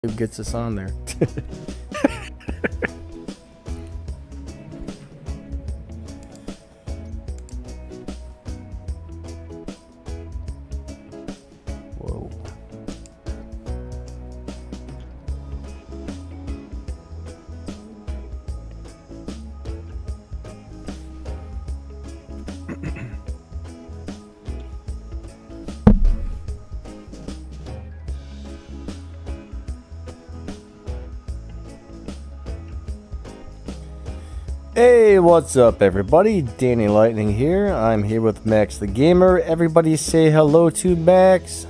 Who gets us on there? Whoa. Hey, what's up everybody? Danny Lightning here. I'm here with Maxthegamer. Everybody say hello to Max.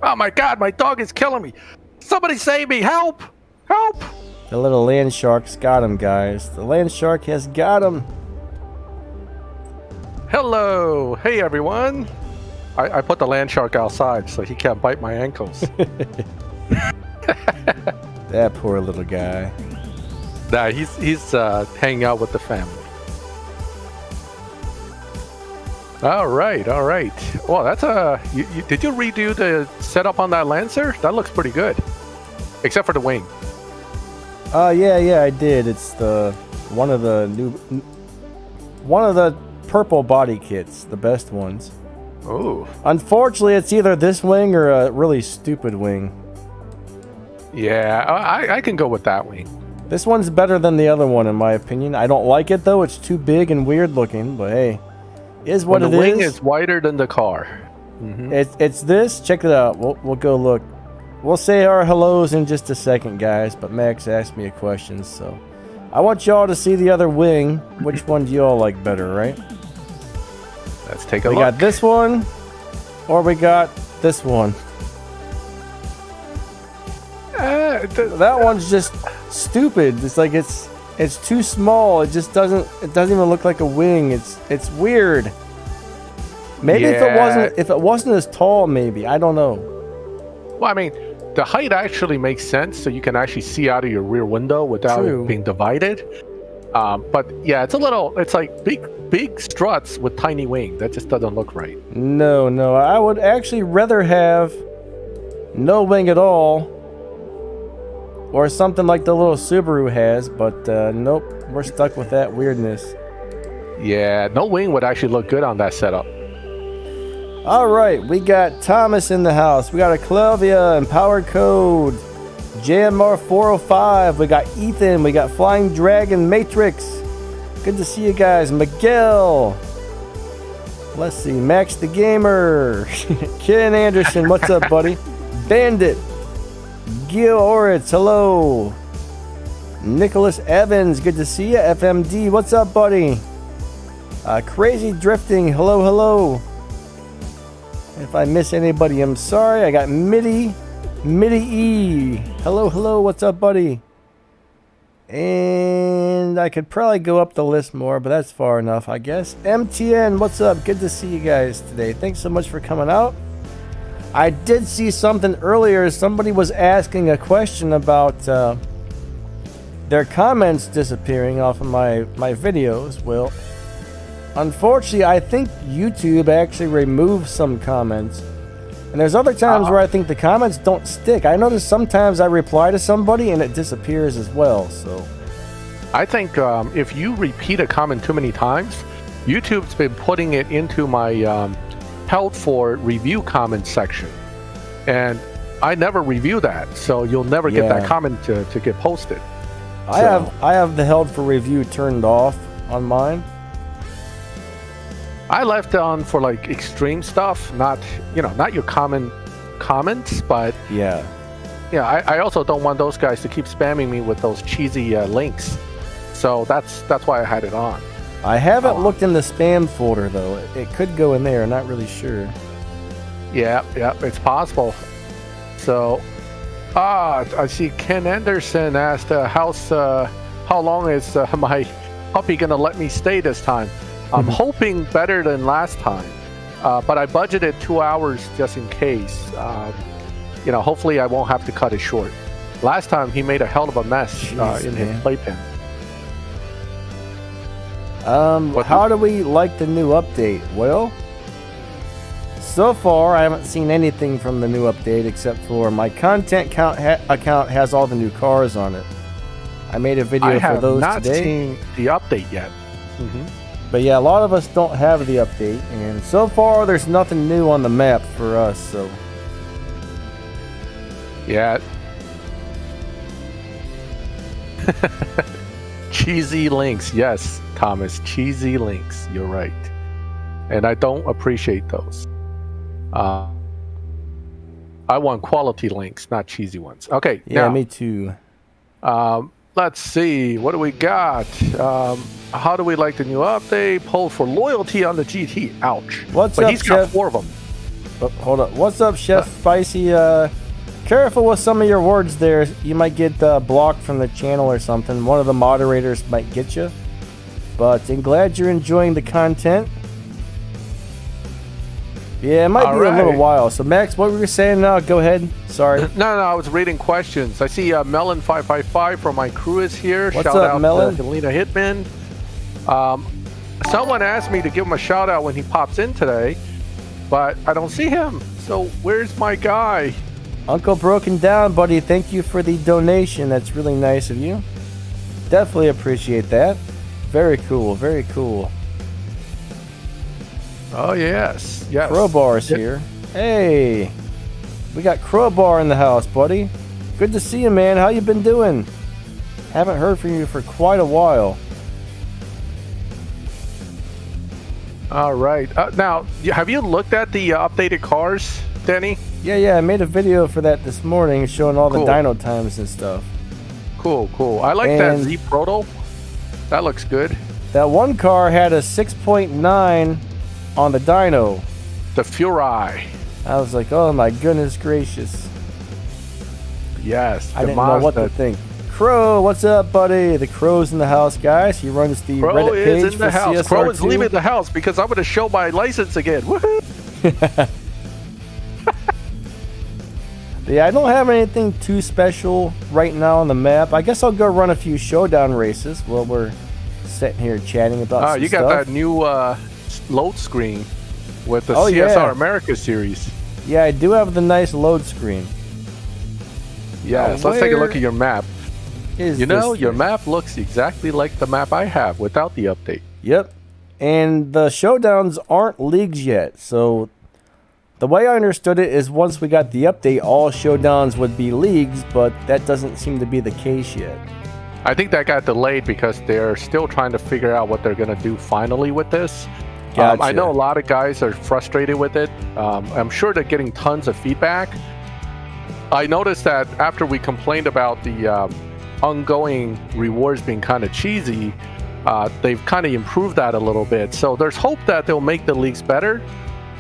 Oh my god, my dog is killing me. Somebody save me, help! Help! The little land shark's got him, guys. The land shark has got him. Hello! Hey everyone! I put the land shark outside so he can't bite my ankles. That poor little guy. Nah, he's hanging out with the family. All right. Well, that's did you redo the setup on that Lancer? That looks pretty good, except for the wing. Yeah, I did. It's one of the purple body kits, the best ones. Oh. Unfortunately, it's either this wing or a really stupid wing. Yeah, I can go with that wing. This one's better than the other one, in my opinion. I don't like it, though. It's too big and weird looking, but hey, is what it is. The wing is wider than the car. Mm-hmm. It's this. Check it out. We'll go look. We'll say our hellos in just a second, guys, but Max asked me a question, so I want y'all to see the other wing. Which one do y'all like better, right? Let's take a look. We got this one, or we got this one. That one's just stupid. It's like it's too small. It just doesn't even look like a wing. It's weird. Maybe if it wasn't as tall, maybe. I don't know. Well, I mean, the height actually makes sense, so you can actually see out of your rear window without it being divided. But yeah, it's like big struts with tiny wing. That just doesn't look right. No, I would actually rather have no wing at all. Or something like the little Subaru has, but nope, we're stuck with that weirdness. Yeah, no wing would actually look good on that setup. All right, we got Thomas in the house. We got a Clavia and Power Code, JMR 405. We got Ethan. We got Flying Dragon Matrix. Good to see you guys. Miguel. Let's see, Max the Gamer. Ken Anderson, what's up, buddy? Bandit. Gil Oritz, hello. Nicholas Evans, good to see you. FMD, what's up, buddy? Crazy Drifting, hello. If I miss anybody, I'm sorry. I got Midi E, hello, what's up, buddy? And I could probably go up the list more, but that's far enough, I guess. MTN, what's up? Good to see you guys today. Thanks so much for coming out. I did see something earlier. Somebody was asking a question about their comments disappearing off of my videos. Well, unfortunately, I think YouTube actually removes some comments. And there's other times where I think the comments don't stick. I notice sometimes I reply to somebody and it disappears as well. So I think if you repeat a comment too many times, YouTube's been putting it into my held for review comment section, and I never review that, so you'll never get that comment to get posted. I have the held for review turned off on mine. I left on for like extreme stuff, not your common comments, but I also don't want those guys to keep spamming me with those cheesy links, so that's why I had it on. I haven't looked in the spam folder, though. It could go in there. I'm not really sure. Yeah, it's possible. So, I see Ken Anderson asked, how long is my puppy going to let me stay this time? I'm hoping better than last time, but I budgeted 2 hours just in case. Hopefully I won't have to cut it short. Last time he made a hell of a mess in his playpen. How do we like the new update? Well, so far, I haven't seen anything from the new update except for my content account has all the new cars on it. I made a video for those today. I have not seen the update yet. But yeah, a lot of us don't have the update, and so far there's nothing new on the map for us, so. Yeah. Cheesy links, yes, Thomas, cheesy links, you're right. And I don't appreciate those. I want quality links, not cheesy ones. Okay. Yeah, now, me too. Let's see, what do we got? How do we like the new update? Poll for loyalty on the GT. Ouch. What's but up, he's got Chef? 4 of them. Oh, hold up. What's up, Chef Spicy? Careful with some of your words there. You might get blocked from the channel or something. One of the moderators might get you. But I'm glad you're enjoying the content. Yeah, it might be a little while. So, Max, what were you saying now? Go ahead. Sorry. No, I was reading questions. I see Melon555 from my crew is here. What's shout up, out Melon? to Helena Hitman. Someone asked me to give him a shout out when he pops in today, but I don't see him. So where's my guy? Uncle Broken Down, buddy. Thank you for the donation. That's really nice of you. Definitely appreciate that. Very cool. Very cool. Oh, yes. Crowbar's here. Hey, we got Crowbar in the house, buddy. Good to see you, man. How you been doing? Haven't heard from you for quite a while. All right. Now, have you looked at the updated cars, Denny? Yeah. I made a video for that this morning showing all the dyno times and stuff. Cool. I like that Z Proto. That looks good. That one car had a 6.9 on the dyno. The Fury. I was like, oh my goodness gracious. Yes. I didn't know what to think. Crow, what's up, buddy? The Crow's in the house, guys. He runs the Reddit page for CSR2. Crow is leaving the house because I'm going to show my license again. Woohoo! Yeah, I don't have anything too special right now on the map. I guess I'll go run a few Showdown races while we're sitting here chatting about some you got stuff. that new load screen with the CSR America series. Yeah, I do have the nice load screen. Yeah, so let's take a look at your map. Your map looks exactly like the map I have without the update. Yep. And the Showdowns aren't leagues yet, so the way I understood it is once we got the update, all Showdowns would be leagues, but that doesn't seem to be the case yet. I think that got delayed because they're still trying to figure out what they're going to do finally with this. Gotcha. I know a lot of guys are frustrated with it. I'm sure they're getting tons of feedback. I noticed that after we complained about the ongoing rewards being kind of cheesy, they've kind of improved that a little bit. So there's hope that they'll make the leagues better,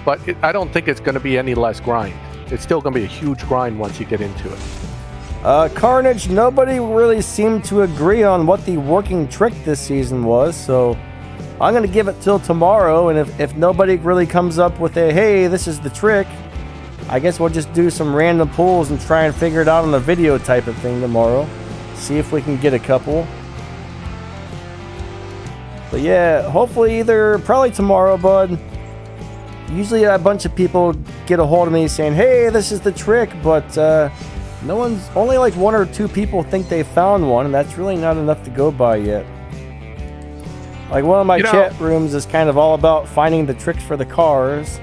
but I don't think it's going to be any less grind. It's still going to be a huge grind once you get into it. Carnage, nobody really seemed to agree on what the working trick this season was, so I'm going to give it till tomorrow, and if nobody really comes up with a, hey, this is the trick, I guess we'll just do some random pulls and try and figure it out on a video type of thing tomorrow. See if we can get a couple. But yeah, hopefully probably tomorrow, bud. Usually a bunch of people get a hold of me saying, hey, this is the trick, but only like 1 or 2 people think they found one, and that's really not enough to go by yet. Like one of my chat rooms is kind of all about finding the tricks for the cars.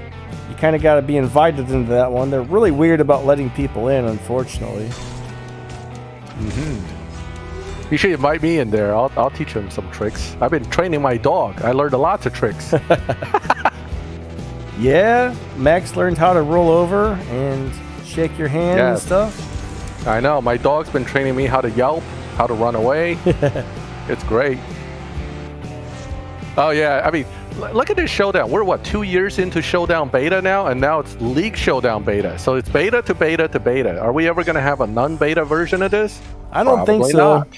You kind of got to be invited into that one. They're really weird about letting people in, unfortunately. You should invite me in there. I'll teach him some tricks. I've been training my dog. I learned lots of tricks. Yeah, Max learned how to roll over and shake your hand and stuff. I know. My dog's been training me how to yelp, how to run away. It's great. Oh, yeah. I mean, look at this Showdown. We're, 2 years into Showdown beta now? And now it's League Showdown beta. So it's beta to beta to beta. Are we ever going to have a non-beta version of this? I don't think so. Not.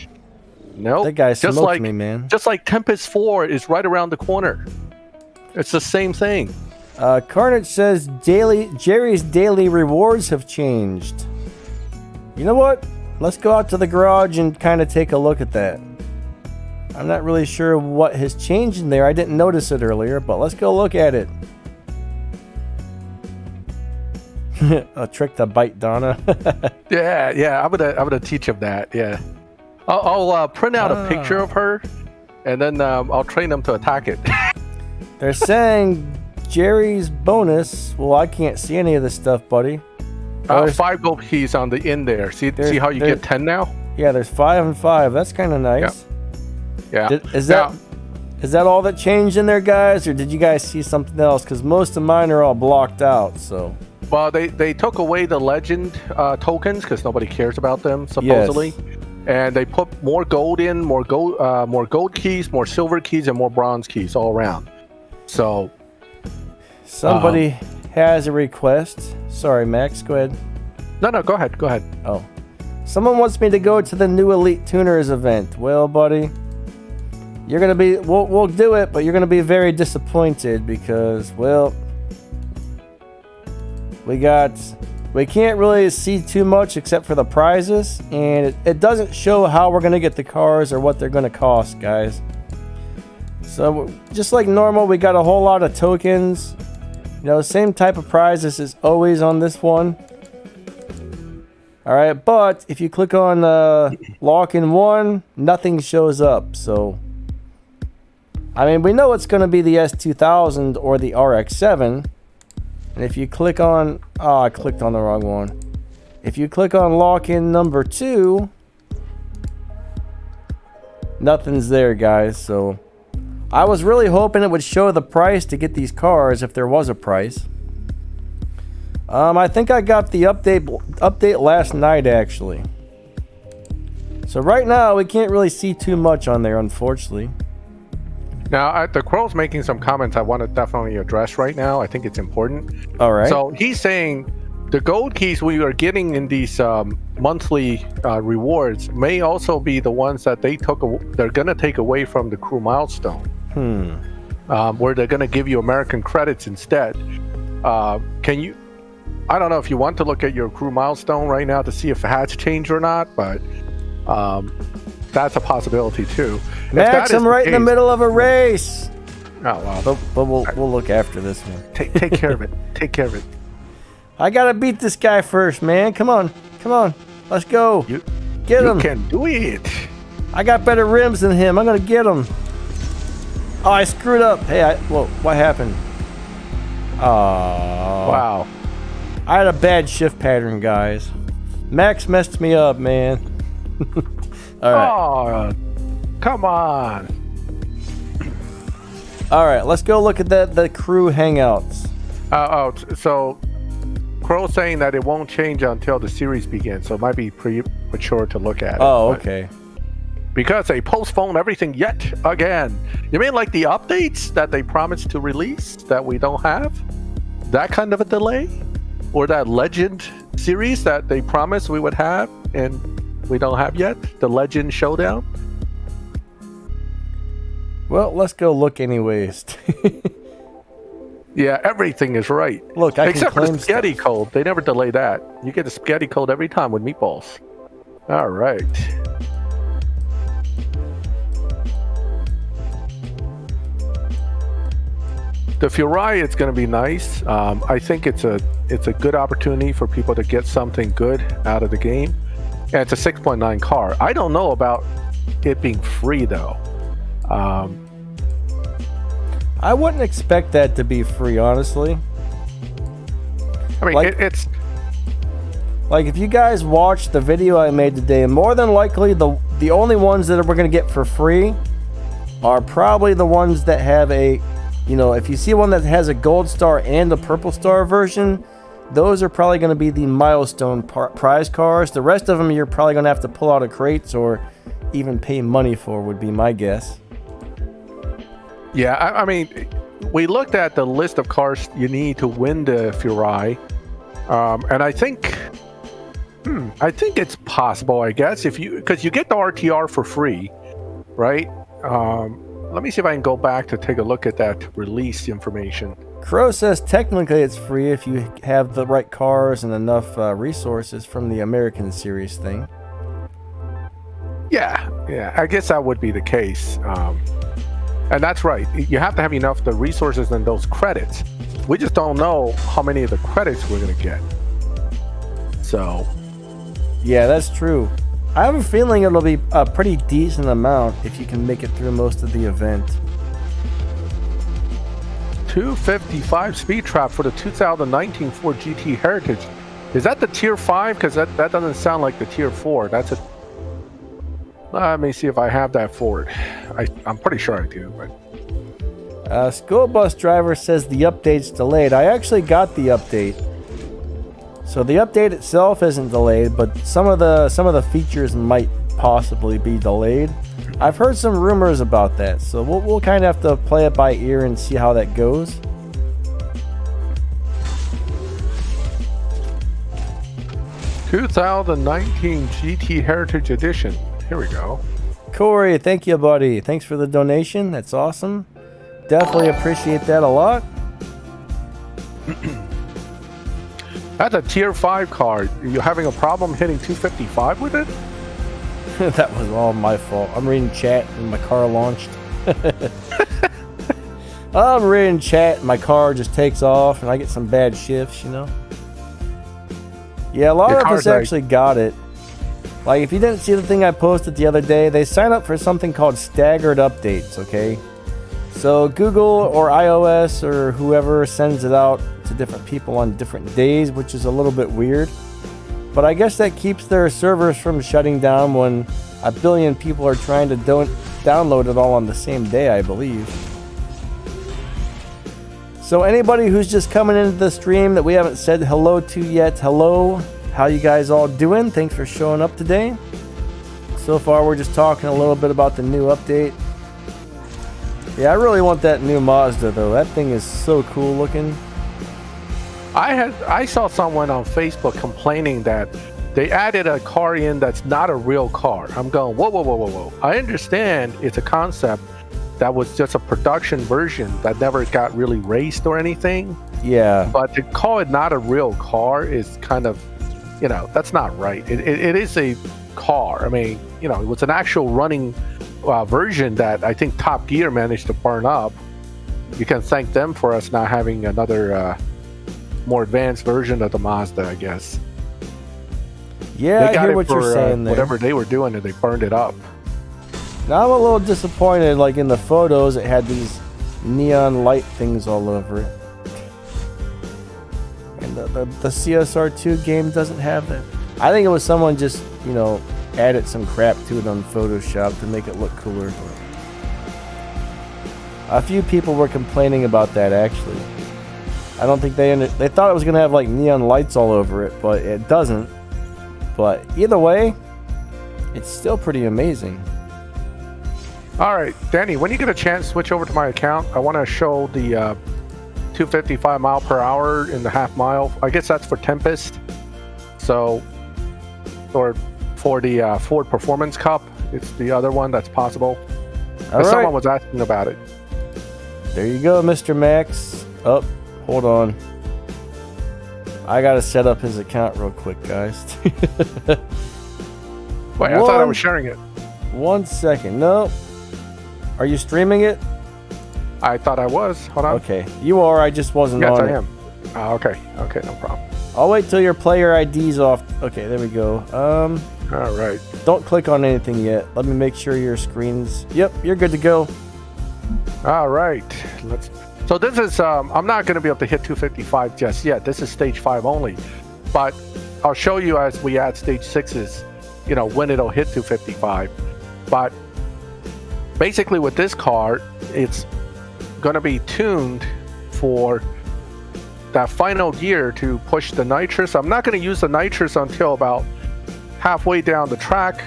Nope. That guy smoked me, man. Just like Tempest 4 is right around the corner. It's the same thing. Carnage says Jerry's daily rewards have changed. You know what? Let's go out to the garage and kind of take a look at that. I'm not really sure what has changed in there. I didn't notice it earlier, but let's go look at it. A trick to bite Donna. Yeah. I'm gonna teach him that. Yeah. I'll print out a picture of her, and then I'll train them to attack it. They're saying Jerry's bonus. Well, I can't see any of this stuff, buddy. 5 gold keys on the in there. See how you get 10 now? Yeah, there's 5 and 5. That's kind of nice. Yeah. Is that all that changed in there, guys, or did you guys see something else? Because most of mine are all blocked out. So. Well, they took away the legend tokens because nobody cares about them supposedly. Yes. And they put more gold in, more gold keys, more silver keys, and more bronze keys all around. So, somebody has a request. Sorry, Max, go ahead. No, go ahead. Oh, someone wants me to go to the new Elite Tuners event. Well, buddy, you're gonna be. We'll do it, but you're gonna be very disappointed because, well, we can't really see too much except for the prizes, and it doesn't show how we're gonna get the cars or what they're gonna cost, guys. So just like normal, we got a whole lot of tokens. You know, same type of prizes as always on this one. All right, but if you click on lock in 1, nothing shows up. So, I mean, we know it's going to be the S2000 or the RX-7. And if you click on, I clicked on the wrong one. If you click on lock in number 2, nothing's there, guys. So, I was really hoping it would show the price to get these cars if there was a price. I think I got the update last night, actually. So right now, we can't really see too much on there, unfortunately. Now, the Crow's making some comments I want to definitely address right now. I think it's important. All right. So he's saying the gold keys we are getting in these monthly rewards may also be the ones that they're going to take away from the crew milestone. Where they're going to give you American credits instead. I don't know if you want to look at your crew milestone right now to see if it has changed or not, but that's a possibility too. Max, I'm right in the middle of a race. Oh wow! But we'll look after this one. Take care of it. Take care of it. I gotta beat this guy first, man. Come on, let's go. Get him. You can do it. I got better rims than him. I'm gonna get him. Oh, I screwed up. Hey, what happened? Oh. Wow. I had a bad shift pattern, guys. Max messed me up, man. All right. Oh, come on. All right, let's go look at the crew hangouts. So Crow's saying that it won't change until the series begins, so it might be premature to look at it. Oh, okay. Because they postponed everything yet again. You mean like the updates that they promised to release that we don't have? That kind of a delay? Or that Legend series that they promised we would have and we don't have yet? The Legend Showdown? Well, let's go look anyways. Yeah, everything is right. Look, except for the spaghetti code. They never delay that. You get the spaghetti code every time with meatballs. All right. The Furai is going to be nice. I think it's a good opportunity for people to get something good out of the game. And it's a 6.9 car. I don't know about it being free though. I wouldn't expect that to be free, honestly. I mean, like, it's like if you guys watched the video I made today, more than likely the only ones that we're going to get for free are probably the ones that have a, you know, if you see one that has a gold star and a purple star version, those are probably going to be the milestone prize cars. The rest of them you're probably going to have to pull out of crates or even pay money for, would be my guess. Yeah, I mean, we looked at the list of cars you need to win the Furai, and I think it's possible, I guess, because you get the RTR for free, right? Let me see if I can go back to take a look at that release information. Crow says technically it's free if you have the right cars and enough resources from the American Series thing. Yeah, I guess that would be the case. And that's right. You have to have enough the resources and those credits. We just don't know how many of the credits we're going to get. So Yeah, that's true. I have a feeling it'll be a pretty decent amount if you can make it through most of the event. 255 speed trap for the 2019 Ford GT Heritage. Is that the tier 5? Because that doesn't sound like the tier 4. That's a... Let me see if I have that Ford. I'm pretty sure I do. But... School bus driver says the update's delayed. I actually got the update. So the update itself isn't delayed, but some of the features might possibly be delayed. I've heard some rumors about that, so we'll kind of have to play it by ear and see how that goes. ...2019 GT Heritage Edition. Here we go. Corey, thank you, buddy. Thanks for the donation. That's awesome. Definitely appreciate that a lot. That's a tier 5 car. Are you having a problem hitting 255 with it? That was all my fault. I'm reading chat and my car launched. I'm reading chat and my car just takes off and I get some bad shifts, you know? Yeah, a lot of us actually got it. Like, if you didn't see the thing I posted the other day, they sign up for something called Staggered updates, okay? So Google or iOS or whoever sends it out to different people on different days, which is a little bit weird. But I guess that keeps their servers from shutting down when a billion people are trying to download it all on the same day, I believe. So anybody who's just coming into the stream that we haven't said hello to yet, hello. How you guys all doing? Thanks for showing up today. So far we're just talking a little bit about the new update. Yeah, I really want that new Mazda though. That thing is so cool looking. I saw someone on Facebook complaining that they added a car in that's not a real car. I'm going, whoa. I understand it's a concept that was just a production version that never got really raced or anything. Yeah. But to call it not a real car is kind of, you know, that's not right. It is a car. I mean, you know, it was an actual running version that I think Top Gear managed to burn up. You can thank them for us not having another more advanced version of the Mazda, I guess. Yeah, they got I hear it what for, you're saying there. Whatever they were doing, and they burned it up. Now I'm a little disappointed, like in the photos it had these neon light things all over it. And the CSR2 game doesn't have that. I think it was someone just, you know, added some crap to it on Photoshop to make it look cooler. A few people were complaining about that actually. I don't think they thought it was going to have like neon lights all over it, but it doesn't. But either way, it's still pretty amazing. All right, Danny, when you get a chance, switch over to my account. I want to show the 255 mile per hour in the half mile. I guess that's for Tempest. So, or for the Ford Performance Cup. It's the other one that's possible. Someone was asking about it. There you go, Mr. Max. Oh, hold on. I gotta set up his account real quick, guys. Wait, I thought I was sharing it. 1 second. No. Are you streaming it? I thought I was. Hold on. Okay. You are. I just wasn't on it. Yes, I am. Okay. Okay, no problem. I'll wait till your player ID's off. Okay, there we go. All right. Don't click on anything yet. Let me make sure your screen's... Yep, you're good to go. All right. So this is... I'm not going to be able to hit 255 just yet. This is stage 5 only. But I'll show you as we add stage 6s, you know, when it'll hit 255. But basically with this car, it's going to be tuned for that final gear to push the nitrous. I'm not going to use the nitrous until about halfway down the track.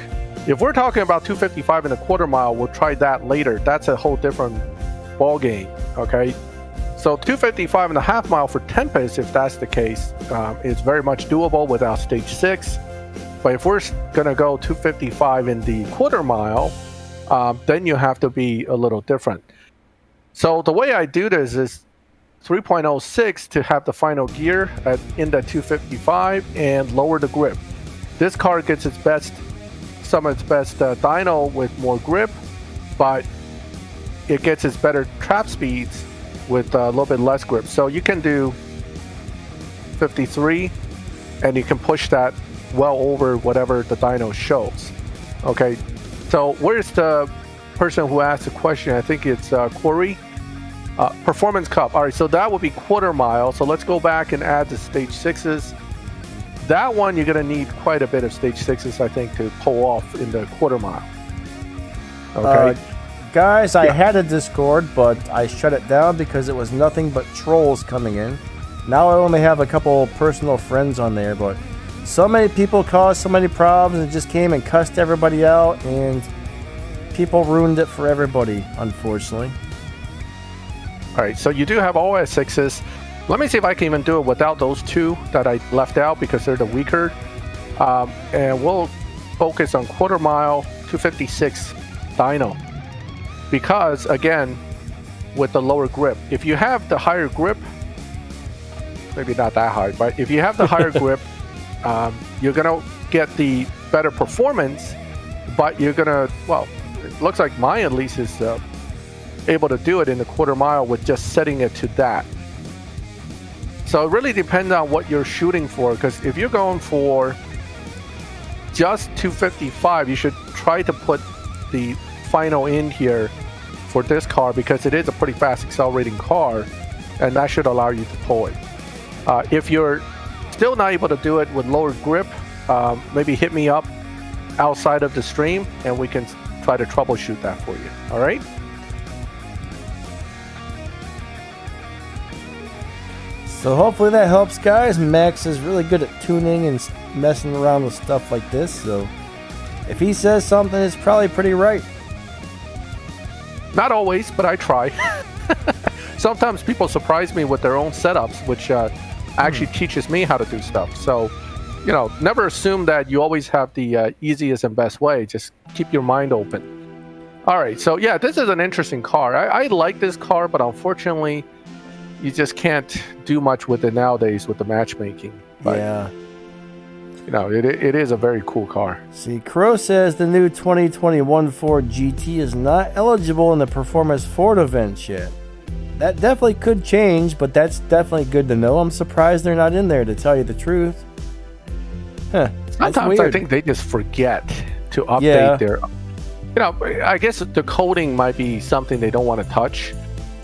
If we're talking about 255 in a quarter mile, we'll try that later. That's a whole different ball game. Okay, so 255 and a half mile for Tempest, if that's the case, is very much doable without stage 6. But if we're going to go 255 in the quarter mile, then you have to be a little different. So the way I do this is 3.06 to have the final gear in the 255 and lower the grip. This car gets its best, some of its best dyno with more grip, but it gets its better trap speeds with a little bit less grip. So you can do 53 and you can push that well over whatever the dyno shows. Okay, so where's the person who asked the question? I think it's Corey. Performance Cup. All right, so that would be quarter mile. So let's go back and add the stage 6s. That one, you're going to need quite a bit of stage 6s, I think, to pull off in the quarter mile. Okay. Guys, I had a Discord, but I shut it down because it was nothing but trolls coming in. Now I only have a couple personal friends on there, but so many people caused so many problems and just came and cussed everybody out, and people ruined it for everybody, unfortunately. All right, so you do have all S6s. Let me see if I can even do it without those two that I left out because they're the weaker. And we'll focus on quarter mile 256 dyno. Because, again, with the lower grip, if you have the higher grip, maybe not that high, but if you have the higher grip, you're going to get the better performance, but you're going to, well, it looks like mine at least is able to do it in the quarter mile with just setting it to that. So it really depends on what you're shooting for, because if you're going for just 255, you should try to put the final in here for this car, because it is a pretty fast accelerating car, and that should allow you to pull it. If you're still not able to do it with lower grip, maybe hit me up outside of the stream and we can try to troubleshoot that for you. All right. So hopefully that helps, guys. Max is really good at tuning and messing around with stuff like this, so if he says something, it's probably pretty right. Not always, but I try. Sometimes people surprise me with their own setups, which actually teaches me how to do stuff. So, you know, never assume that you always have the easiest and best way. Just keep your mind open. All right, so yeah, this is an interesting car. I like this car, but unfortunately, you just can't do much with it nowadays with the matchmaking. But, yeah. You know, it is a very cool car. See, Crow says the new 2021 Ford GT is not eligible in the Performance Ford events yet. That definitely could change, but that's definitely good to know. I'm surprised they're not in there, to tell you the truth. Huh. Sometimes I think they just forget to update their... You know, I guess the coding might be something they don't want to touch.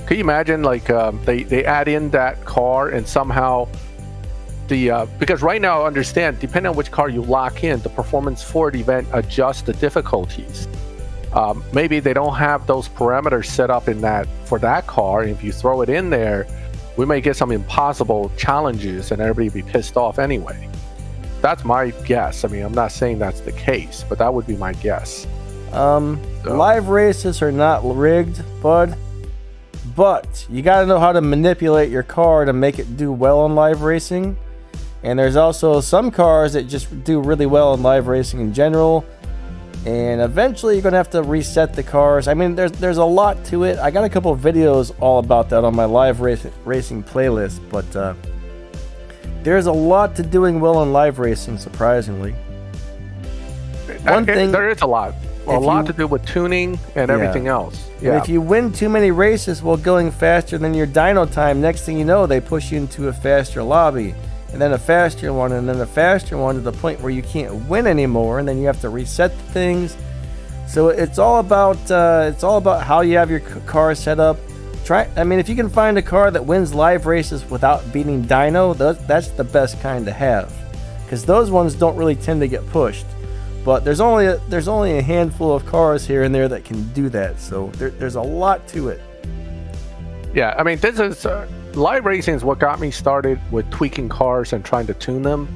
Can you imagine, like, they add in that car and somehow... because right now, understand, depending on which car you lock in, the Performance Ford event adjusts the difficulties. Maybe they don't have those parameters set up in that for that car. And if you throw it in there, we may get some impossible challenges and everybody be pissed off anyway. That's my guess. I mean, I'm not saying that's the case, but that would be my guess. Live races are not rigged, bud. But you got to know how to manipulate your car to make it do well on live racing. And there's also some cars that just do really well in live racing in general. And eventually you're going to have to reset the cars. I mean, there's a lot to it. I got a couple of videos all about that on my live racing playlist. But there's a lot to doing well in live racing, surprisingly. There is a lot. A lot to do with tuning and everything else. Yeah. And if you win too many races while going faster than your dyno time, next thing you know, they push you into a faster lobby. And then a faster one, and then a faster one, to the point where you can't win anymore, and then you have to reset the things. So it's all about how you have your car set up. I mean, if you can find a car that wins live races without beating dyno, that's the best kind to have, because those ones don't really tend to get pushed. But there's only a handful of cars here and there that can do that. So there's a lot to it. Yeah, I mean, this is live racing is what got me started with tweaking cars and trying to tune them.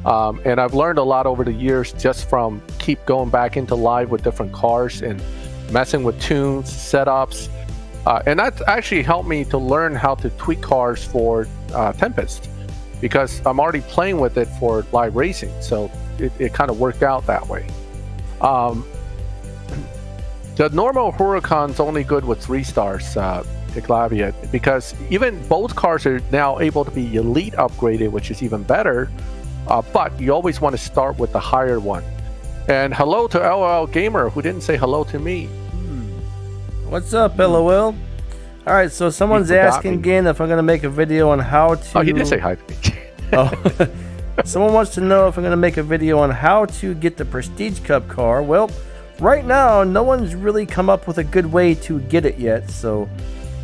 And I've learned a lot over the years just from keep going back into live with different cars and messing with tunes, setups. And that actually helped me to learn how to tweak cars for Tempest, because I'm already playing with it for live racing. So it kind of worked out that way. The normal Huracan's only good with 3 stars, Eclavia, because even both cars are now able to be elite upgraded, which is even better. But you always want to start with the higher one. And hello to LOL Gamer, who didn't say hello to me. What's up, LOL? All right, so someone's asking again if I'm going to make a video on how to... Oh, he did say hi to me. Oh, Someone wants to know if I'm going to make a video on how to get the Prestige Cup car. Well, right now, no one's really come up with a good way to get it yet, so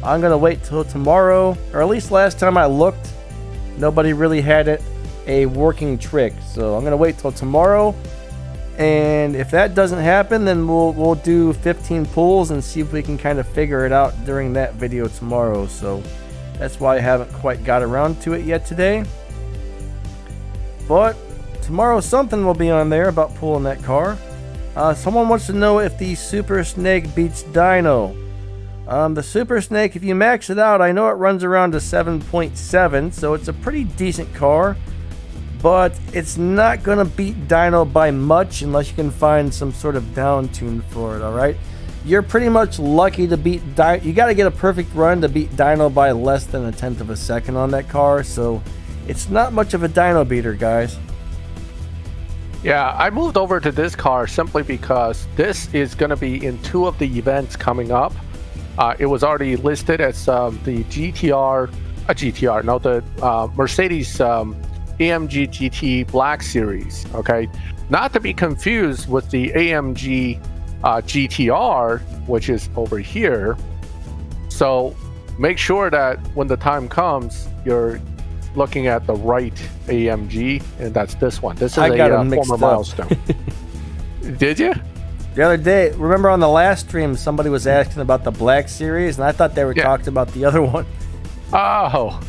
I'm going to wait till tomorrow, or at least last time I looked, nobody really had a working trick. So I'm going to wait till tomorrow, and if that doesn't happen, then we'll do 15 pulls and see if we can kind of figure it out during that video tomorrow. So that's why I haven't quite got around to it yet today. But tomorrow something will be on there about pulling that car. Someone wants to know if the Super Snake beats Dino. The Super Snake, if you max it out, I know it runs around to 7.7, so it's a pretty decent car. But it's not going to beat Dino by much unless you can find some sort of down tune for it, alright? You're pretty much lucky to beat Dino. You got to get a perfect run to beat Dino by less than 1/10 of a second on that car, so it's not much of a dyno beater, guys. Yeah, I moved over to this car simply because this is going to be in 2 of the events coming up. It was already listed as the Mercedes AMG GT Black Series. Okay, not to be confused with the AMG GTR, which is over here. So make sure that when the time comes, you're looking at the right AMG, and that's this one. This is a former milestone. Did you? The other day, remember on the last stream, somebody was asking about the Black Series, and I thought they were talking about the other one. Oh,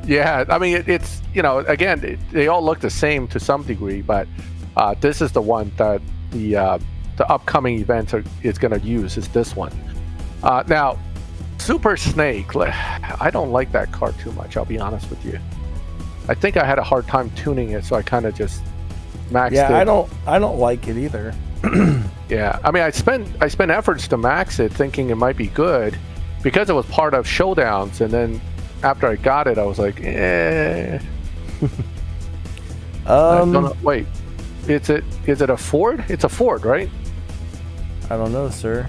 yeah. I mean, it's, again, they all look the same to some degree, but this is the one that the upcoming event is going to use, is this one. Now, Super Snake, I don't like that car too much, I'll be honest with you. I think I had a hard time tuning it, so I kind of just maxed it. Yeah, I don't like it either. Yeah, I mean, I spent efforts to max it, thinking it might be good, because it was part of Showdowns, and then after I got it, I was like, eh. Wait, is it a Ford? It's a Ford, right? I don't know, sir.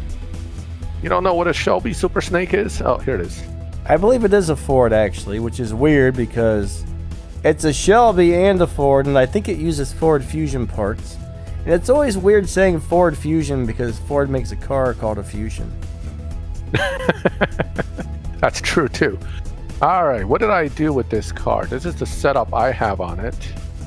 You don't know what a Shelby Super Snake is? Oh, here it is. I believe it is a Ford, actually, which is weird because it's a Shelby and a Ford, and I think it uses Ford Fusion parts. And it's always weird saying Ford Fusion because Ford makes a car called a Fusion. That's true, too. All right, what did I do with this car? This is the setup I have on it.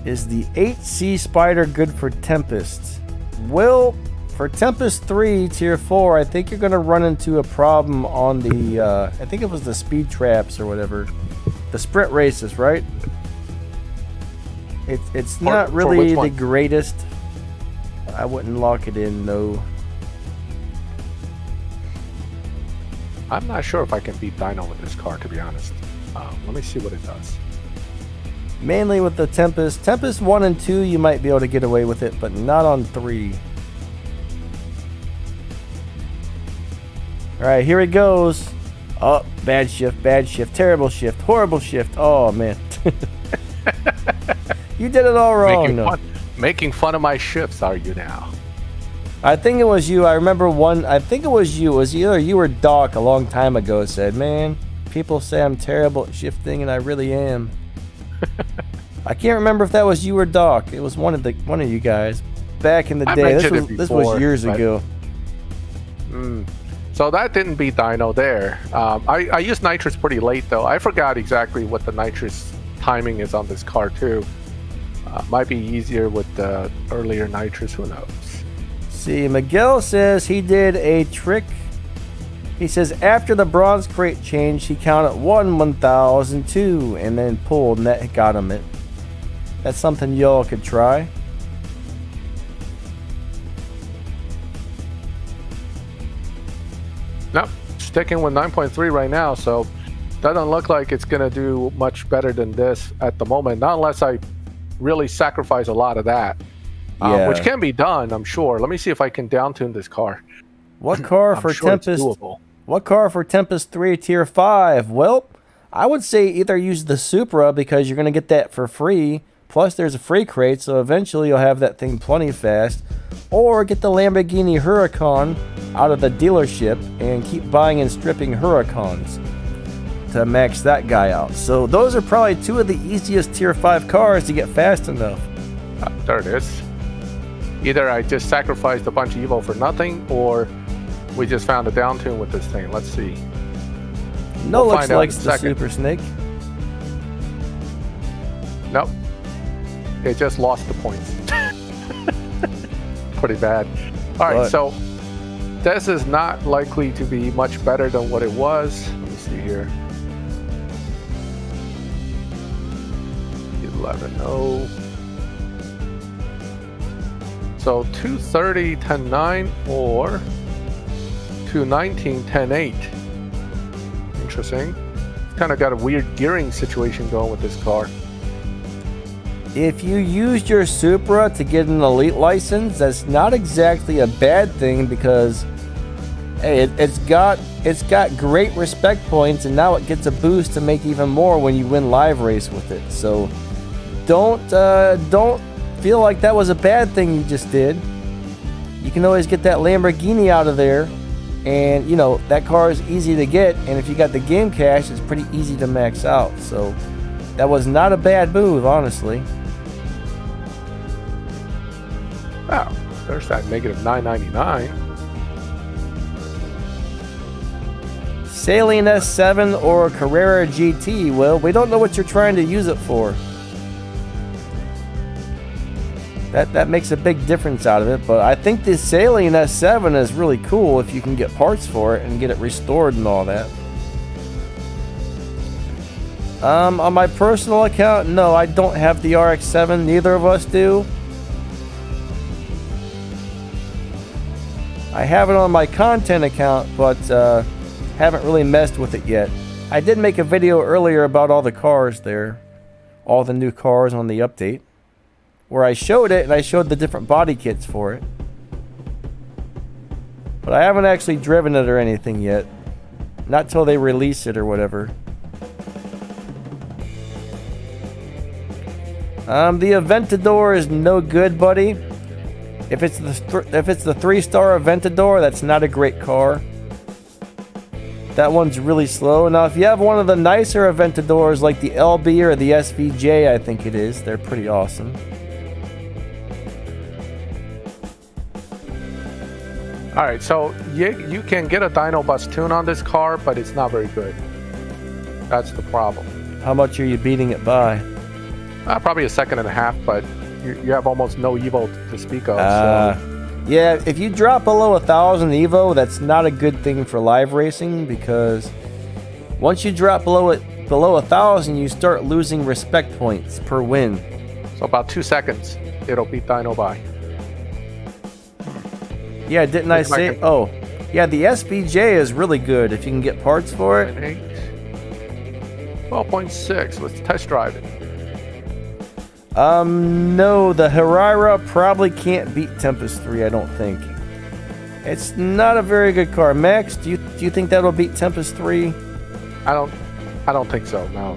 Is the 8C Spider good for Tempest? Well, for Tempest 3 Tier 4, I think you're going to run into a problem on the, I think it was the speed traps or whatever. The sprint races, right? It's not really the greatest. I wouldn't lock it in, though. I'm not sure if I can beat Dino with this car, to be honest. Let me see what it does. Mainly with the Tempest. Tempest 1 and 2, you might be able to get away with it, but not on 3. Alright, here it goes. Oh, bad shift, terrible shift, horrible shift. Oh, man. You did it all wrong. Making fun of my shifts, are you now? I think it was you. I remember one. I think it was you. It was either you or Doc a long time ago said, man, people say I'm terrible at shifting, and I really am. I can't remember if that was you or Doc. It was one of you guys back in the day. This was years ago. So that didn't beat Dino there. I used nitrous pretty late, though. I forgot exactly what the nitrous timing is on this car, too. Might be easier with the earlier nitrous, who knows. See, Miguel says he did a trick. He says after the bronze crate change, he counted 1, 1,000, 2, and then pulled, and that got him it. That's something y'all could try. Nope, sticking with 9.3 right now, so doesn't look like it's going to do much better than this at the moment, not unless I really sacrifice a lot of that. Yeah. Which can be done, I'm sure. Let me see if I can down-tune this car. What car for Tempest? What car for Tempest 3 Tier 5? Well, I would say either use the Supra because you're going to get that for free. Plus, there's a free crate, so eventually you'll have that thing plenty fast. Or get the Lamborghini Huracan out of the dealership and keep buying and stripping Huracans. to max that guy out. So those are probably two of the easiest tier 5 cars to get fast enough. There it is. Either I just sacrificed a bunch of Evo for nothing, or we just found a down tune with this thing. Let's see. No We'll looks find out like in a the second. Super Snake. Nope. It just lost the points. Pretty bad. All right, But- so this is not likely to be much better than what it was. Let me see here. 11-0. So 230, 10-9, or 219, 10-8. Interesting. Kind of got a weird gearing situation going with this car. If you used your Supra to get an elite license, that's not exactly a bad thing because hey, it's got great respect points, and now it gets a boost to make even more when you win live race with it. So don't feel like that was a bad thing you just did. You can always get that Lamborghini out of there, and you know that car is easy to get, and if you got the game cash, it's pretty easy to max out. So that was not a bad move, honestly. Oh, there's that negative 999. Saline S7 or Carrera GT? Well, we don't know what you're trying to use it for. That makes a big difference out of it, but I think the Saline S7 is really cool if you can get parts for it and get it restored and all that. On my personal account, no, I don't have the RX-7. Neither of us do. I have it on my content account, but haven't really messed with it yet. I did make a video earlier about all the cars there, all the new cars on the update, where I showed it and I showed the different body kits for it. But I haven't actually driven it or anything yet. Not till they release it or whatever. The Aventador is no good, buddy. If it's the 3-star Aventador, that's not a great car. That one's really slow. Now, if you have one of the nicer Aventadors like the LB or the SVJ, I think it is, they're pretty awesome. All right, so you can get a dyno bus tune on this car, but it's not very good. That's the problem. How much are you beating it by? Probably a second and a half, but you have almost no Evo to speak of. So. Yeah, if you drop below 1,000 Evo, that's not a good thing for live racing, because once you drop below 1,000, you start losing respect points per win. So about 2 seconds, it'll beat dyno by. Yeah, didn't I say? Oh, yeah, the SVJ is really good if you can get parts for it. 12.6. Let's test drive it. No, the Herrera probably can't beat Tempest 3, I don't think. It's not a very good car. Max, do you think that'll beat Tempest 3? I don't think so, no.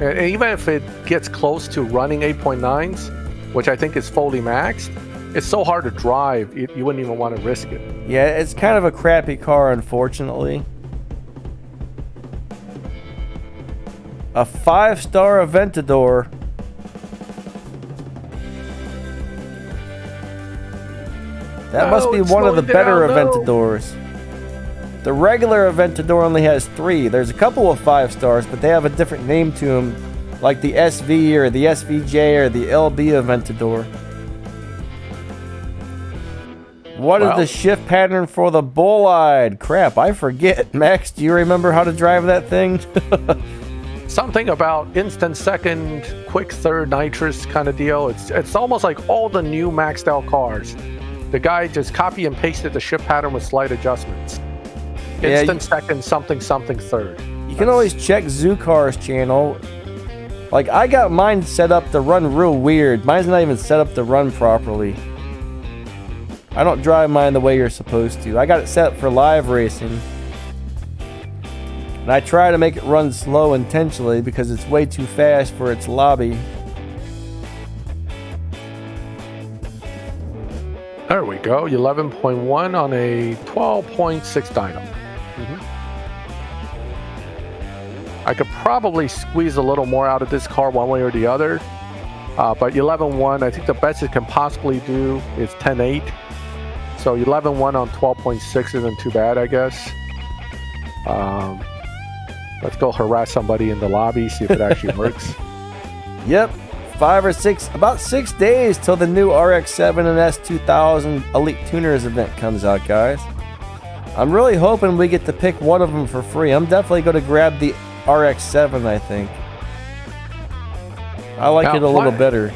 And even if it gets close to running 8.9s, which I think is fully maxed, it's so hard to drive, you wouldn't even want to risk it. Yeah, it's kind of a crappy car, unfortunately. A 5-star Aventador. That must be one of the better Aventadors. The regular Aventador only has 3. There's a couple of 5 stars, but they have a different name to them, like the SV or the SVJ or the LB Aventador. What is the shift pattern for the Bolide? Crap, I forget. Max, do you remember how to drive that thing? Something about instant second, quick third nitrous kind of deal. It's almost like all the new maxed out cars. The guy just copy and pasted the shift pattern with slight adjustments. Instant second, something third. You can always check Zoocar's channel. Like, I got mine set up to run real weird. Mine's not even set up to run properly. I don't drive mine the way you're supposed to. I got it set up for live racing. And I try to make it run slow intentionally because it's way too fast for its lobby. There we go, 11.1 on a 12.6 dyno. I probably squeeze a little more out of this car one way or the other. But 11.1, I think the best it can possibly do is 10.8. So 11.1 on 12.6 isn't too bad, I guess. Let's go harass somebody in the lobby, see if it actually works. Yep, about 6 days till the new RX-7 and S2000 Elite Tuners event comes out, guys. I'm really hoping we get to pick one of them for free. I'm definitely going to grab the RX-7, I think. I like it a little better.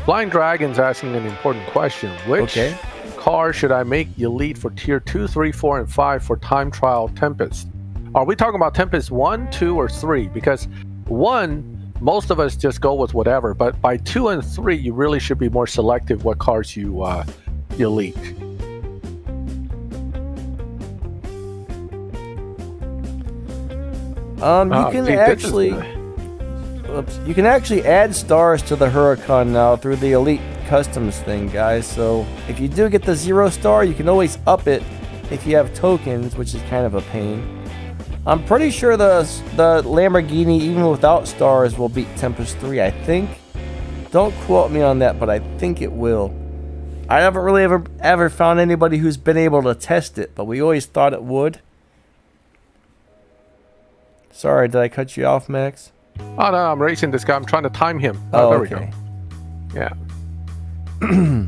Blind Dragon's asking an important question. Which car should I make elite for tier 2, 3, 4, and 5 for time trial Tempest? Are we talking about Tempest 1, 2, or 3? Because 1, most of us just go with whatever. But by 2 and 3, you really should be more selective what cars you elite. You can actually add stars to the Huracan now through the Elite Customs thing, guys. So if you do get the 0 star, you can always up it if you have tokens, which is kind of a pain. I'm pretty sure the Lamborghini, even without stars, will beat Tempest 3, I think. Don't quote me on that, but I think it will. I haven't really ever found anybody who's been able to test it, but we always thought it would. Sorry, did I cut you off, Max? Oh, no, I'm racing this guy. I'm trying to time him. Oh, there okay. we go. Yeah.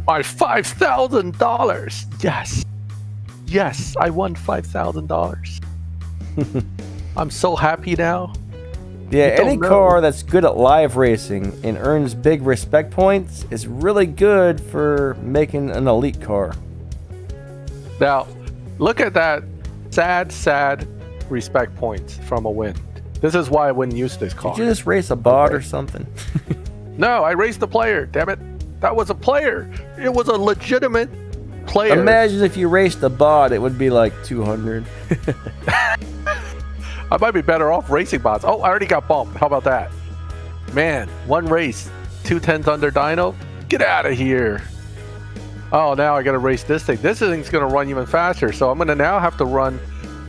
My $5,000. Yes. Yes, I won $5,000. I'm so happy now. Yeah, any car that's good at live racing and earns big respect points is really good for making an elite car. Now, look at that sad respect points from a win. This is why I wouldn't use this car. Did you just race a bot or something? No, I raced a player, damn it. That was a player. It was a legitimate player. Imagine if you raced a bot, it would be like 200. I might be better off racing bots. Oh, I already got bumped. How about that? Man, one race, 210s under dyno. Get out of here. Oh, now I got to race this thing. This thing's going to run even faster. So I'm going to now have to run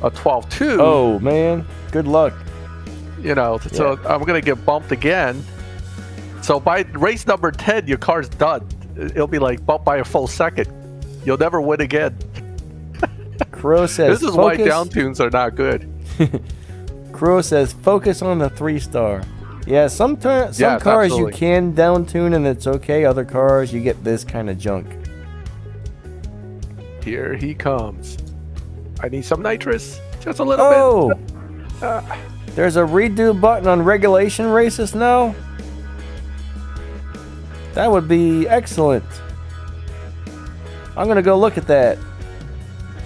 a 12.2. Oh, man. Good luck. You know, so I'm going to get bumped again. So by race number 10, your car's done. It'll be like bumped by a full second. You'll never win again. Crow says, this is why down tunes are not good. Crow says, focus on the 3-star. Yeah, some cars absolutely. you can down tune and it's okay. Other cars, you get this kind of junk. Here he comes. I need some nitrous. Just a little bit. There's a redo button on regulation races now. That would be excellent. I'm going to go look at that.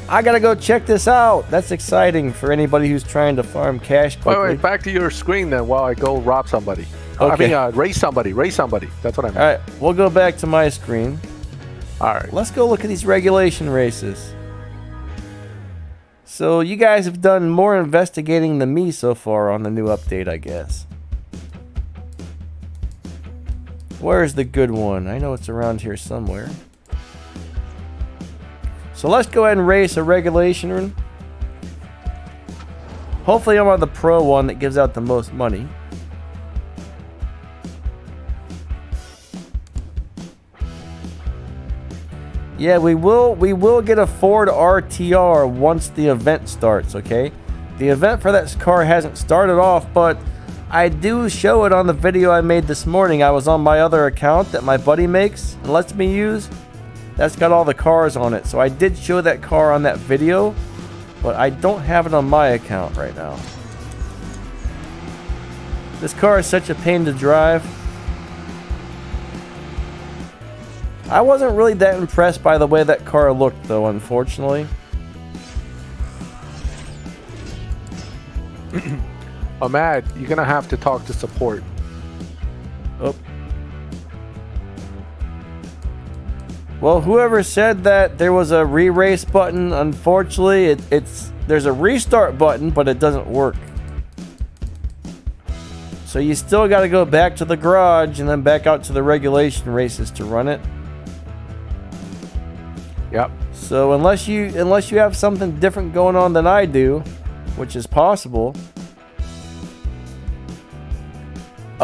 I got to go check this out. That's exciting for anybody who's trying to farm cash quickly. Wait, back to your screen then while I go rob somebody. Okay. I mean, race somebody. That's what I meant. All right, we'll go back to my screen. All right. Let's go look at these regulation races. So you guys have done more investigating than me so far on the new update, I guess. Where's the good one? I know it's around here somewhere. So let's go ahead and race a regulation run. Hopefully I'm on the pro one that gives out the most money. Yeah, we will get a Ford RTR once the event starts, okay? The event for that car hasn't started off, but I do show it on the video I made this morning. I was on my other account that my buddy makes and lets me use. That's got all the cars on it. So I did show that car on that video, but I don't have it on my account right now. This car is such a pain to drive. I wasn't really that impressed by the way that car looked, though, unfortunately. Ahmad, you're going to have to talk to support. Oh. Well, whoever said that there was a re-race button, unfortunately, there's a restart button, but it doesn't work. So you still got to go back to the garage and then back out to the regulation races to run it. Yep. So unless you have something different going on than I do, which is possible,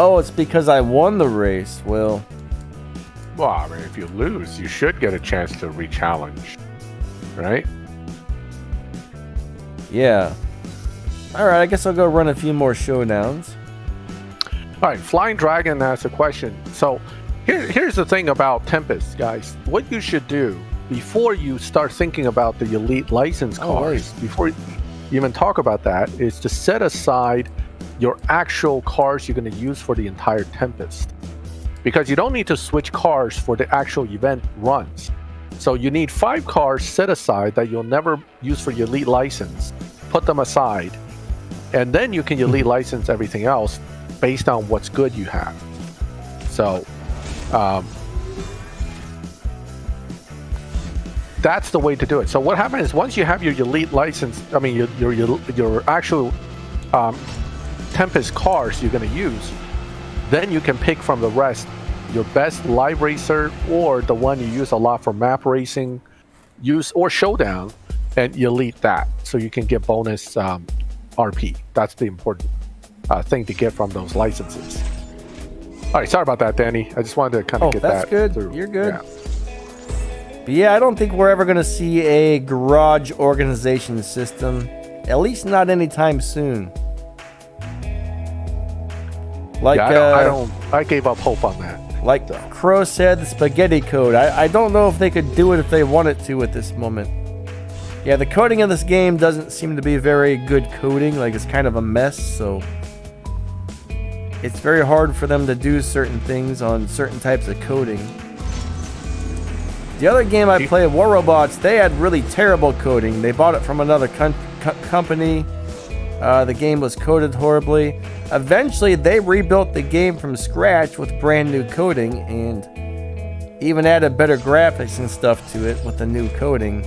Oh, it's because I won the race. Well, I mean, if you lose, you should get a chance to re-challenge, right? yeah. All right, I guess I'll go run a few more showdowns. All right, Flying Dragon asks a question. So here's the thing about Tempest, guys. What you should do before you start thinking about the elite license cars, before you even talk about that, is to set aside your actual cars you're going to use for the entire Tempest. Because you don't need to switch cars for the actual event runs. So you need 5 cars set aside that you'll never use for your elite license. Put them aside. And then you can elite license everything else based on what's good you have. So that's the way to do it. So what happens is once you have your elite license, I mean your actual Tempest cars you're going to use, then you can pick from the rest your best live racer or the one you use a lot for map racing, or Showdown, and you elite that so you can get bonus RP. That's the important thing to get from those licenses. All right, sorry about that, Danny. I just wanted to kind of get that. Oh, that's good. Through. You're good. Yeah. But yeah, I don't think we're ever going to see a garage organization system, at least not anytime soon. Like I gave up hope on that. Like Crow said, the spaghetti code. I don't know if they could do it if they wanted to at this moment. Yeah, the coding of this game doesn't seem to be very good coding. Like, it's kind of a mess, so it's very hard for them to do certain things on certain types of coding. The other game I played, War Robots, they had really terrible coding. They bought it from another company. The game was coded horribly. Eventually, they rebuilt the game from scratch with brand new coding and even added better graphics and stuff to it with the new coding.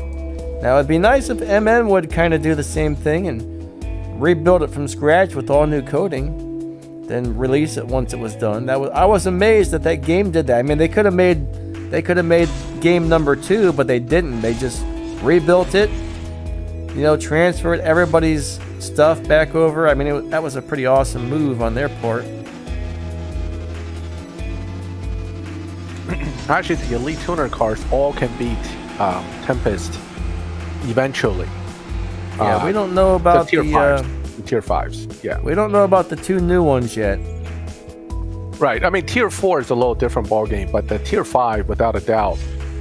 Now, it'd be nice if MN would kind of do the same thing and rebuild it from scratch with all new coding, then release it once it was done. I was amazed that that game did that. I mean, they could have made game number 2, but they didn't. They just rebuilt it, transferred everybody's stuff back over. I mean, that was a pretty awesome move on their part. Actually, the Elite Tuner cars all can beat Tempest eventually. Yeah, we don't know about the tier 5s. Yeah, we don't know about the 2 new ones yet. Right. I mean, tier 4 is a little different ball game, but the tier 5, without a doubt,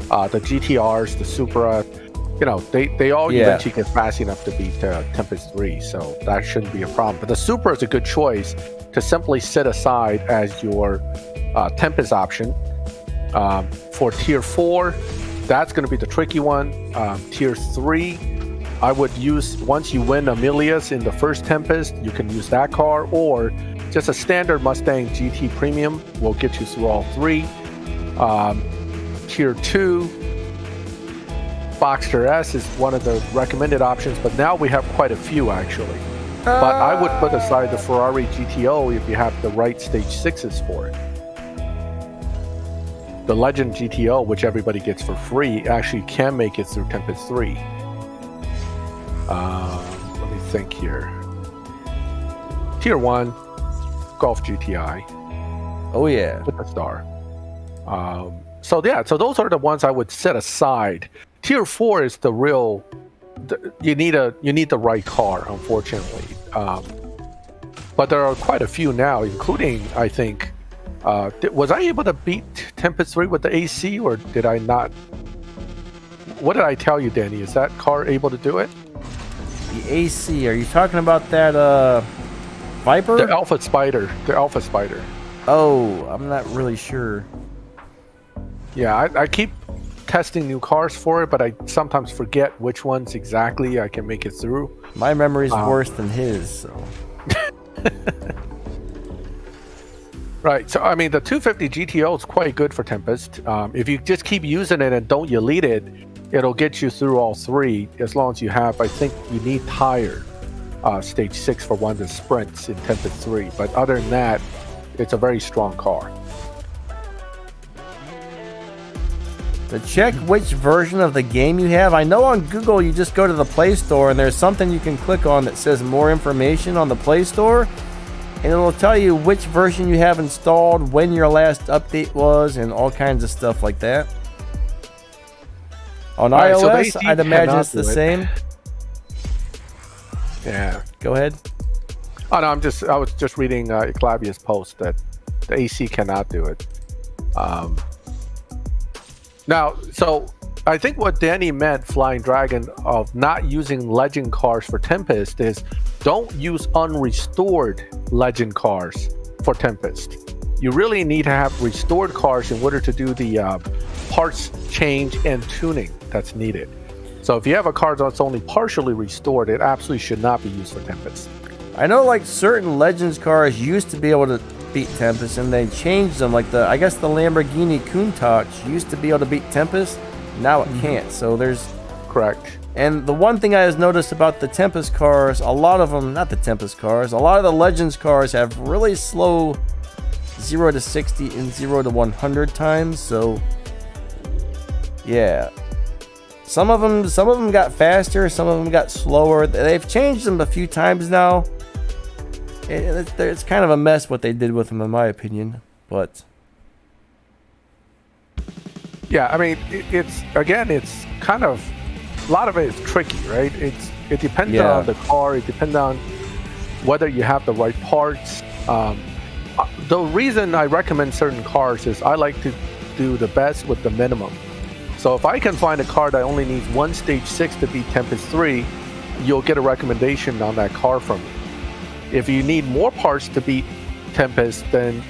the GTRs, the Supra, they all eventually get fast enough to beat Tempest 3, so that shouldn't be a problem. But the Supra is a good choice to simply set aside as your Tempest option. For tier 4, that's going to be the tricky one. Tier 3, I would use, once you win Amelia's in the first Tempest, you can use that car, or just a standard Mustang GT Premium will get you through all 3. Tier 2, Boxster S is one of the recommended options, but now we have quite a few actually. But I would put aside the Ferrari GTO if you have the right stage 6s for it. The Legend GTO, which everybody gets for free, actually can make it through Tempest 3. Let me think here. Tier 1, Golf GTI. Oh yeah. With the star. So those are the ones I would set aside. Tier 4 is the real. You need the right car, unfortunately. But there are quite a few now, including, I think. Was I able to beat Tempest 3 with the AC, or did I not? What did I tell you, Danny? Is that car able to do it? The AC. Are you talking about that Viper? The Alpha Spider. Oh, I'm not really sure. Yeah, I keep testing new cars for it, but I sometimes forget which ones exactly I can make it through. My memory's worse than his, so. Right, so I mean, the 250 GTO is quite good for Tempest. If you just keep using it and don't elite it, it'll get you through all 3, as long as you have, I think you need tire stage 6 for one of the sprints in Tempest 3. But other than that, it's a very strong car. To check which version of the game you have, I know on Google you just go to the Play Store and there's something you can click on that says more information on the Play Store. and it'll tell you which version you have installed, when your last update was, and all kinds of stuff like that. On iOS, I'd imagine it's the same. Yeah. Go ahead. Oh no, I was just reading Clavia's post that the AC cannot do it. Now, so I think what Danny meant, Flying Dragon, of not using legend cars for Tempest is don't use unrestored legend cars for Tempest. You really need to have restored cars in order to do the parts change and tuning that's needed. So if you have a car that's only partially restored, it absolutely should not be used for Tempest. I know like certain Legends cars used to be able to beat Tempest, and they changed them. Like I guess the Lamborghini Countach used to be able to beat Tempest. Now it can't. So there's... Correct. And the one thing I has noticed about the Tempest cars, a lot of them, not the Tempest cars, a lot of the Legends cars have really slow 0 to 60 and 0 to 100 times. So yeah, some of them got faster, some of them got slower. They've changed them a few times now. It's kind of a mess what they did with them, in my opinion. But yeah, I mean, it's kind of, a lot of it is tricky, right? It depends on the car. It depends on whether you have the right parts. The reason I recommend certain cars is I like to do the best with the minimum. So if I can find a car that only needs one stage 6 to beat Tempest 3, you'll get a recommendation on that car from me. If you need more parts to beat Tempest, then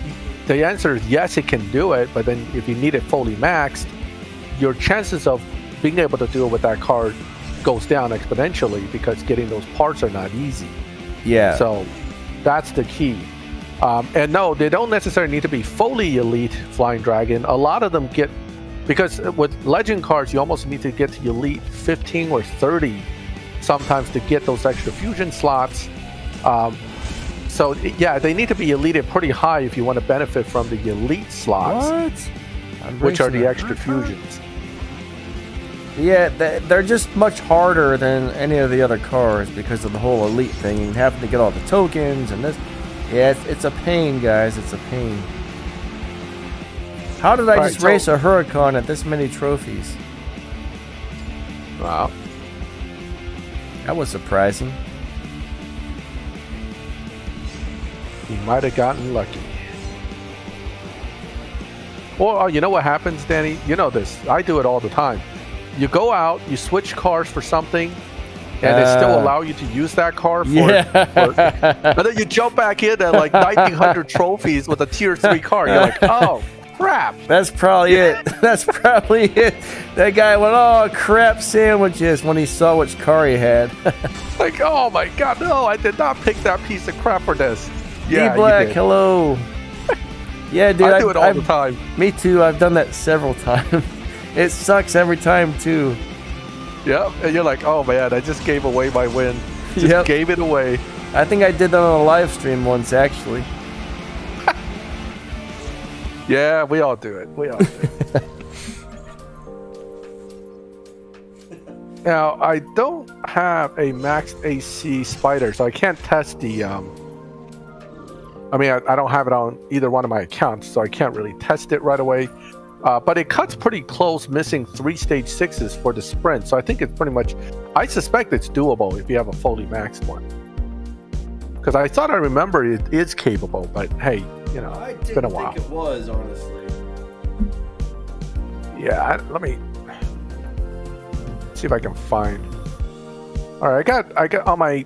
the answer is yes, it can do it. But then if you need it fully maxed, your chances of being able to do it with that car goes down exponentially because getting those parts are not easy. Yeah. So that's the key. And no, they don't necessarily need to be fully elite Flying Dragon. A lot of them get, because with legend cars, you almost need to get to elite 15 or 30 sometimes to get those extra fusion slots. So yeah, they need to be elite pretty high if you want to benefit from the elite slots, which are the extra fusions. Yeah, they're just much harder than any of the other cars because of the whole elite thing and having to get all the tokens and this. Yeah, it's a pain, guys. It's a pain. How did I just race a Huracan at this many trophies? Wow. That was surprising. You might have gotten lucky. Well, you know what happens, Danny? You know this. I do it all the time. You go out, you switch cars for something, and they still allow you to use that car for and then you jump back in at like 1900 trophies with a tier 3 car. You're like, oh crap. That's probably it. That's probably it. That guy went, oh crap sandwiches, when he saw which car he had. Like, oh my god, no, I did not pick that piece of crap for this. Yeah, D-Black, hello. Yeah, dude, I do it all the time. Me too. I've done that several times. It sucks every time too. Yep, and you're like, oh man, I just gave away my win. Just gave it away. I think I did that on a live stream once, actually. Yeah, we all do it. We all do it. Now, I don't have a max AC spider, so I can't test the... I mean, I don't have it on either one of my accounts, so I can't really test it right away. But it cuts pretty close, missing 3 stage 6s for the sprint. So I think it's pretty much... I suspect it's doable if you have a fully maxed one. Because I thought I remember it is capable, but hey, you know, it's been a while. I didn't think it was, honestly. Yeah, let me see if I can find... Alright, I got on my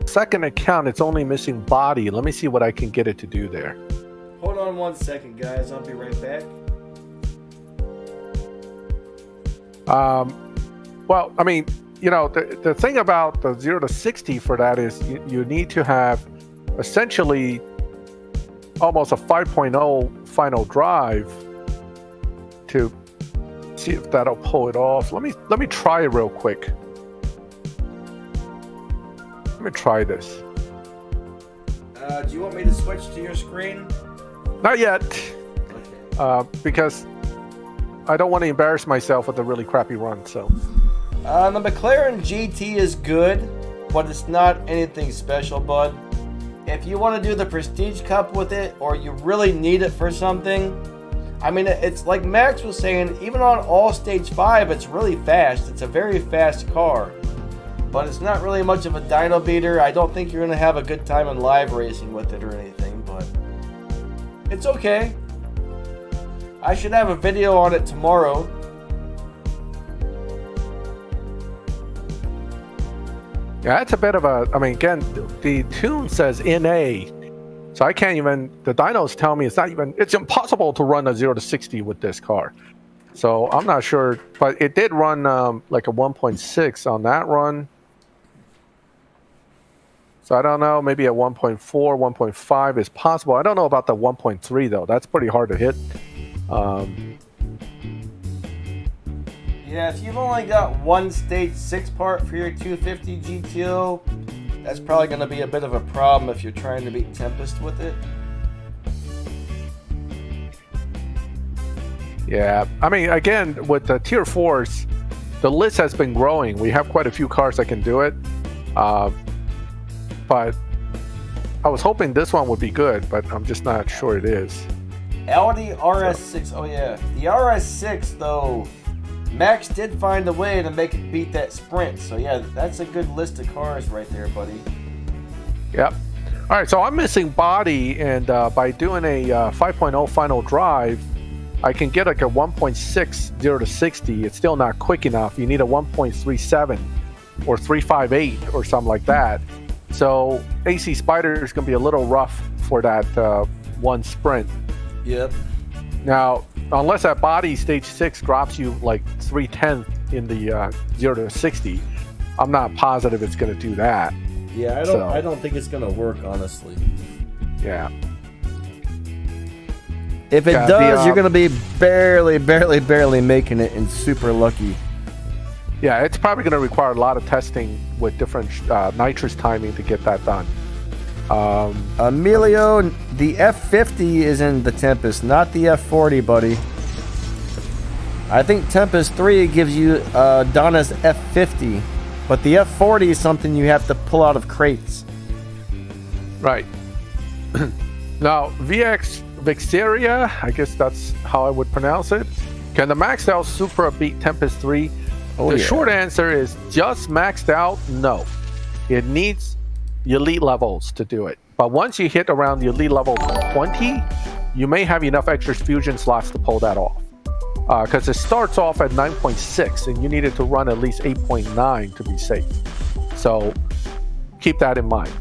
second account, it's only missing body. Let me see what I can get it to do there. Hold on 1 second, guys. I'll be right back. Well, I mean, you know, the thing about the 0 to 60 for that is you need to have essentially almost a 5.0 final drive to see if that'll pull it off. Let me try it real quick. Let me try this. Do you want me to switch to your screen? Not yet. Okay. Because I don't want to embarrass myself with a really crappy run, so. The McLaren GT is good, but it's not anything special, bud. if you want to do the Prestige Cup with it, or you really need it for something, I mean, it's like Max was saying, even on all Stage 5, it's really fast. It's a very fast car. But it's not really much of a dyno beater. I don't think you're going to have a good time in live racing with it or anything, but it's okay. I should have a video on it tomorrow. Yeah, that's a bit of a, I mean, again, the tune says NA, so I can't even, the dynos tell me it's impossible to run a 0 to 60 with this car. So I'm not sure, but it did run like a 1.6 on that run. So I don't know, maybe a 1.4, 1.5 is possible. I don't know about the 1.3 though, that's pretty hard to hit. Yeah, if you've only got one Stage 6 part for your 250 GTO, that's probably going to be a bit of a problem if you're trying to beat Tempest with it. Yeah, I mean, again, with the Tier 4s, the list has been growing. We have quite a few cars that can do it. But I was hoping this one would be good, but I'm just not sure it is. Audi RS6, oh yeah. The RS6, though, Max did find a way to make it beat that Sprint. So yeah, that's a good list of cars right there, buddy. Yep. All right, so I'm missing body, and by doing a 5.0 final drive, I can get like a 1.6 0 to 60. It's still not quick enough. You need a 1.37 or 358 or something like that. So AC Spider is going to be a little rough for that one sprint. Yep. Now, unless that body Stage 6 drops you like 3/10 in the 0 to 60, I'm not positive it's going to do that. Yeah, I don't think it's going to work, honestly. Yeah. If it does, you're going to be barely making it and super lucky. Yeah, it's probably going to require a lot of testing with different nitrous timing to get that done. Emilio, the F50 is in the Tempest, not the F40, buddy. I think Tempest 3 gives you Donna's F50, but the F40 is something you have to pull out of crates. Right. Now, VX Vixeria, I guess that's how I would pronounce it. Can the maxed out Supra beat Tempest 3? The short answer is just maxed out, no. It needs elite levels to do it. But once you hit around the elite level 20, you may have enough extra fusion slots to pull that off. Because it starts off at 9.6 and you needed to run at least 8.9 to be safe. So keep that in mind.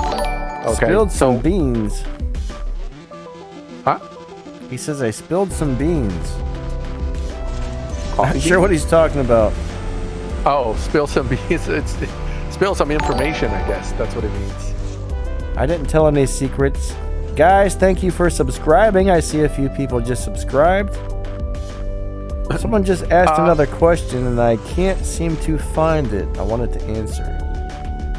Okay. Spilled some beans. Huh? He says I spilled some beans. Not sure what he's talking about. Oh, spill some beans. It's spill some information, I guess. That's what it means. I didn't tell any secrets. Guys, thank you for subscribing. I see a few people just subscribed. Someone just asked another question, and I can't seem to find it. I wanted to answer.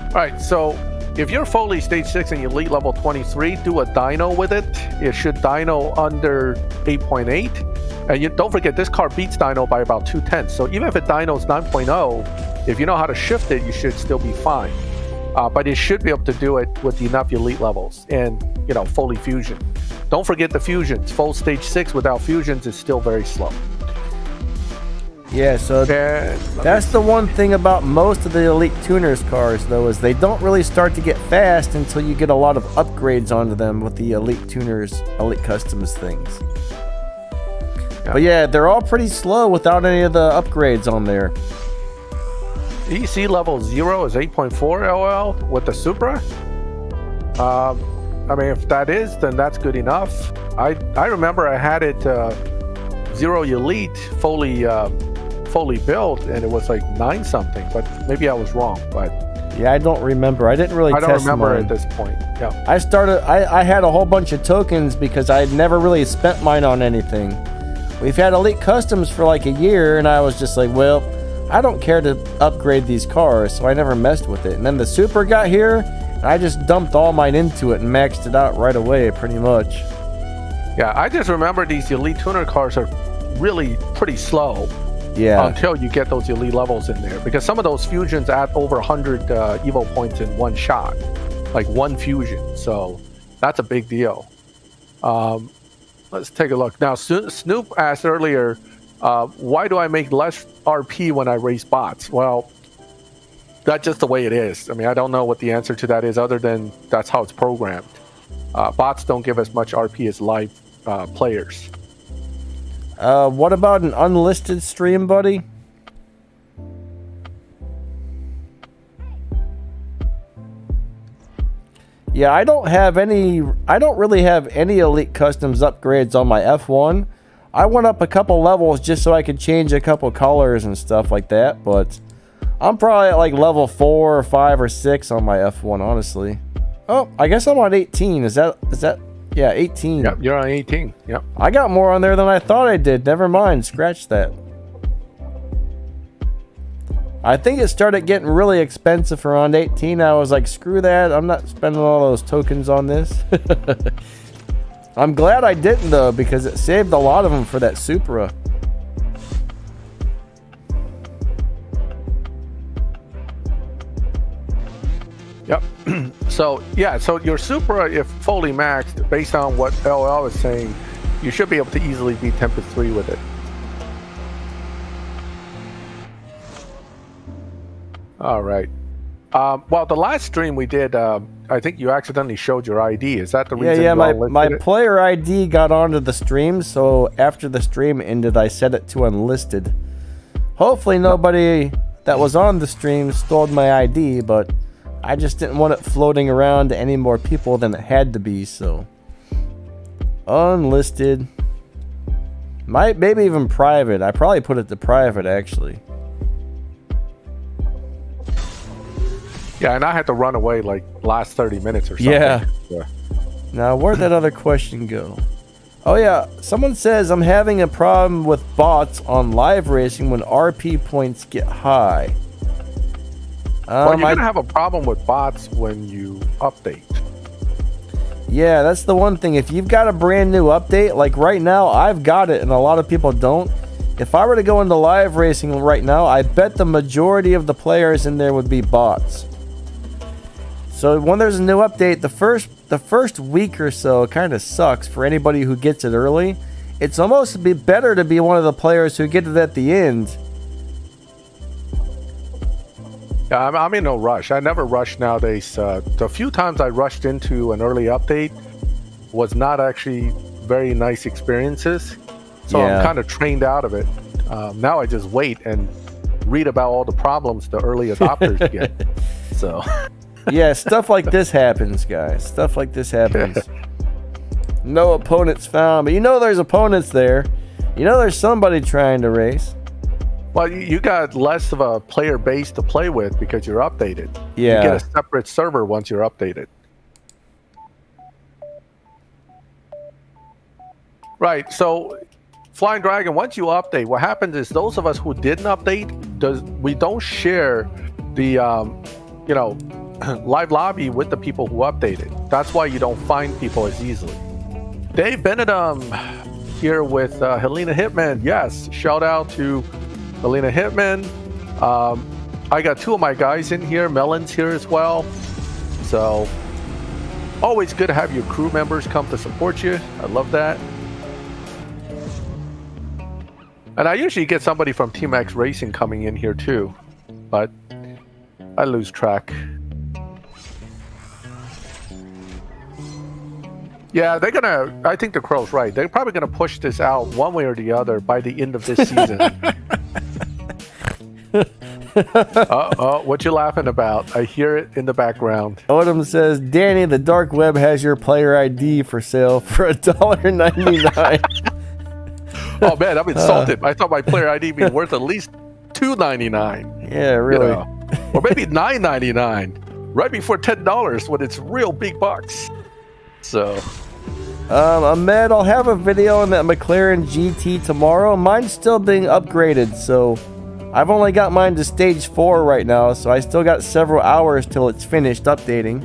All right, so if you're fully Stage 6 and elite level 23, do a dyno with it. It should dyno under 8.8. And you don't forget, this car beats dyno by about 2/10. So even if it dynos 9.0, if you know how to shift it, you should still be fine. But it should be able to do it with enough elite levels and, you know, fully fusion. Don't forget the fusions. Full Stage 6 without fusions is still very slow. Yeah, so that's the one thing about most of the Elite Tuners cars, though, is they don't really start to get fast until you get a lot of upgrades onto them with the Elite Tuners, Elite Customs things. Yeah. But yeah, they're all pretty slow without any of the upgrades on there. EC level 0 is 8.4 LL with the Supra. I mean, if that is, then that's good enough. I remember I had it 0 Elite fully built, and it was like 9 something, but maybe I was wrong. But yeah, I don't remember. I didn't really test mine. I don't remember at this point. Yeah. I had a whole bunch of tokens because I had never really spent mine on anything. We've had Elite Customs for like a year, and I was just like, well, I don't care to upgrade these cars, so I never messed with it. And then the Super got here, and I just dumped all mine into it and maxed it out right away, pretty much. Yeah, I just remember these Elite Tuner cars are really pretty slow. Yeah. Until you get those elite levels in there, because some of those fusions add over 100 Evo points in one shot. like one fusion. So that's a big deal. Let's take a look. Now, Snoop asked earlier, why do I make less RP when I race bots? Well, that's just the way it is. I mean, I don't know what the answer to that is other than that's how it's programmed. Bots don't give as much RP as live players. What about an unlisted stream, buddy? Yeah, I don't really have any Elite Customs upgrades on my F1. I went up a couple levels just so I could change a couple colors and stuff like that, but I'm probably at like level 4 or 5 or 6 on my F1, honestly. Oh, I guess I'm on 18. Is that yeah, 18. Yep, you're on 18. Yep. I got more on there than I thought I did. Never mind, scratch that. I think it started getting really expensive around 18. I was like, screw that. I'm not spending all those tokens on this. I'm glad I didn't, though, because it saved a lot of them for that Supra. Yep. So, yeah, so your Supra, if fully maxed, based on what LL is saying, you should be able to easily beat Tempest 3 with it. All right. Well, the last stream we did, I think you accidentally showed your ID. Is that the reason? Yeah, my player ID got onto the stream, so after the stream ended, I set it to unlisted. Hopefully nobody that was on the stream stole my ID, but I just didn't want it floating around to any more people than it had to be, so. Unlisted. Maybe even private. I probably put it to private, actually. Yeah, and I had to run away like last 30 minutes or something. Yeah. Now, where'd that other question go? Oh, yeah. Someone says, I'm having a problem with bots on live racing when RP points get high. Well, you're going to have a problem with bots when you update. Yeah, that's the one thing. If you've got a brand new update, like right now, I've got it and a lot of people don't. If I were to go into live racing right now, I bet the majority of the players in there would be bots. So when there's a new update, the first week or so kind of sucks for anybody who gets it early. It's almost better to be one of the players who get it at the end. Yeah, I'm in no rush. I never rush nowadays. The few times I rushed into an early update was not actually very nice experiences. So yeah. I'm kind of trained out of it. Now I just wait and read about all the problems the early adopters get. So... Yeah, stuff like this happens, guys. Stuff like this happens. No opponents found, but you know there's opponents there. You know there's somebody trying to race. Well, you got less of a player base to play with because you're updated. Yeah. You get a separate server once you're updated. Right, so Flying Dragon, once you update, what happens is those of us who didn't update, we don't share the, live lobby with the people who updated. That's why you don't find people as easily. Dave Benedum here with Helena Hitman. Yes, shout out to Helena Hitman. I got two of my guys in here. Melon's here as well. So always good to have your crew members come to support you. I love that. And I usually get somebody from Team X Racing coming in here too, but I lose track. Yeah, I think the Crow's right. They're probably gonna push this out one way or the other by the end of this season. What you laughing about? I hear it in the background. Odom says, Danny, the dark web has your player ID for sale for $1.99. Oh man, I'm insulted. I thought my player ID would be worth at least $2.99. Yeah, really. Or maybe $9.99. Right before $10 when it's real big bucks. So Ahmed, I'll have a video on that McLaren GT tomorrow. Mine's still being upgraded, so I've only got mine to stage 4 right now, so I still got several hours till it's finished updating.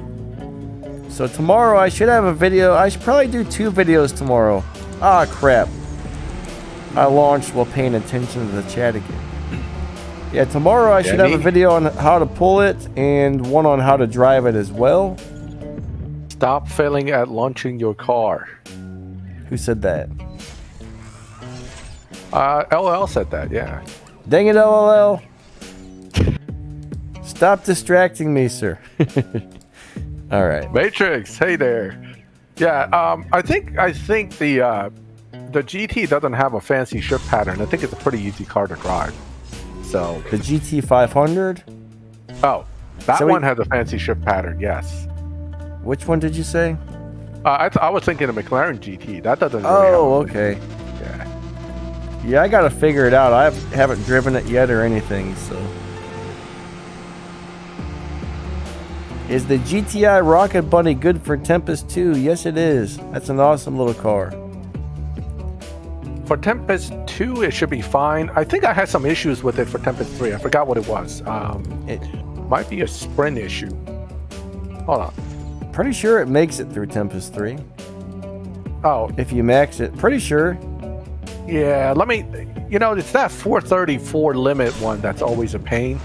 So tomorrow I should have a video. I should probably do 2 videos tomorrow. Ah, crap. I launched while paying attention to the chat again. Yeah, tomorrow I should have a video on how to pull it and one on how to drive it as well. Stop failing at launching your car. Who said that? LL said that, yeah. Dang it, LOL. Stop distracting me, sir. All right. Matrix, hey there. Yeah, I think the GT doesn't have a fancy shift pattern. I think it's a pretty easy car to drive. So The GT 500? oh, that So one has a fancy shift pattern. Yes. Which one did you say? I was thinking of McLaren GT. That doesn't. Really Oh, have a, okay. Yeah. Yeah, I gotta figure it out. I haven't driven it yet or anything, so. Is the GTI Rocket Bunny good for Tempest 2? Yes, it is. That's an awesome little car. For Tempest 2, it should be fine. I think I had some issues with it for Tempest 3. I forgot what it was. It might be a sprint issue. Hold on. Pretty sure it makes it through Tempest 3. Oh, If you max it. Pretty sure. yeah. Let me. It's that 434 limit one that's always a pain.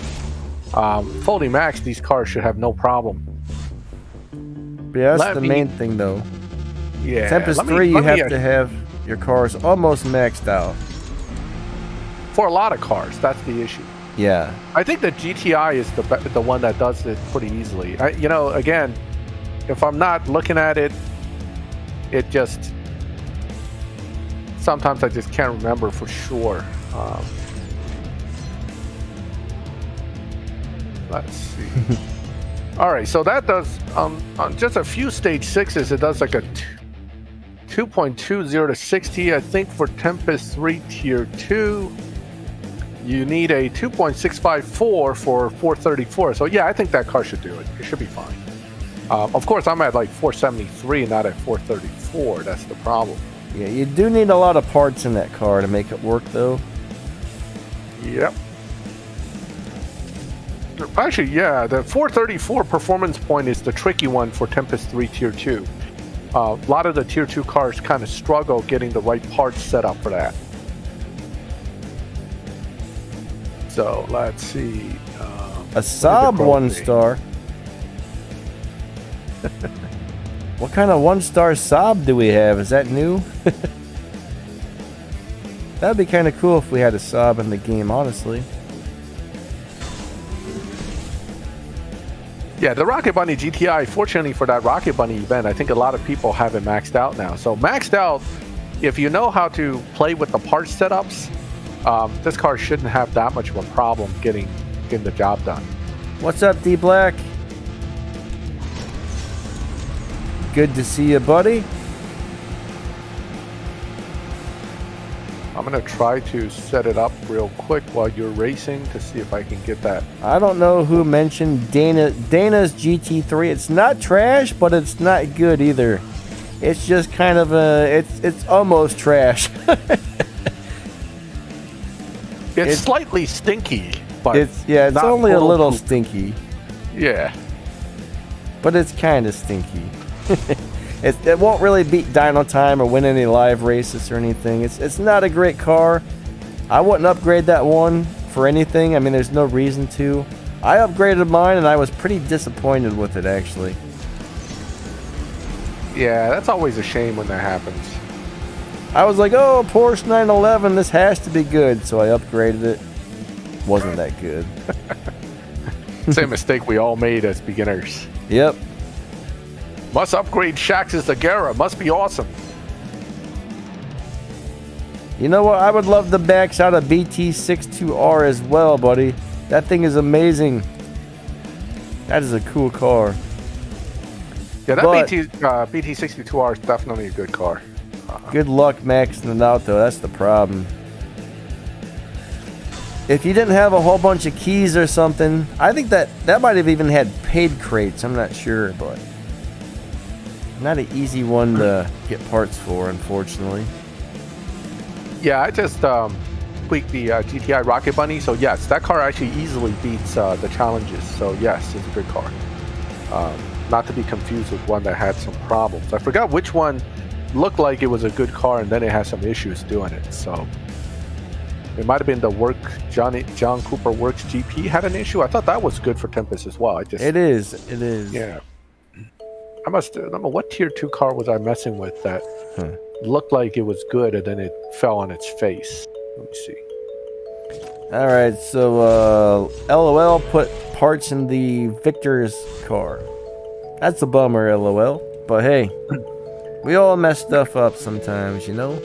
Fully maxed, these cars should have no problem. But yeah, that's the main thing, though. Yeah. Tempest 3, you have to have your cars almost maxed out. For a lot of cars, that's the issue. Yeah. I think the GTI is the one that does it pretty easily. Again, if I'm not looking at it, it just sometimes I just can't remember for sure. Let's see. All right, so that does on just a few stage 6s. It does like a 2.20 to 60. I think for Tempest 3 Tier 2, you need a 2.654 for 434. So yeah, I think that car should do it. It should be fine. Of course, I'm at like 473, not at 434. That's the problem. Yeah, you do need a lot of parts in that car to make it work, though. Yep. Actually, yeah, the 434 performance point is the tricky one for Tempest 3 Tier 2. A lot of the Tier 2 cars kind of struggle getting the right parts set up for that. So, let's see. A Saab 1-star. What kind of 1-star Saab do we have? Is that new? That'd be kind of cool if we had a Saab in the game, honestly. Yeah, the Rocket Bunny GTI, fortunately for that Rocket Bunny event, I think a lot of people have it maxed out now. So maxed out, if you know how to play with the part setups, this car shouldn't have that much of a problem getting the job done. What's up, D Black? Good to see you, buddy. I'm going to try to set it up real quick while you're racing to see if I can get that. I don't know who mentioned Dana's GT3. It's not trash, but it's not good either. It's just kind of it's almost trash. It's slightly stinky, but it's only a little stinky. Yeah. But it's kind of stinky. It won't really beat Dyno Time or win any live races or anything. It's not a great car. I wouldn't upgrade that one for anything. I mean, there's no reason to. I upgraded mine and I was pretty disappointed with it, actually. Yeah, that's always a shame when that happens. I was like, oh, Porsche 911, this has to be good. So I upgraded it. Wasn't that good. Same mistake we all made as beginners. Yep. Must upgrade Shax's Agera. Must be awesome. You know what? I would love to max out a BT62R as well, buddy. That thing is amazing. That is a cool car. Yeah, that BT62R is definitely a good car. Good luck maxing it out, though. That's the problem. If you didn't have a whole bunch of keys or something, I think that might have even had paid crates. I'm not sure, but not an easy one to get parts for, unfortunately. Yeah, I just tweaked the GTI Rocket Bunny, so yes, that car actually easily beats the challenges. So yes, it's a good car. Not to be confused with one that had some problems. I forgot which one looked like it was a good car and then it had some issues doing it. So it might have been the John Cooper Works GP had an issue. I thought that was good for Tempest as well. It is. Yeah. I don't know what tier 2 car was I messing with that looked like it was good and then it fell on its face. Let me see. All right, so LOL put parts in the Victor's car. That's a bummer, LOL. But hey, we all mess stuff up sometimes, you know?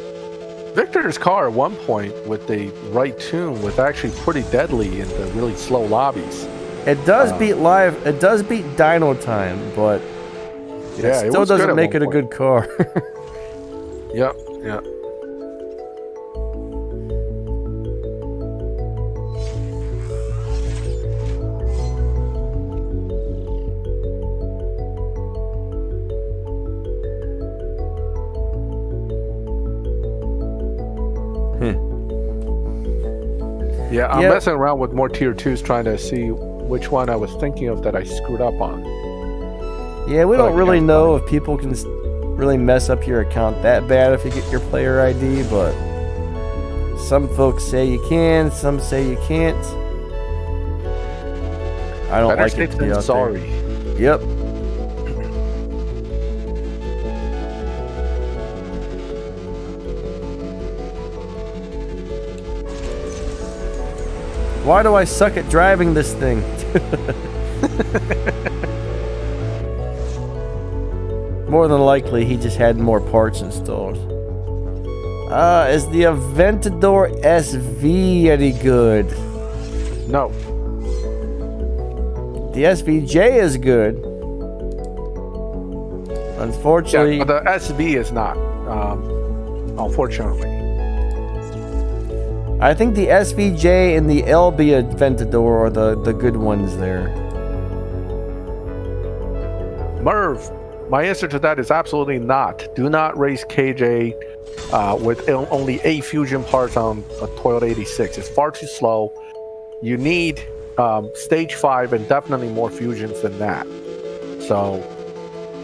Victor's car at one point with the right tune was actually pretty deadly in the really slow lobbies. It does beat live. It does beat Dyno Time, but yeah, it still doesn't make it a good car. Yep, yeah. Yeah, I'm messing around with more tier 2s trying to see which one I was thinking of that I screwed up on. Yeah, we don't really know if people can really mess up your account that bad if you get your player ID, but some folks say you can, some say you can't. I don't like it to be out sorry. there. Yep. Why do I suck at driving this thing? More than likely, he just had more parts installed. Is the Aventador SV any good? No. The SVJ is good. Unfortunately... Yeah, but the SV is not, unfortunately. I think the SVJ and the LB Aventador are the good ones there. Merv, my answer to that is absolutely not. Do not race KJ with only 8 fusion parts on a Toyota 86. It's far too slow. You need stage 5 and definitely more fusions than that. So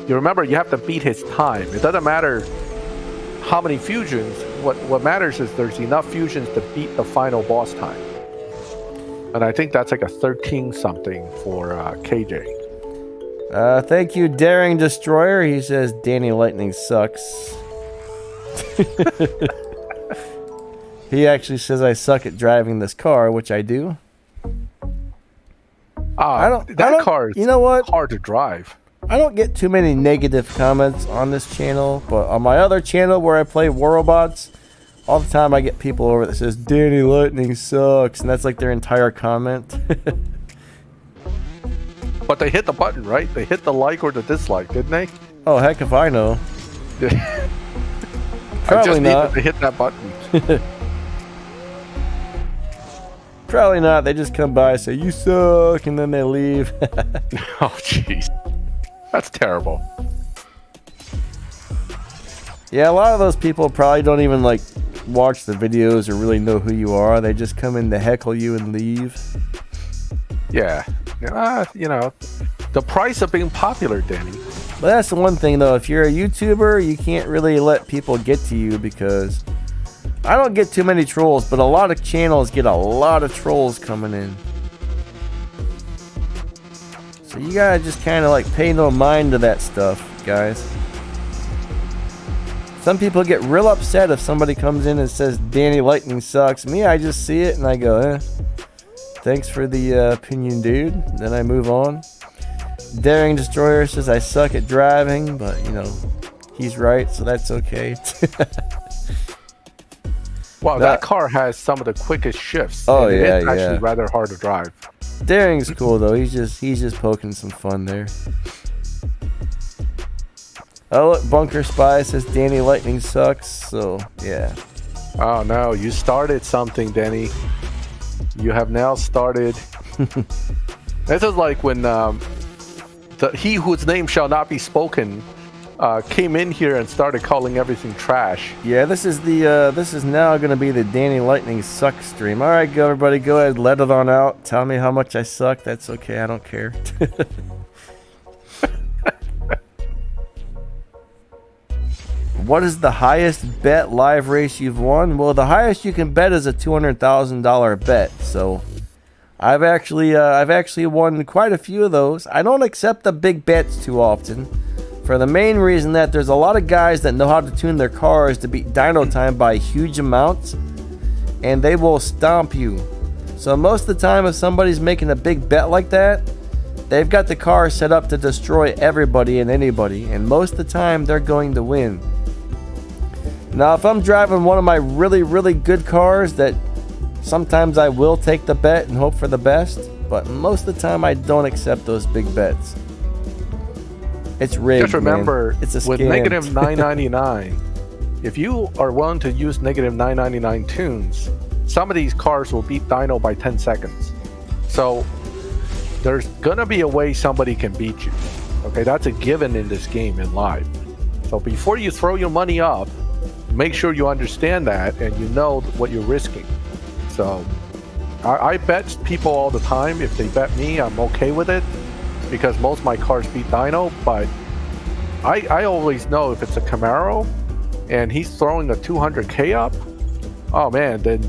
you remember, you have to beat his time. It doesn't matter how many fusions. What matters is there's enough fusions to beat the final boss time. And I think that's like a 13 something for KJ. Thank you, Daring Destroyer. He says Danny Lightning sucks. He actually says I suck at driving this car, which I do. That car is, you know what? hard to drive. I don't get too many negative comments on this channel, but on my other channel where I play War Robots, all the time I get people over that says Danny Lightning sucks, and that's like their entire comment. But they hit the button, right? They hit the like or the dislike, didn't they? Oh, heck if I know. I Probably just not. needed to hit that button. Probably not. They just come by and say, you suck, and then they leave. Oh, jeez. That's terrible. Yeah, a lot of those people probably don't even, like, watch the videos or really know who you are. They just come in to heckle you and leave. Yeah. You know, the price of being popular, Danny. But that's the one thing, though. If you're a YouTuber, you can't really let people get to you because I don't get too many trolls, but a lot of channels get a lot of trolls coming in. So you gotta just kind of like pay no mind to that stuff, guys. Some people get real upset if somebody comes in and says Danny Lightning sucks. Me, I just see it and I go, thanks for the opinion, dude. Then I move on. Daring Destroyer says I suck at driving, but you know, he's right, so that's okay. Wow, that car has some of the quickest shifts. Oh and yeah, it's actually rather hard to drive. Daring's cool though. He's just poking some fun there. Oh look, Bunker Spy says Danny Lightning sucks. So yeah. Oh no, you started something, Danny. You have now started. This is like when he whose name shall not be spoken came in here and started calling everything trash. Yeah, this is now going to be the Danny Lightning suck stream. All right, everybody, go ahead, let it on out. Tell me how much I suck. That's okay. I don't care. What is the highest bet live race you've won? Well, the highest you can bet is a $200,000 bet. So I've actually won quite a few of those. I don't accept the big bets too often. For the main reason that there's a lot of guys that know how to tune their cars to beat dyno time by huge amounts, and they will stomp you. So most of the time, if somebody's making a big bet like that, they've got the car set up to destroy everybody and anybody, and most of the time they're going to win. Now, if I'm driving one of my really, really good cars, that sometimes I will take the bet and hope for the best, but most of the time I don't accept those big bets. It's rigged. Just remember, man. It's a scam. With negative 999, if you are willing to use negative 999 tunes, some of these cars will beat dyno by 10 seconds. So there's gonna be a way somebody can beat you. Okay, that's a given in this game in live. So before you throw your money up, make sure you understand that and you know what you're risking. So I bet people all the time. If they bet me, I'm okay with it because most of my cars beat dyno. But I always know if it's a Camaro and he's throwing a 200k up, oh man, then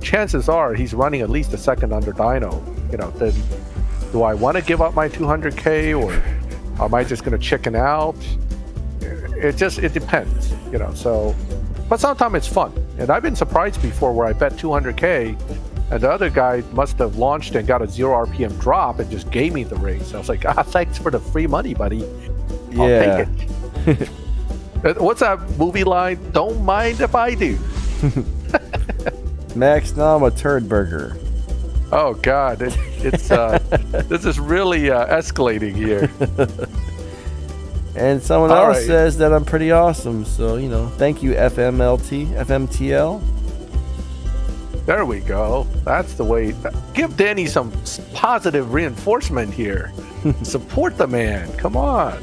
chances are he's running at least a second under dyno. Then do I want to give up my 200k or am I just going to chicken out? It depends, so. But sometimes it's fun. And I've been surprised before where I bet 200k and the other guy must have launched and got a 0 RPM drop and just gave me the race. I was like, thanks for the free money, buddy. I'll take it. What's that movie line? Don't mind if I do. Max, now I'm a turd burger. Oh God, it's this is really escalating here. And someone else says that I'm pretty awesome. So, thank you, FMTL. There we go. That's the way. Give Danny some positive reinforcement here. Support the man. Come on.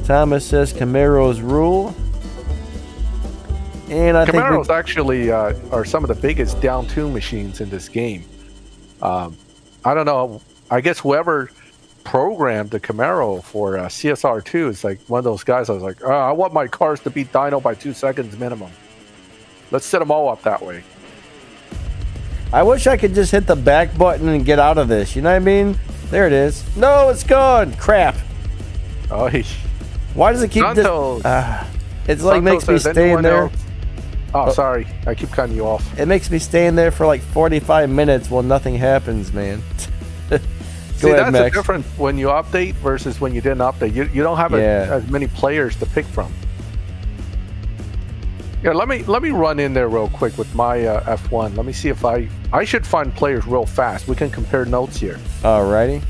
Thomas says Camaros rule. And I think Camaros actually are some of the biggest down tune machines in this game. I don't know. I guess whoever programmed the Camaro for CSR2 is like one of those guys. I was like, I want my cars to beat dyno by 2 seconds minimum. Let's set them all up that way. I wish I could just hit the back button and get out of this. You know what I mean? There it is. No, it's gone. Crap. Oh, why does it keep this? It's like makes me staying there. Oh, sorry. I keep cutting you off. It makes me staying there for like 45 minutes while nothing happens, man. See, that's the difference when you update versus when you didn't update. You don't have as many players to pick from. Yeah, let me run in there real quick with my F1. Let me see if I should find players real fast. We can compare notes here. Alrighty.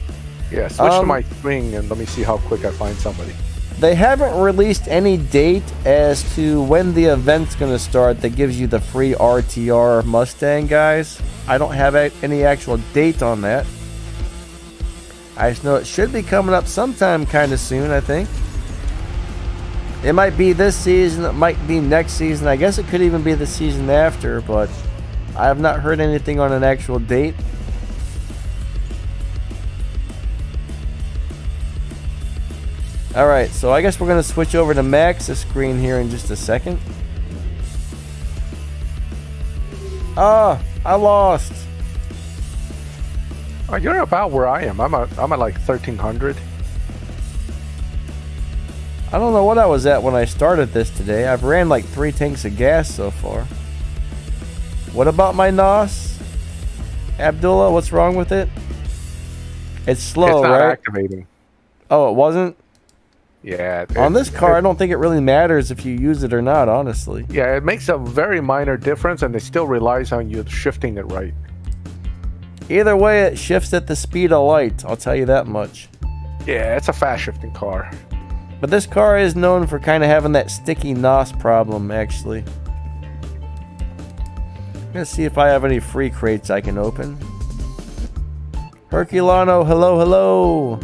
Yeah, switch to my screen and let me see how quick I find somebody. They haven't released any date as to when the event's going to start that gives you the free RTR Mustang, guys. I don't have any actual date on that. I just know it should be coming up sometime kind of soon, I think. It might be this season, it might be next season. I guess it could even be the season after, but I have not heard anything on an actual date. Alright, so I guess we're going to switch over to Max's screen here in just a second. I lost. Oh, you're about where I am. I'm at like 1300. I don't know what I was at when I started this today. I've ran like 3 tanks of gas so far. What about my NOS? Abdullah, what's wrong with it? It's slow, it's not right? Activating. Oh, it wasn't? Yeah. On this car, I don't think it really matters if you use it or not, honestly. Yeah, it makes a very minor difference, and it still relies on you shifting it right. Either way, it shifts at the speed of light, I'll tell you that much. Yeah, it's a fast shifting car. But this car is known for kind of having that sticky NOS problem, actually. Let's see if I have any free crates I can open. Herculano, hello, hello.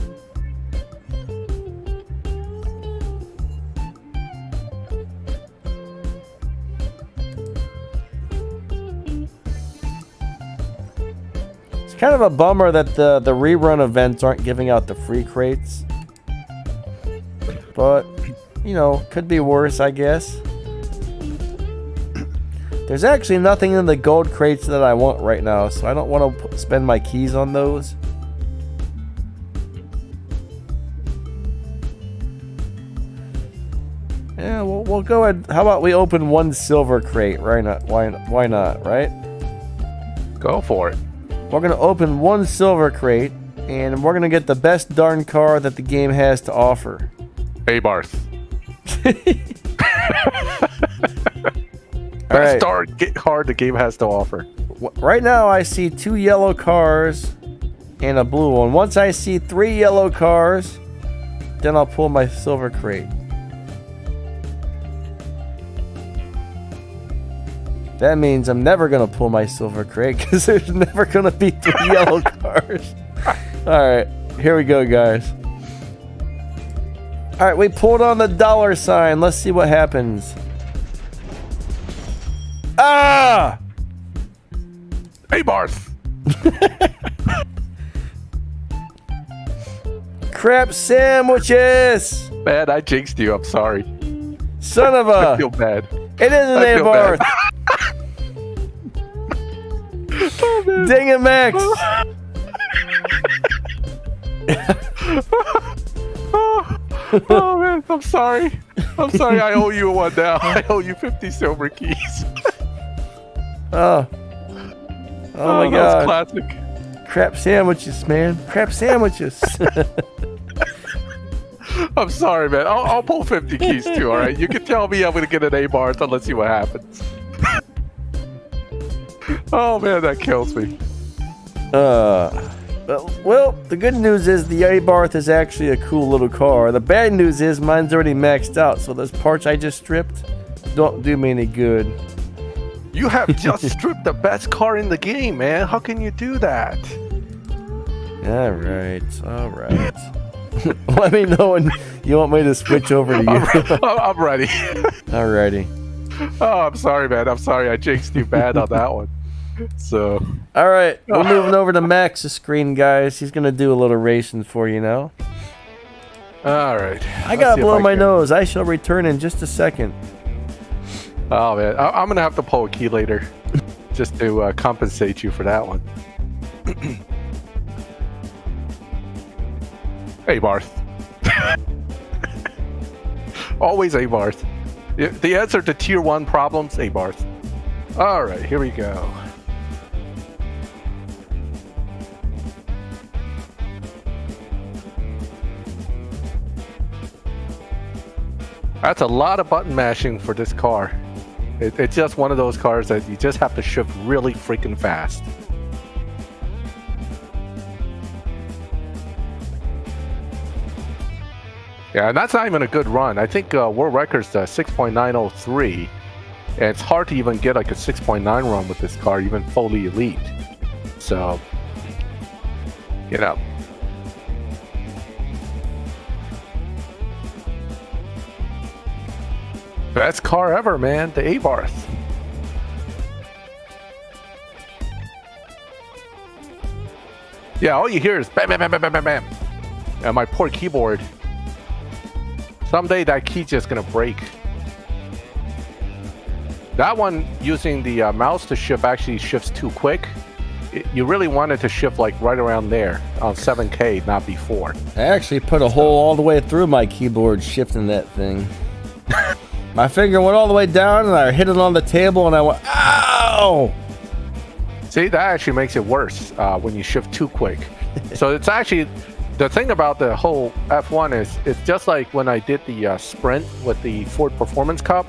It's kind of a bummer that the rerun events aren't giving out the free crates. But, you know, could be worse, I guess. There's actually nothing in the gold crates that I want right now, so I don't want to spend my keys on those. Yeah, we'll go ahead. How about we open one silver crate? Right? Why not? Right? Go for it. We're gonna open one silver crate, and we're gonna get the best darn car that the game has to offer. A-Barth. Best car the game has to offer. Right now, I see 2 yellow cars and a blue one. Once I see 3 yellow cars, then I'll pull my silver crate. That means I'm never gonna pull my silver crate because there's never gonna be 3 yellow cars. Alright, here we go, guys. Alright, we pulled on the dollar sign. Let's see what happens. Ah! A-Barth. Crap sandwiches! Man, I jinxed you. I'm sorry. Son of I a... feel bad. It isn't I feel A-Barth. Oh, man. Dang it, Max! Oh man, I'm sorry. I'm sorry. I owe you one now. I owe you 50 silver keys. Oh my that god. was classic. Crap sandwiches, man. Crap sandwiches. I'm sorry, man. I'll pull 50 keys too, all right? You can tell me I'm going to get an A-Barth and let's see what happens. Oh man, that kills me. Well, the good news is the A-Barth is actually a cool little car. The bad news is mine's already maxed out, so those parts I just stripped don't do me any good. You have just stripped the best car in the game, man. How can you do that? All right. Let me know when you want me to switch over to you. I'm ready. Alrighty. Oh, I'm sorry, man. I'm sorry. I jinxed you bad on that one. So. All right, we're moving over to Max's screen, guys. He's gonna do a little racing for you now. All right. I gotta blow my nose. I shall return in just a second. Oh man, I'm gonna have to pull a key later, just to compensate you for that one. A-Barth. Always A-Barth. The answer to tier 1 problems, A-Barth. All right, here we go. That's a lot of button mashing for this car. It's just one of those cars that you just have to shift really freaking fast. Yeah, and that's not even a good run. I think world record's 6.903, and it's hard to even get like a 6.9 run with this car, even fully elite. So, you know. Best car ever, man. The A-Barth. Yeah, all you hear is bam, bam, bam, bam, bam, bam, bam. And my poor keyboard. Someday that key's just gonna break. That one, using the mouse to shift, actually shifts too quick. You really wanted to shift like right around there on 7K, not before. I actually put a hole all the way through my keyboard shifting that thing. My finger went all the way down and I hit it on the table and I went, ow! See, that actually makes it worse when you shift too quick. So it's actually, the thing about the whole F1 is, it's just like when I did the sprint with the Ford Performance Cup,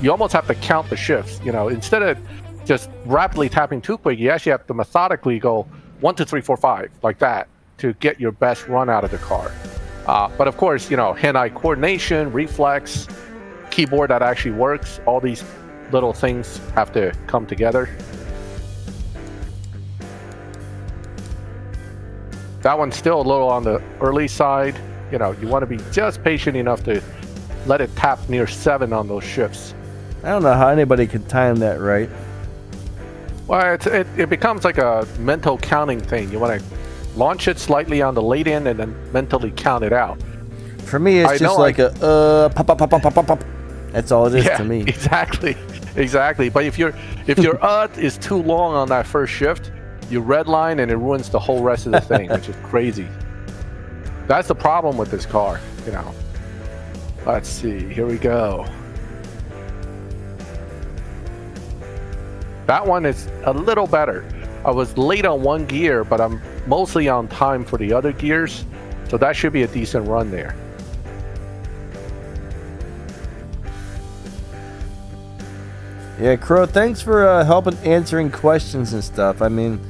you almost have to count the shifts. You know, instead of just rapidly tapping too quick, you actually have to methodically go 1, 2, 3, 4, 5, like that, to get your best run out of the car. But of course, you know, hand-eye coordination, reflex, keyboard that actually works, all these little things have to come together. That one's still a little on the early side. You know, you want to be just patient enough to let it tap near 7 on those shifts. I don't know how anybody could time that right. Well, it becomes like a mental counting thing. You want to launch it slightly on the late end and then mentally count it out. For me, it's just like a pop, pop, pop, pop, pop, pop, pop. That's all it is to me. Exactly. But if your is too long on that first shift, you redline and it ruins the whole rest of the thing, which is crazy. That's the problem with this car, you know. Let's see. Here we go. That one is a little better. I was late on one gear, but I'm mostly on time for the other gears. So that should be a decent run there. Yeah, Crow, thanks for helping answering questions and stuff. I mean,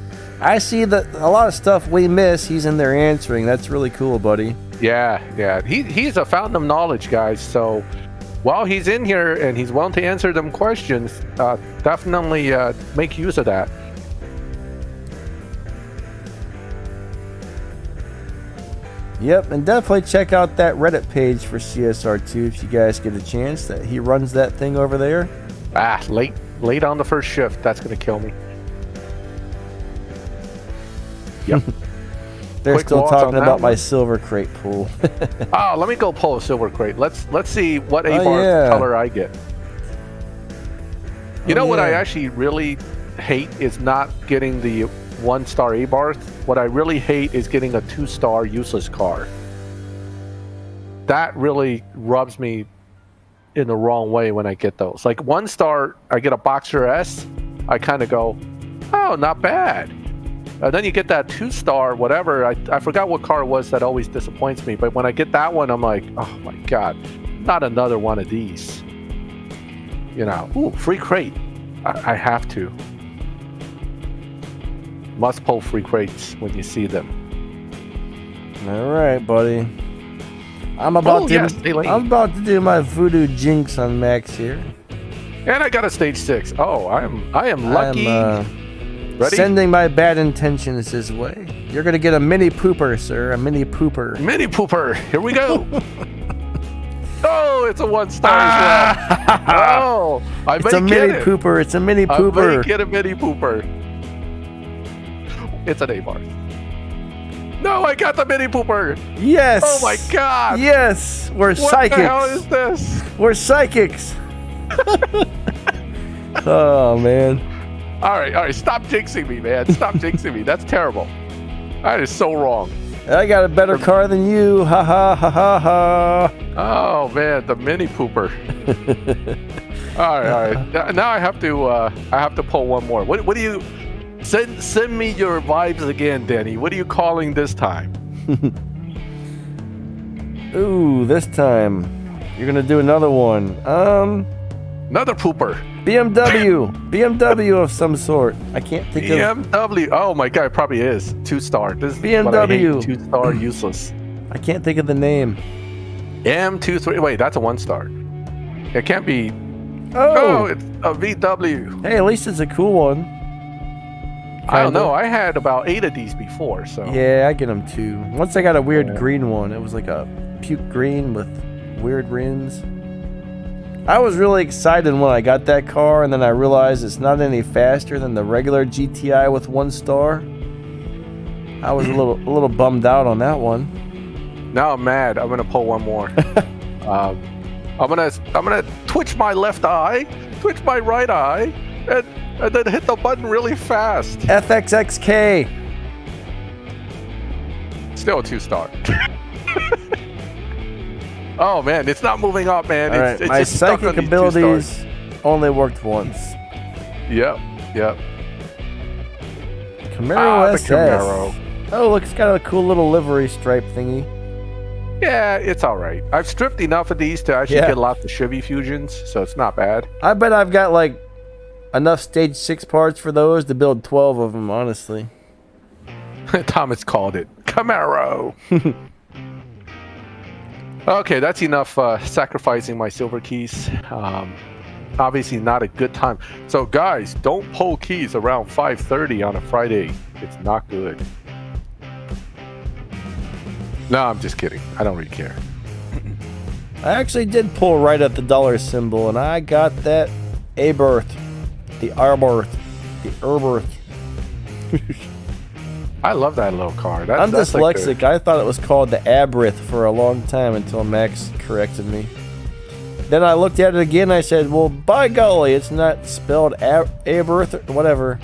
I see that a lot of stuff we miss, he's in there answering. That's really cool, buddy. Yeah. He's a fountain of knowledge, guys. So while he's in here and he's willing to answer them questions, definitely make use of that. Yep, and definitely check out that Reddit page for CSR2 if you guys get a chance. That he runs that thing over there. Late on the first shift. That's gonna kill me. Yep. They're Quick still loss talking on about that my one. silver crate pool. Oh, let me go pull a silver crate. Let's see what A-bar color I get. You know what I actually really hate is not getting the 1-star A-bar. What I really hate is getting a 2-star useless car. That really rubs me in the wrong way when I get those. Like 1-star, I get a Boxer S, I kind of go, oh, not bad. Then you get that 2-star, whatever. I forgot what car it was that always disappoints me. But when I get that one, I'm like, oh my God, not another one of these. You know, ooh, free crate. I have to. Must pull free crates when you see them. All right, budy. I'm about to do my voodoo jinx on Max here. And I got a stage 6. Oh, I am lucky. Ready? Sending my bad intentions his way. You're gonna get a mini pooper, sir. A mini pooper. Mini pooper. Here we go. Oh, it's a 1-star as well. Oh, It's a mini pooper. It's a mini pooper. I may get a mini pooper. It's an A-bar. No, I got the mini pooper. Yes. Oh my God. Yes. We're psychics. What the hell is this? We're psychics. Oh man. All right. Stop jinxing me, man. Stop jinxing me. That's terrible. That is so wrong. I got a better car than you. Ha ha ha ha ha. Oh man, the mini pooper. all right. Now I have to pull one more. What do you send me your vibes again, Danny? What are you calling this time? Ooh, this time you're gonna do another one. Another pooper. BMW of some sort. I can't think of BMW. Oh my God, it probably is 2-star. This is BMW. what I hate, 2-star useless. I can't think of the name. M23. Wait, that's a 1-star. It can't be. Oh, it's a VW. Hey, at least it's a cool one. I don't know. I had about 8 of these before, so. Yeah, I get them too. Once I got a weird green one. It was like a puke green with weird rims. I was really excited when I got that car, and then I realized it's not any faster than the regular GTI with 1-star. I was a little bummed out on that one. Now I'm mad. I'm gonna pull one more. I'm gonna twitch my left eye, twitch my right eye, and then hit the button really fast. FXXK. Still a 2-star. Oh man, it's not moving up, man. Right. It's My just stuck psychic on these abilities only worked once. Yep. Camaro the SS. Camaro. Oh, look, it's got a cool little livery stripe thingy. Yeah, it's all right. I've stripped enough of these to actually get lots of Chevy fusions, so it's not bad. I bet I've got like enough stage 6 parts for those to build 12 of them, honestly. Thomas called it Camaro. Okay, that's enough sacrificing my silver keys. Obviously not a good time. So guys, don't pull keys around 5:30 on a Friday. It's not good. No, I'm just kidding. I don't really care. I actually did pull right at the dollar symbol, and I got that A-berth. The R-berth. The R-berth. I love that little car. I'm dyslexic. I thought it was called the Abrith for a long time until Max corrected me. Then I looked at it again. I said, well, by golly, it's not spelled Abrith or whatever.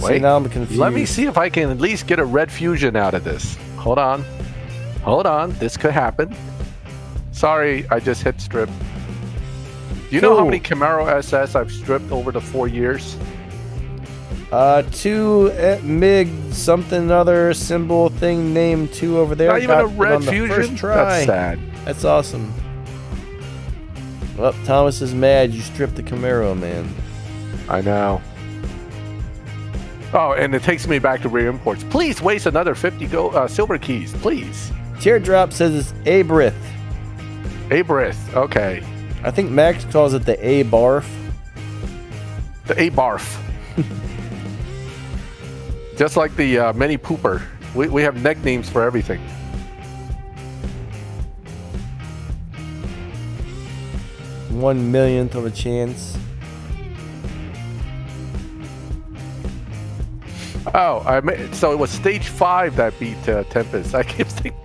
Wait, see, now I'm confused. Let me see if I can at least get a red fusion out of this. Hold on. This could happen. Sorry, I just hit strip. Do you know how many Camaro SS I've stripped over the 4 years? 2 MIG something other symbol thing named 2 over there. Not even a red fusion? That's sad. That's awesome. Well, Thomas is mad you stripped the Camaro, man. I know. Oh, and it takes me back to rear imports. Please waste another 50 silver keys, please. Teardrop says it's Abrith. Abrith, okay. I think Max calls it the A-barf. The A-barf. Just like the mini pooper. We have nicknames for everything. One millionth of a chance. Oh, so it was stage 5 that beat Tempest. I keep thinking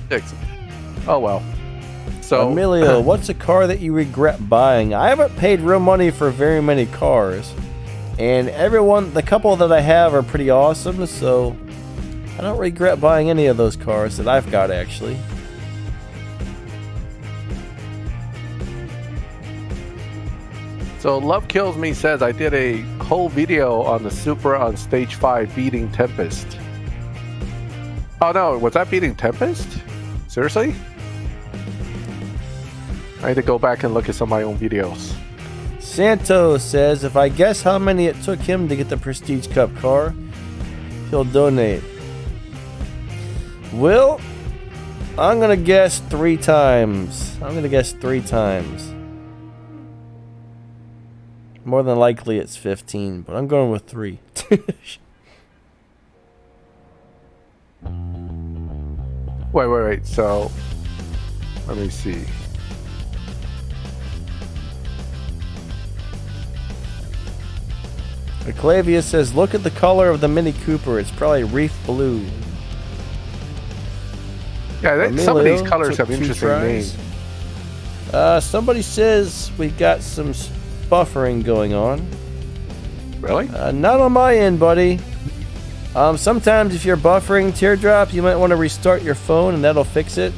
6. Oh well. So Emilio, what's a car that you regret buying? I haven't paid real money for very many cars, and the couple that I have are pretty awesome. So I don't regret buying any of those cars that I've got actually. So Love Kills Me says I did a whole video on the Supra on stage 5 beating Tempest. Oh no, was that beating Tempest? Seriously? I need to go back and look at some of my own videos. Santo says if I guess how many it took him to get the Prestige Cup car, he'll donate. Well, I'm gonna guess 3 times. More than likely it's 15, but I'm going with 3. Wait. So, let me see. Clavia says, look at the color of the Mini Cooper. It's probably reef blue. Yeah, some of these colors have interesting names. Somebody says we got some buffering going on. Really? Not on my end, buddy. Sometimes if you're buffering Teardrop, you might want to restart your phone and that'll fix it.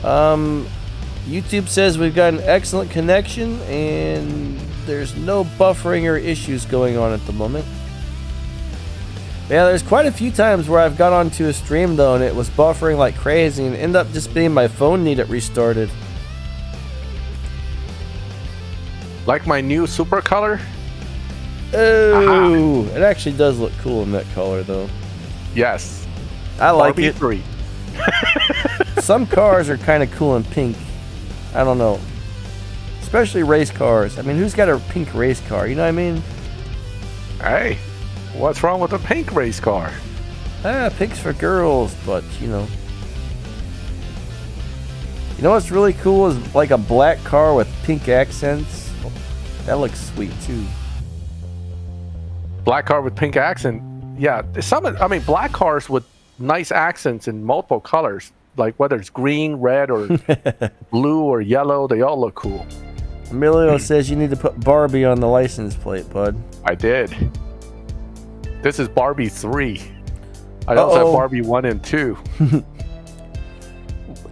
YouTube says we've got an excellent connection and there's no buffering or issues going on at the moment. Yeah, there's quite a few times where I've got onto a stream though and it was buffering like crazy and ended up just being my phone needed restarted. Like my new Supra color? Oh, it actually does look cool in that color though. Yes. I like it. 3. Some cars are kind of cool in pink. I don't know. Especially race cars. I mean, who's got a pink race car? You know what I mean? Hey, what's wrong with a pink race car? Pink's for girls, but you know. You know what's really cool is like a black car with pink accents. That looks sweet too. Black car with pink accent. Yeah, black cars with nice accents in multiple colors, like whether it's green, red, or blue or yellow, they all look cool. Emilio says you need to put Barbie on the license plate, bud. I did. This is Barbie 3. I also have Barbie 1 and 2.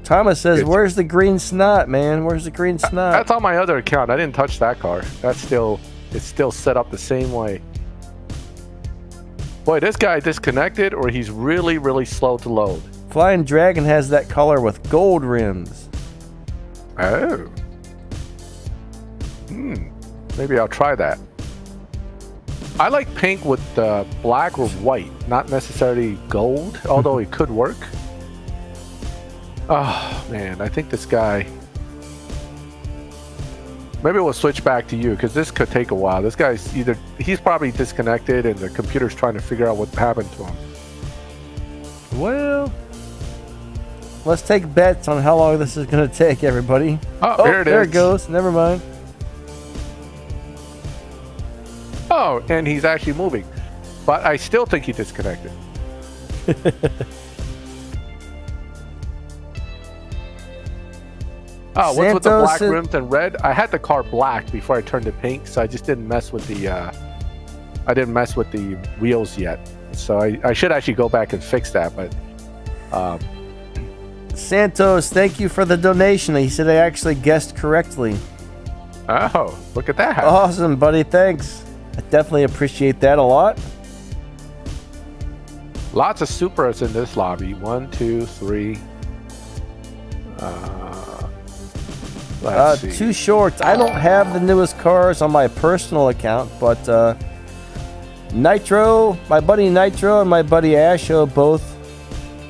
Thomas says, where's the green snot, man? Where's the green snot? That's on my other account. I didn't touch that car. It's still set up the same way. Boy, this guy disconnected or he's really, really slow to load. Flying Dragon has that color with gold rims. Oh. Maybe I'll try that. I like pink with black or white, not necessarily gold, although it could work. Oh, man, I think this guy... Maybe we'll switch back to you, because this could take a while. This guy's he's probably disconnected, and the computer's trying to figure out what happened to him. Well, let's take bets on how long this is going to take, everybody. Oh, there it is. There it goes. Never mind. Oh, and he's actually moving. But I still think he disconnected. Oh, what's with the black rims and red? I had the car black before I turned it pink, so I just didn't mess with the wheels yet. So I should actually go back and fix that, but Santos, thank you for the donation. He said I actually guessed correctly. Oh, look at that. Awesome, buddy. Thanks. I definitely appreciate that a lot. Lots of Supras in this lobby. 1, 2, 3. Let's see. Too short. I don't have the newest cars on my personal account, but Nitro, my buddy Nitro and my buddy Asho both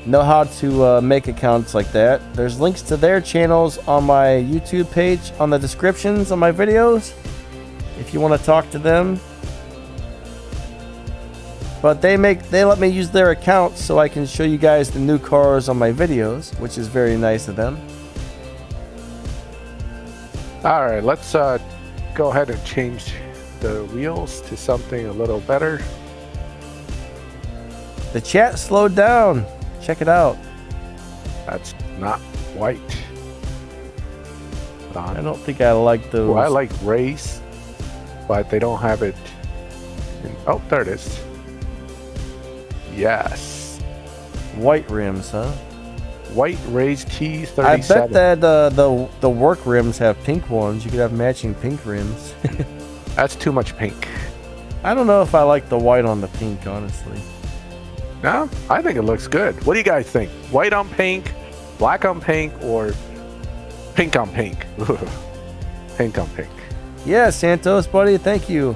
know how to make accounts like that. There's links to their channels on my YouTube page on the descriptions on my videos if you want to talk to them. But they let me use their accounts so I can show you guys the new cars on my videos, which is very nice of them. All right, let's go ahead and change the wheels to something a little better. The chat slowed down. Check it out. That's not white. I don't think I like those. Well, I like race, but they don't have it. Oh, there it is. Yes. White rims, huh? White raised T37. I bet that the work rims have pink ones. You could have matching pink rims. That's too much pink. I don't know if I like the white on the pink, honestly. No, I think it looks good. What do you guys think? White on pink, black on pink, or pink on pink? Pink on pink. Yeah, Santos, buddy, thank you.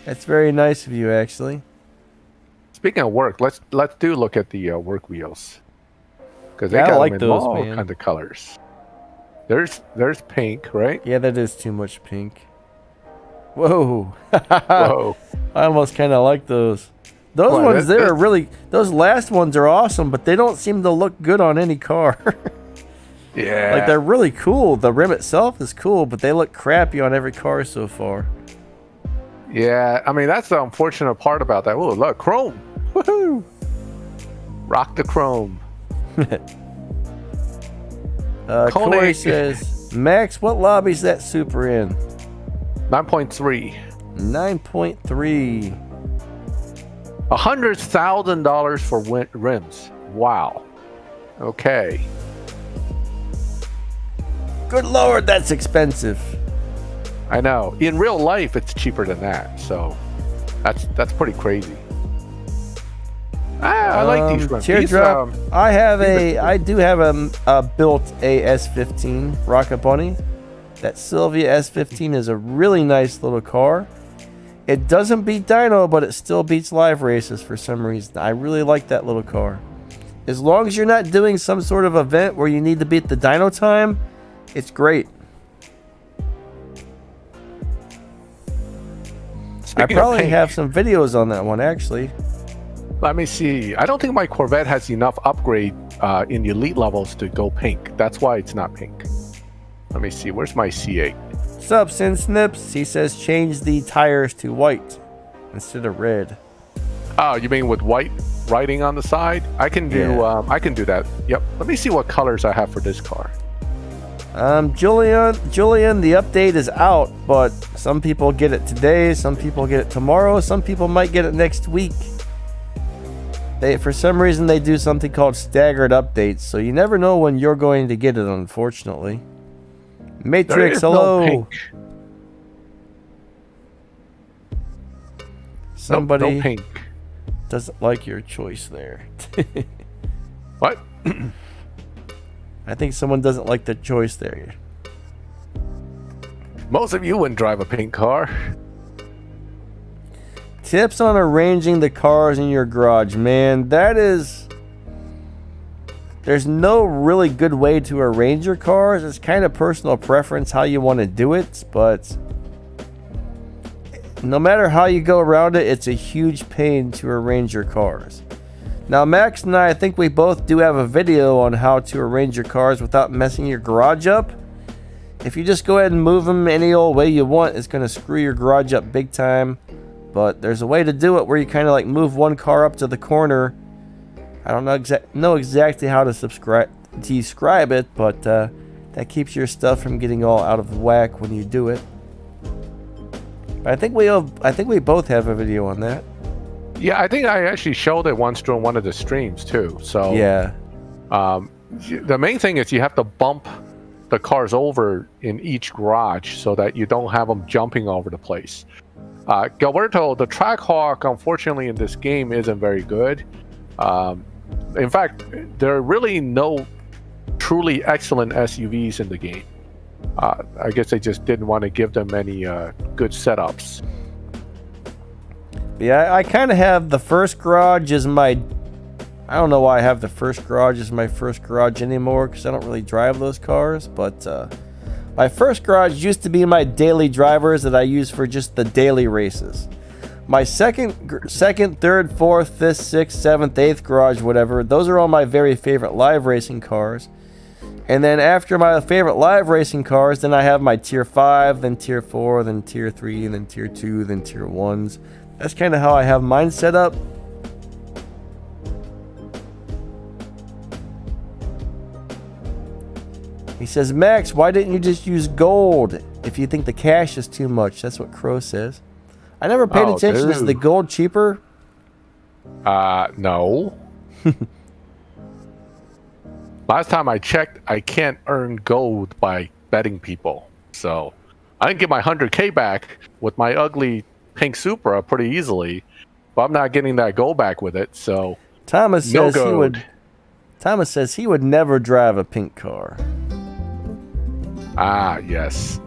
That's very nice of you, actually. Speaking of work, let's do look at the work wheels, because they got I like them in those, all man. kinds of colors. There's pink, right? Yeah, that is too much pink. Whoa. Whoa. I almost kind of like those. Those ones there are really... Those last ones are awesome, but they don't seem to look good on any car. Yeah. Like, they're really cool. The rim itself is cool, but they look crappy on every car so far. Yeah, I mean, that's the unfortunate part about that. Oh, look, chrome. Woohoo! Rock the chrome. Corey says, Max, what lobby's that Super in? 9.3. 9.3. $100,000 for rims. Wow. Okay. Good Lord, that's expensive. I know. In real life, it's cheaper than that. So that's pretty crazy. I like these rims. Teardrop. I do have a built a S15 Rocket Bunny. That Sylvia S15 is a really nice little car. It doesn't beat dyno, but it still beats live races for some reason. I really like that little car. As long as you're not doing some sort of event where you need to beat the dyno time, it's great. I probably have some videos on that one, actually. Let me see. I don't think my Corvette has enough upgrade in the elite levels to go pink. That's why it's not pink. Let me see. Where's my C8? Sup, Sin Snips? He says change the tires to white instead of red. Oh, you mean with white writing on the side? I can do. Yeah. I can do that. Yep. Let me see what colors I have for this car. Julian, the update is out, but some people get it today, some people get it tomorrow, some people might get it next week. For some reason, they do something called staggered updates, so you never know when you're going to get it, unfortunately. Matrix, hello. No Somebody no pink. Doesn't like your choice there. What? I think someone doesn't like the choice there. Most of you wouldn't drive a pink car. Tips on arranging the cars in your garage. Man, there's no really good way to arrange your cars. It's kind of personal preference how you want to do it, but no matter how you go around it, it's a huge pain to arrange your cars. Now, Max and I think we both do have a video on how to arrange your cars without messing your garage up. If you just go ahead and move them any old way you want, it's going to screw your garage up big time. But there's a way to do it where you kind of like move one car up to the corner. I don't know exactly how to describe it, but that keeps your stuff from getting all out of whack when you do it. But I think we both have a video on that. Yeah, I think I actually showed it once during one of the streams too. So yeah, the main thing is you have to bump the cars over in each garage so that you don't have them jumping all over the place. Gilberto, the Trackhawk, unfortunately, in this game isn't very good. In fact, there are really no truly excellent SUVs in the game. I guess they just didn't want to give them any good setups. Yeah, I kind of have the first garage as my... I don't know why I have the first garage as my first garage anymore, because I don't really drive those cars, but my first garage used to be my daily drivers that I use for just the daily races. My second, third, fourth, fifth, sixth, seventh, eighth garage, whatever, those are all my very favorite live racing cars. And then after my favorite live racing cars, then I have my tier 5, then tier 4, then tier 3, then tier 2, then tier 1s. That's kind of how I have mine set up. He says, Max, why didn't you just use gold if you think the cash is too much? That's what Crow says. I never paid attention. Is the gold cheaper? No. Last time I checked, I can't earn gold by betting people. So I can get my 100K back with my ugly pink Supra pretty easily, but I'm not getting that gold back with it. So Thomas says he would never drive a pink car. Ah, yes.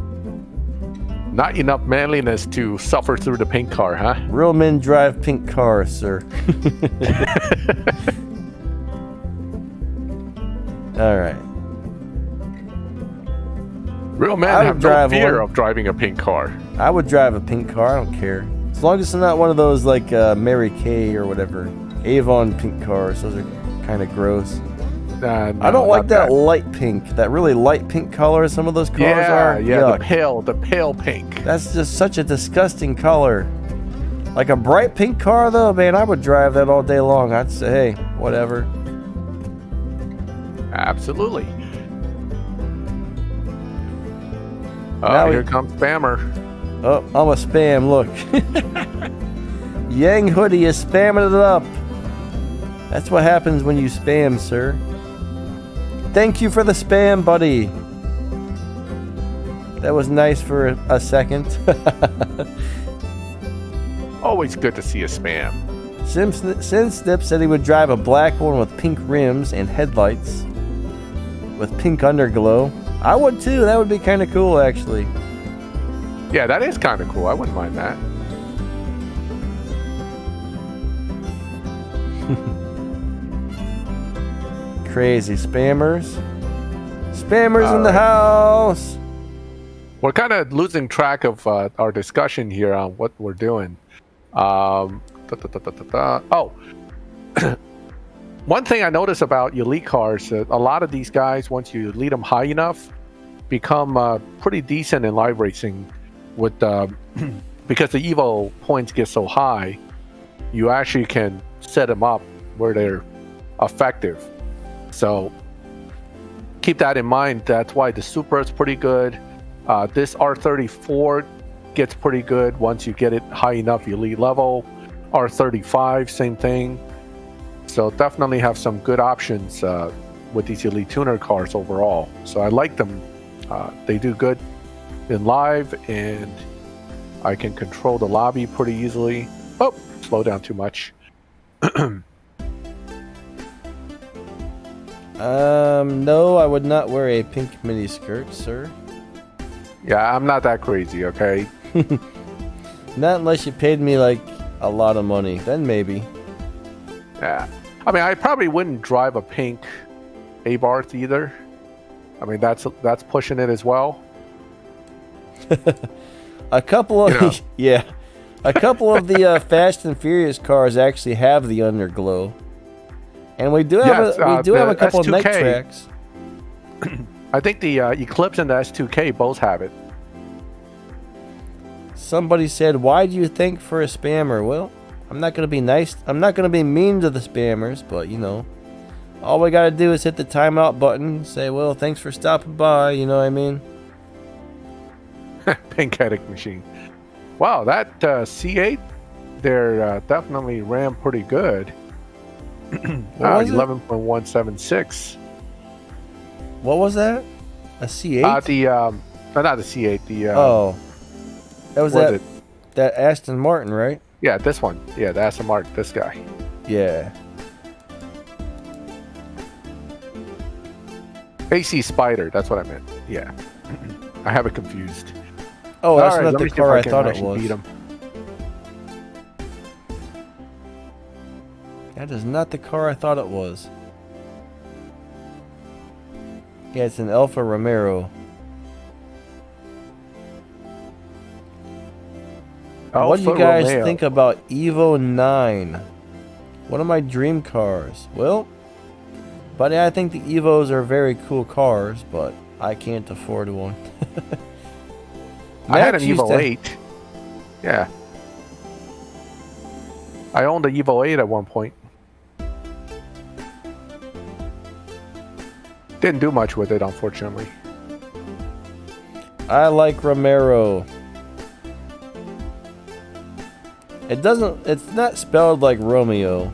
Not enough manliness to suffer through the pink car, huh? Real men drive pink cars, sir. All right. Real men have no fear of driving a pink car. I would drive a pink car. I don't care. As long as it's not one of those like Mary Kay or whatever. Avon pink cars. Those are kind of gross. No, I don't like that light pink. That really light pink color some of those cars are. Yeah, the pale pink. That's just such a disgusting color. Like a bright pink car, though, man, I would drive that all day long. I'd say, hey, whatever. Absolutely. Oh, here comes Spammer. Oh, I'm a spam, look. Yang Hoodie is spamming it up. That's what happens when you spam, sir. Thank you for the spam, buddy. That was nice for a second. Always good to see a spam. Sin Snip said he would drive a black one with pink rims and headlights with pink underglow. I would too. That would be kind of cool, actually. Yeah, that is kind of cool. I wouldn't mind that. Crazy spammers. Spammers in the house. We're kind of losing track of our discussion here on what we're doing. Oh. One thing I noticed about elite cars, a lot of these guys, once you lead them high enough, become pretty decent in live racing. With because the Evo points get so high, you actually can set them up where they're effective. So keep that in mind. That's why the Supra is pretty good. This R34 gets pretty good once you get it high enough elite level. R35, same thing. So definitely have some good options with these elite tuner cars overall. So I like them. They do good in live, and I can control the lobby pretty easily. Oh, slow down too much. No, I would not wear a pink mini skirt, sir. Yeah, I'm not that crazy, okay? Not unless you paid me like a lot of money, then maybe. Yeah, I mean, I probably wouldn't drive a pink Abarth either. I mean, that's pushing it as well. A couple of a couple of the Fast and Furious cars actually have the underglow, and we do have a couple of night tracks. I think the Eclipse and the S2K both have it. Somebody said, "Why do you think for a spammer?" Well, I'm not gonna be nice. I'm not gonna be mean to the spammers, but you know, all we gotta do is hit the timeout button, say, "Well, thanks for stopping by." You know what I mean? Pink-headed machine. Wow, that C8 there definitely ran pretty good. 11.176. What was that? A C8? Not the C8. The oh, that was what is that Aston Martin, right? Yeah, this one. Yeah, the Aston Martin. This guy. Yeah. AC Spider. That's what I meant. Yeah. I have it confused. Oh, that's All right, not let me the see if car I can thought it actually was. beat him. That is not the car I thought it was. Yeah, it's an Alfa Romeo. What do you guys think about Evo 9? One of my dream cars. Well, buddy, I think the Evos are very cool cars, but I can't afford one. I had an Evo 8. Yeah. I owned the Evo 8 at one point. Didn't do much with it, unfortunately. I like Romero. It's not spelled like Romeo.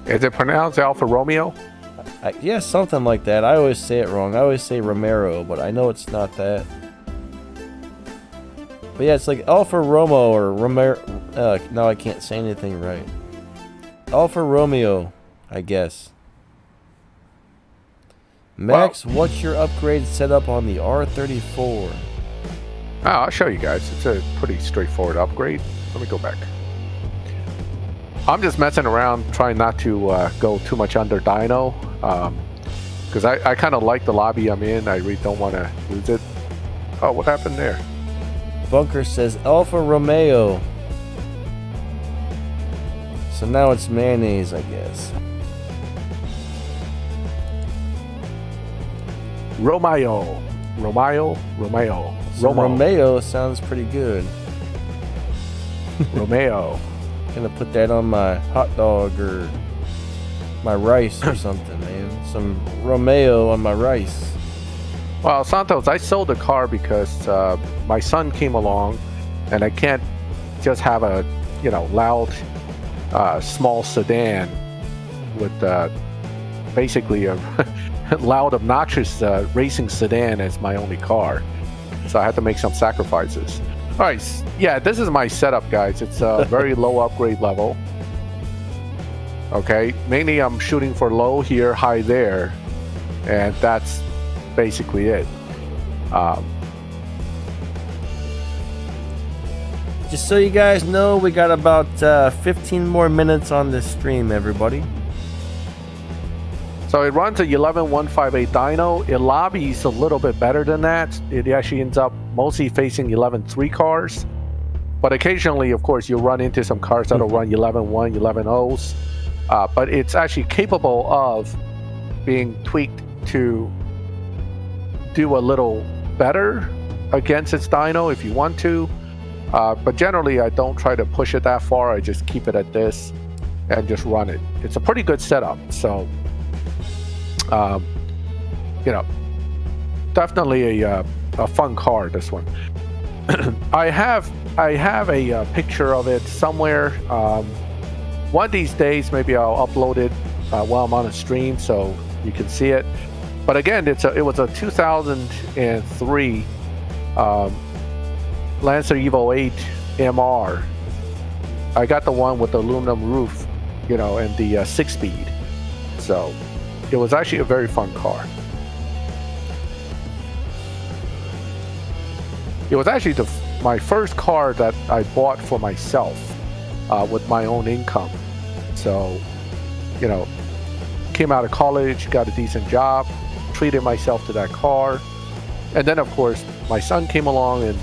Is it pronounced Alfa Romeo? Yeah, something like that. I always say it wrong. I always say Romero, but I know it's not that. But yeah, it's like Alfa Romeo or Romero. No, I can't say anything right. Alfa Romeo, I guess. Max, what's your upgrade setup on the R34? Oh, I'll show you guys. It's a pretty straightforward upgrade. Let me go back. I'm just messing around, trying not to go too much under dyno. Because I kind of like the lobby I'm in. I really don't want to lose it. Oh, what happened there? Bunker says Alfa Romeo. So now it's mayonnaise, I guess. Romeo. Romeo sounds pretty good. Romeo. Gonna put that on my hot dog or my rice or something, man. Some Romeo on my rice. Well, Santos, I sold the car because my son came along, and I can't just have a loud small sedan with basically a loud, obnoxious racing sedan as my only car. So I had to make some sacrifices. All right, yeah, this is my setup, guys. It's a very low upgrade level. Okay, mainly I'm shooting for low here, high there, and that's basically it. Just so you guys know, we got about 15 more minutes on this stream, everybody. So it runs a 11158 dyno. It lobbies a little bit better than that. It actually ends up mostly facing 11.3 cars. But occasionally, of course, you'll run into some cars that'll run 11.1, 11.0s. But it's actually capable of being tweaked to do a little better against its dyno if you want to. But generally, I don't try to push it that far. I just keep it at this and just run it. It's a pretty good setup. So... definitely a fun car, this one. I have a picture of it somewhere. One of these days, maybe I'll upload it while I'm on a stream so you can see it. But again, it was a 2003 Lancer Evo 8 MR. I got the one with the aluminum roof, and the 6-speed. So it was actually a very fun car. It was actually my first car that I bought for myself with my own income. So, came out of college, got a decent job, treated myself to that car. And then, of course, my son came along and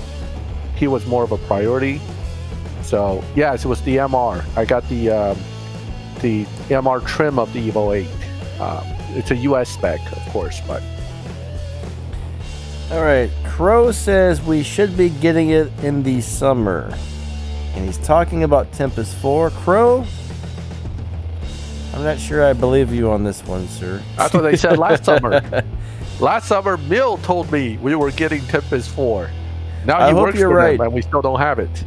he was more of a priority. So, yes, it was the MR. I got the MR trim of the Evo 8. It's a US spec, of course, but... Alright, Crow says we should be getting it in the summer. And he's talking about Tempest 4. Crow? I'm not sure I believe you on this one, sir. That's what they said last summer. Last summer, Mill told me we were getting Tempest 4. Now he works for them, and we still don't have it.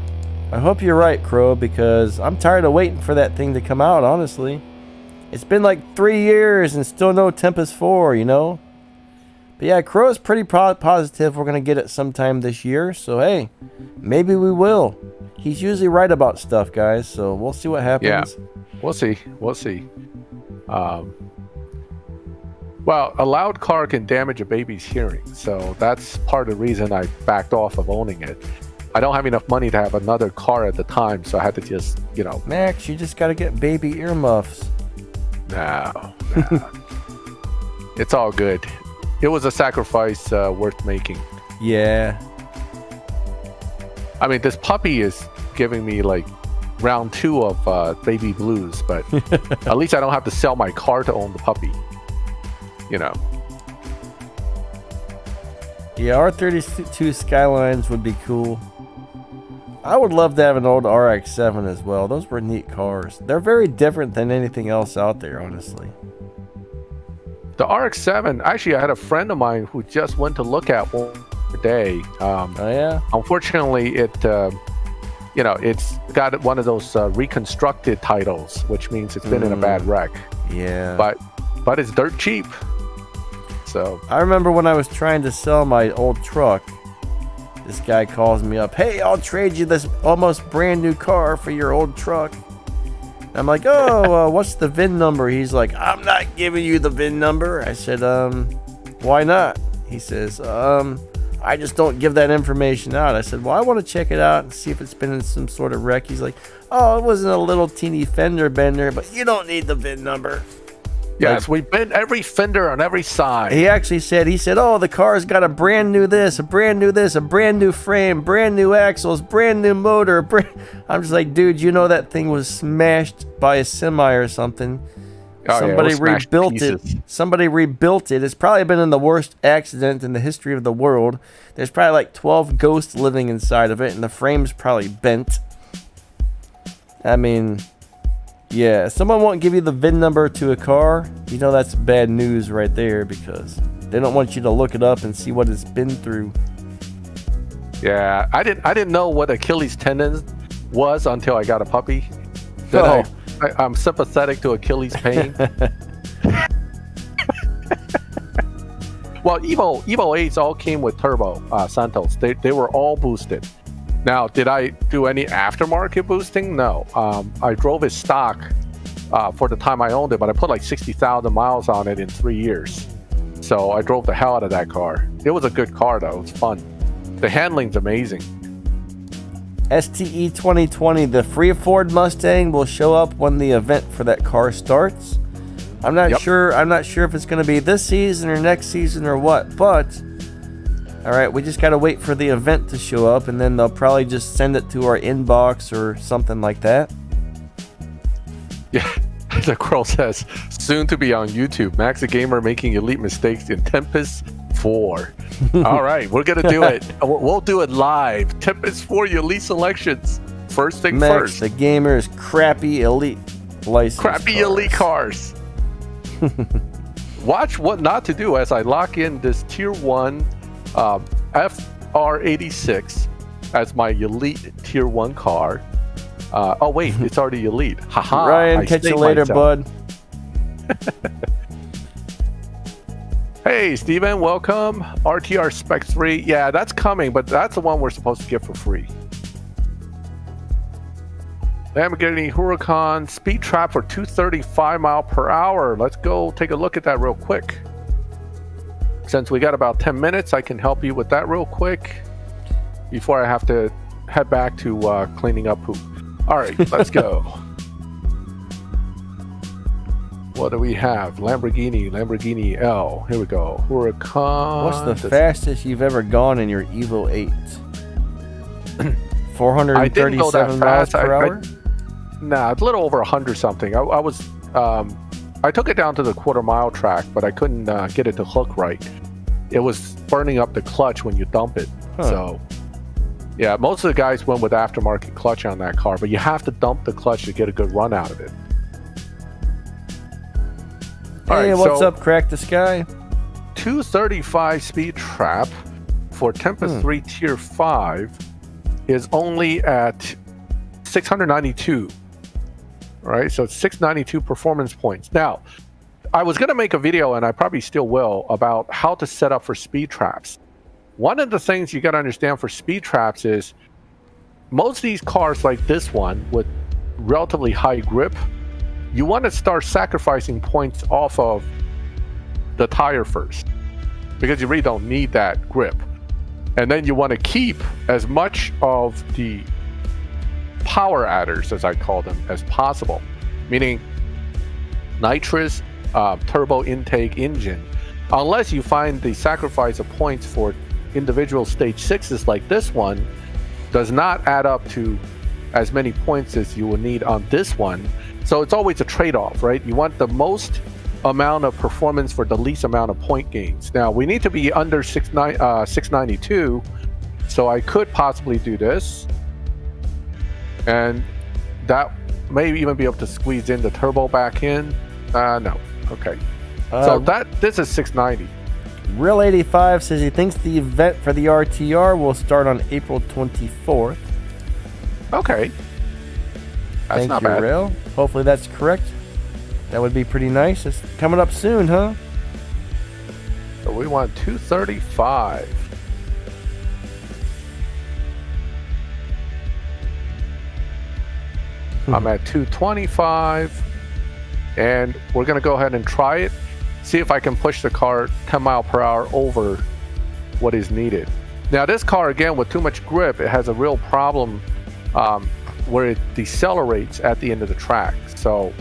I hope you're right, Crow, because I'm tired of waiting for that thing to come out, honestly. It's been like 3 years and still no Tempest 4, you know? But yeah, Crow's pretty positive we're going to get it sometime this year. So, hey, maybe we will. He's usually right about stuff, guys. So, we'll see what happens. Yeah, we'll see. We'll see. Well, a loud car can damage a baby's hearing. So, that's part of the reason I backed off of owning it. I don't have enough money to have another car at the time. So, I had to just, you know. Max, you just got to get baby earmuffs. No. It's all good. It was a sacrifice worth making. Yeah. I mean, this puppy is giving me like round 2 of baby blues, but at least I don't have to sell my car to own the puppy. You know. Yeah, R32 Skylines would be cool. I would love to have an old RX-7 as well. Those were neat cars. They're very different than anything else out there, honestly. The RX-7, actually, I had a friend of mine who just went to look at one today. Oh, yeah? Unfortunately, you know, it's got one of those reconstructed titles, which means it's been in a bad wreck. Yeah. But it's dirt cheap. So I remember when I was trying to sell my old truck, this guy calls me up. Hey, I'll trade you this almost brand new car for your old truck. I'm like, oh, what's the VIN number? He's like, I'm not giving you the VIN number. I said, why not? He says, I just don't give that information out. I said, well, I want to check it out and see if it's been in some sort of wreck. He's like, oh, it wasn't a little teeny fender bender, but you don't need the VIN number. Yes, we've been every fender on every side. He actually said, oh, the car's got a brand new this, a brand new this, a brand new frame, brand new axles, brand new motor. I'm just like, dude, you know that thing was smashed by a semi or something. Oh, Somebody yeah, rebuilt it. Somebody rebuilt it. It's probably been in the worst accident in the history of the world. There's probably like 12 ghosts living inside of it, and the frame's probably bent. I mean... yeah, if someone won't give you the VIN number to a car, you know that's bad news right there, because they don't want you to look it up and see what it's been through. Yeah, I didn't know what Achilles tendon was until I got a puppy. Then I'm sympathetic to Achilles pain. Well, Evo 8s all came with turbo Santos. They were all boosted. Now, did I do any aftermarket boosting? No. I drove it stock for the time I owned it, but I put like 60,000 miles on it in 3 years. So I drove the hell out of that car. It was a good car, though. It was fun. The handling's amazing. STE 2020, the free Ford Mustang will show up when the event for that car starts. I'm not sure if it's going to be this season or next season or what, but... all right, we just got to wait for the event to show up, and then they'll probably just send it to our inbox or something like that. Yeah, the girl says, soon to be on YouTube, Maxthegamer making elite mistakes in Tempest 4. All right, we're going to do it. We'll do it live. Tempest 4 elite selections. First thing first. Maxthegamer's crappy elite license Crappy cars. Elite cars. Watch what not to do as I lock in this Tier 1 FR86 as my elite Tier 1 car. Oh wait, it's already elite. Haha. Ryan, catch you later, bud. Hey, Steven, welcome. RTR Spec 3. Yeah, that's coming, but that's the one we're supposed to get for free. Lamborghini Huracan speed trap for 235 mile per hour. Let's go take a look at that real quick. Since we got about 10 minutes, I can help you with that real quick before I have to head back to cleaning up poop. All right, let's go. What do we have? Lamborghini L. Here we go. Huracan. What's the fastest you've ever gone in your Evo 8? 437 miles per hour? Nah, it's a little over 100 something. I was I took it down to the quarter-mile track, but I couldn't get it to hook right. It was burning up the clutch when you dump it. So, yeah, most of the guys went with aftermarket clutch on that car, but you have to dump the clutch to get a good run out of it. Hey, what's up, Crack the Sky? 235 speed trap for Tempest 3 Tier 5 is only at 692. All right, so it's 692 performance points. Now, I was going to make a video, and I probably still will, about how to set up for speed traps. One of the things you got to understand for speed traps is most of these cars like this one with relatively high grip, you want to start sacrificing points off of the tire first because you really don't need that grip. And then you want to keep as much of the power adders, as I call them, as possible, meaning nitrous, turbo intake engine, unless you find the sacrifice of points for individual stage 6s like this one does not add up to as many points as you will need on this one. So it's always a trade-off, right? You want the most amount of performance for the least amount of point gains. Now we need to be under 692, so I could possibly do this, and that may even be able to squeeze in the turbo back in. No, okay. So this is 690. Real 85 says he thinks the event for the RTR will start on April 24th. Okay. That's Thank not you, bad. Real. Hopefully that's correct. That would be pretty nice. It's coming up soon, huh? So we want 235. I'm at 225. And we're going to go ahead and try it. See if I can push the car 10 mile per hour over what is needed. Now this car, again, with too much grip, it has a real problem where it decelerates at the end of the track. So,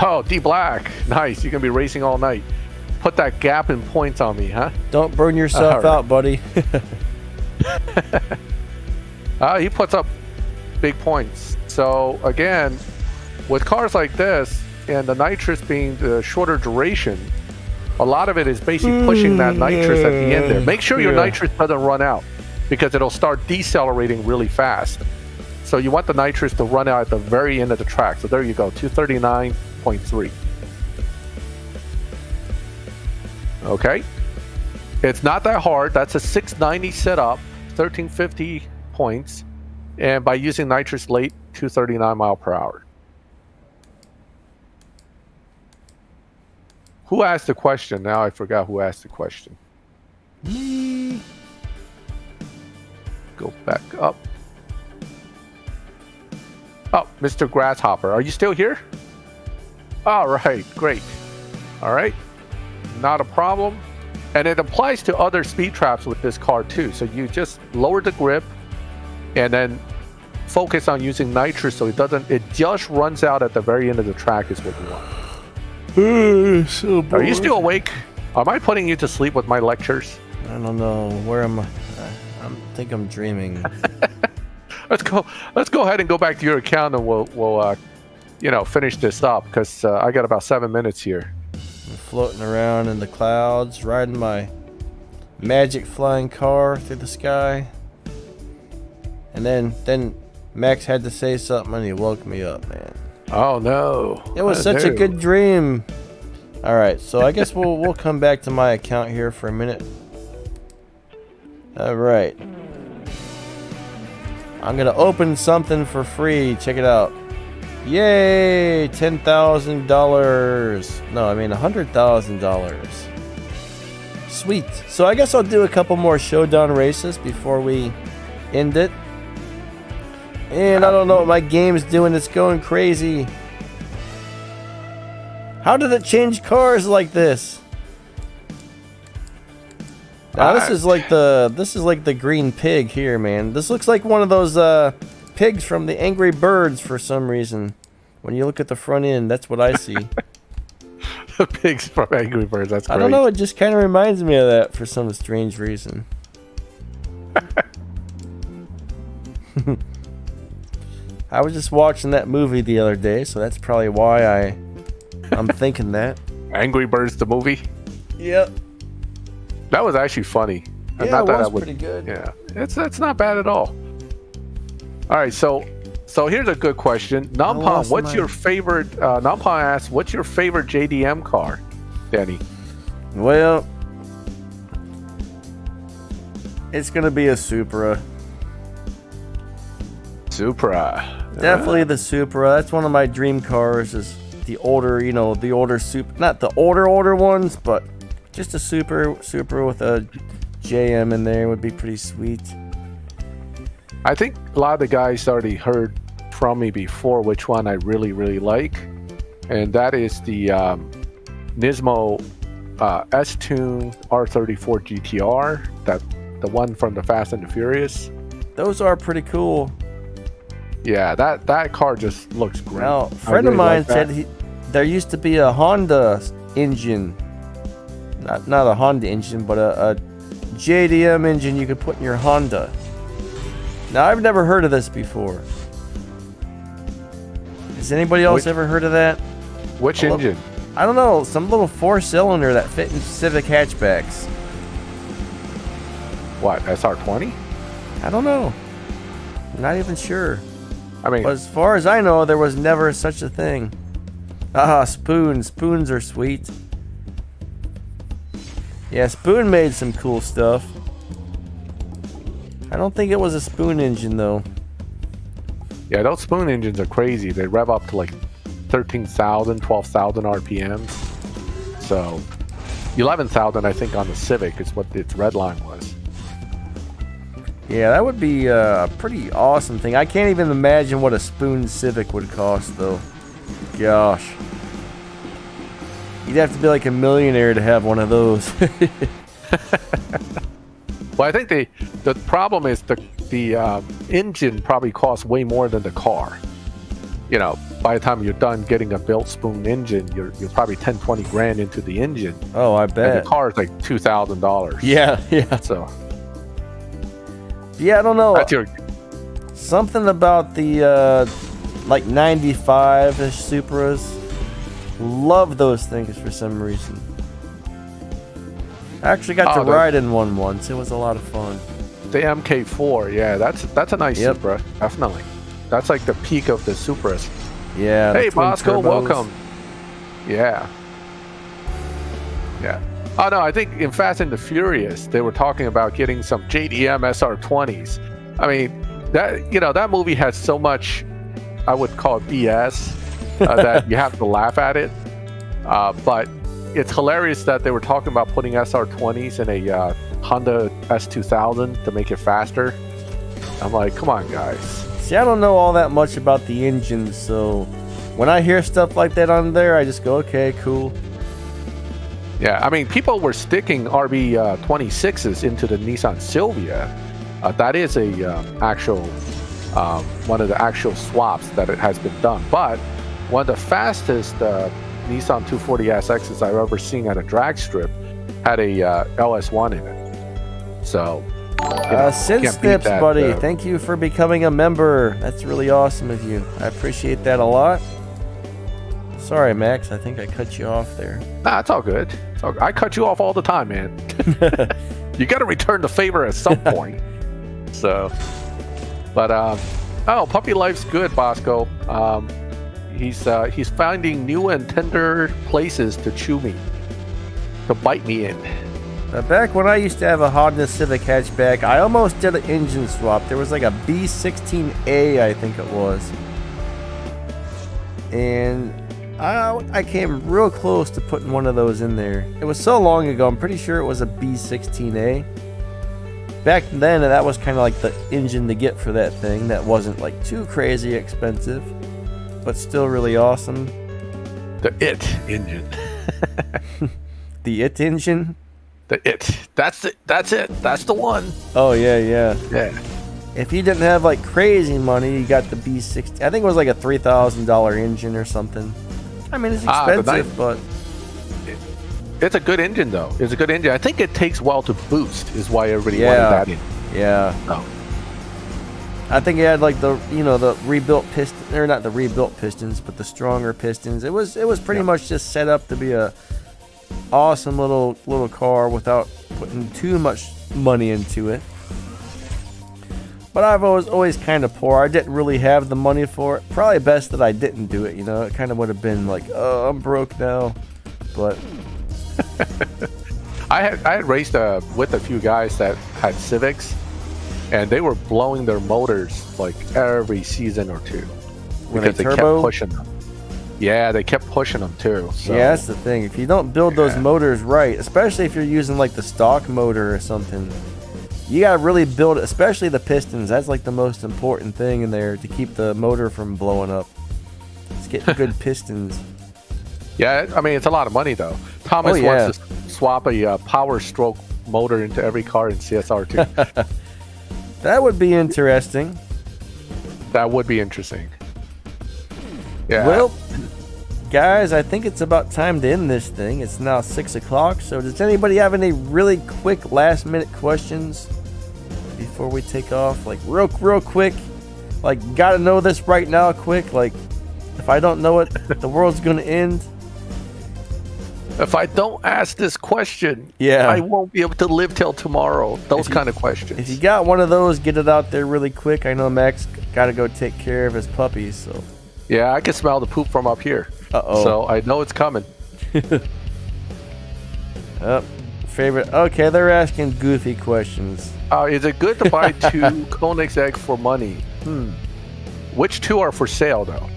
oh, D-Black, nice. You can be racing all night. Put that gap in points on me, huh? Don't burn yourself out, buddy. He puts up big points. So again, with cars like this, and the nitrous being the shorter duration, a lot of it is basically pushing that nitrous at the end there. Make sure your nitrous doesn't run out, because it'll start decelerating really fast. So you want the nitrous to run out at the very end of the track. So there you go, 239.3. Okay. It's not that hard. That's a 690 setup, 1350 points. And by using nitrous late, 239 mile per hour. Who asked the question? Now I forgot who asked the question. Me. Go back up. Oh, Mr. Grasshopper, are you still here? All right, great. All right, not a problem. And it applies to other speed traps with this car too. So you just lower the grip and then focus on using nitrous so it just runs out at the very end of the track is what you want. So are you still awake? Am I putting you to sleep with my lectures? I don't know. Where am I? I think I'm dreaming. Let's go ahead and go back to your account, and we'll finish this up, because I got about 7 minutes here. I'm floating around in the clouds, riding my magic flying car through the sky. And then Max had to say something, and he woke me up, man. Oh no! It was such a good dream. All right, so I guess we'll come back to my account here for a minute. All right. I'm gonna open something for free. Check it out. Yay! $10,000. No, I mean $100,000. Sweet. So I guess I'll do a couple more Showdown races before we end it. And I don't know what my game's doing. It's going crazy. How did it change cars like this? Now this is like the green pig here, man. This looks like one of those pigs from the Angry Birds for some reason. When you look at the front end, that's what I see. The pigs from Angry Birds. That's great. I don't know. It just kind of reminds me of that for some strange reason. I was just watching that movie the other day, so that's probably why I'm thinking that. Angry Birds, the movie? Yep. That was actually funny. Yeah, it was pretty good. Yeah, it's not bad at all. All right, so here's a good question. Nampon, what's your favorite? Nampon asks, what's your favorite JDM car, Danny? Well, it's gonna be a Supra. Supra. Definitely the Supra. That's one of my dream cars. Is the older, the older Supra, not the older ones, but just a Supra with a JM in there would be pretty sweet. I think a lot of the guys already heard from me before which one I really, really like, and that is the Nismo S2000 R34 GTR, the one from the Fast and the Furious. Those are pretty cool. Yeah, that car just looks great. Now, a friend of mine said there used to be a Honda engine, not a Honda engine, but a JDM engine you could put in your Honda. Now, I've never heard of this before. Has anybody else ever heard of that? Which engine? I don't know. Some little 4-cylinder that fit in Civic hatchbacks. What, SR20? I don't know. I'm not even sure. I mean, but as far as I know, there was never such a thing. Spoons. Spoons are sweet. Yeah, Spoon made some cool stuff. I don't think it was a Spoon engine, though. Yeah, those Spoon engines are crazy. They rev up to like 13,000, 12,000 RPMs. So, 11,000, I think, on the Civic is what its red line was. Yeah, that would be a pretty awesome thing. I can't even imagine what a Spoon Civic would cost, though. Gosh. You'd have to be like a millionaire to have one of those. Well, I think the problem is the engine probably costs way more than the car. By the time you're done getting a built Spoon engine, you're probably 10, 20 grand into the engine. Oh, I bet. And the car is like $2,000. Yeah. So. Yeah, I don't know. That's something about the like 95-ish Supras. Love those things for some reason. I actually got to ride in one once. It was a lot of fun. The MK4, yeah, that's a nice Supra, definitely. That's like the peak of the Supras. Yeah. Hey, Bosco, welcome. Yeah. Oh no, I think in Fast and the Furious they were talking about getting some JDM SR20s. I mean, that movie has so much, I would call it BS, that you have to laugh at it. But it's hilarious that they were talking about putting SR20s in a Honda S2000 to make it faster. I'm like, come on, guys. See, I don't know all that much about the engine, so when I hear stuff like that on there, I just go, okay, cool. Yeah, I mean, people were sticking RB26s into the Nissan Silvia. That is a actual one of the actual swaps that it has been done. But one of the fastest Nissan 240SXs I've ever seen at a drag strip had a LS1 in it. So, Sin Snips, buddy, thank you for becoming a member. That's really awesome of you. I appreciate that a lot. Sorry, Max. I think I cut you off there. Nah, it's all good. I cut you off all the time, man. You got to return the favor at some point. So, but Puppy Life's good, Bosco. He's finding new and tender places to chew me, to bite me in. Back when I used to have a Honda Civic hatchback, I almost did an engine swap. There was like a B16A, I think it was, and I came real close to putting one of those in there. It was so long ago, I'm pretty sure it was a B16A. Back then, that was kind of like the engine to get for that thing. That wasn't like too crazy expensive, but still really awesome. The IT engine. The IT engine? The IT. That's it. That's the one. Oh, yeah. Yeah. If you didn't have like crazy money, you got the B60. I think it was like a $3,000 engine or something. I mean, it's expensive, but it's a good engine, though. It's a good engine. I think it takes well to boost, is why everybody wanted that in. Yeah. Oh. I think it had like the the rebuilt piston, or not the rebuilt pistons, but the stronger pistons. It was pretty much just set up to be a awesome little car without putting too much money into it. But I've always kind of poor. I didn't really have the money for it. Probably best that I didn't do it. It kind of would have been like, oh, I'm broke now. But I had raced with a few guys that had Civics, and they were blowing their motors like every season or two. When because they kept turbo? pushing them. Yeah, they kept pushing them too. So. Yeah, that's the thing. If you don't build those motors right, especially if you're using like the stock motor or something, you gotta really build it, especially the pistons. That's like the most important thing in there to keep the motor from blowing up. Just get good pistons. Yeah, I mean, it's a lot of money though. Thomas wants to swap a power stroke motor into every car in CSR2. That would be interesting. That would be interesting. Yeah. Well, guys, I think it's about time to end this thing. It's now 6 o'clock. So does anybody have any really quick last minute questions before we take off? Like real quick. Like, gotta know this right now quick. Like, if I don't know it, the world's gonna end. If I don't ask this question, Yeah. I won't be able to live till tomorrow. Those kind of questions. If you got one of those, get it out there really quick. I know Max gotta go take care of his puppies, so. Yeah, I can smell the poop from up here. Uh-oh. So I know it's coming. Favorite. Okay, they're asking goofy questions. Is it good to buy 2 Koenigsegg for money? Which 2 are for sale, though?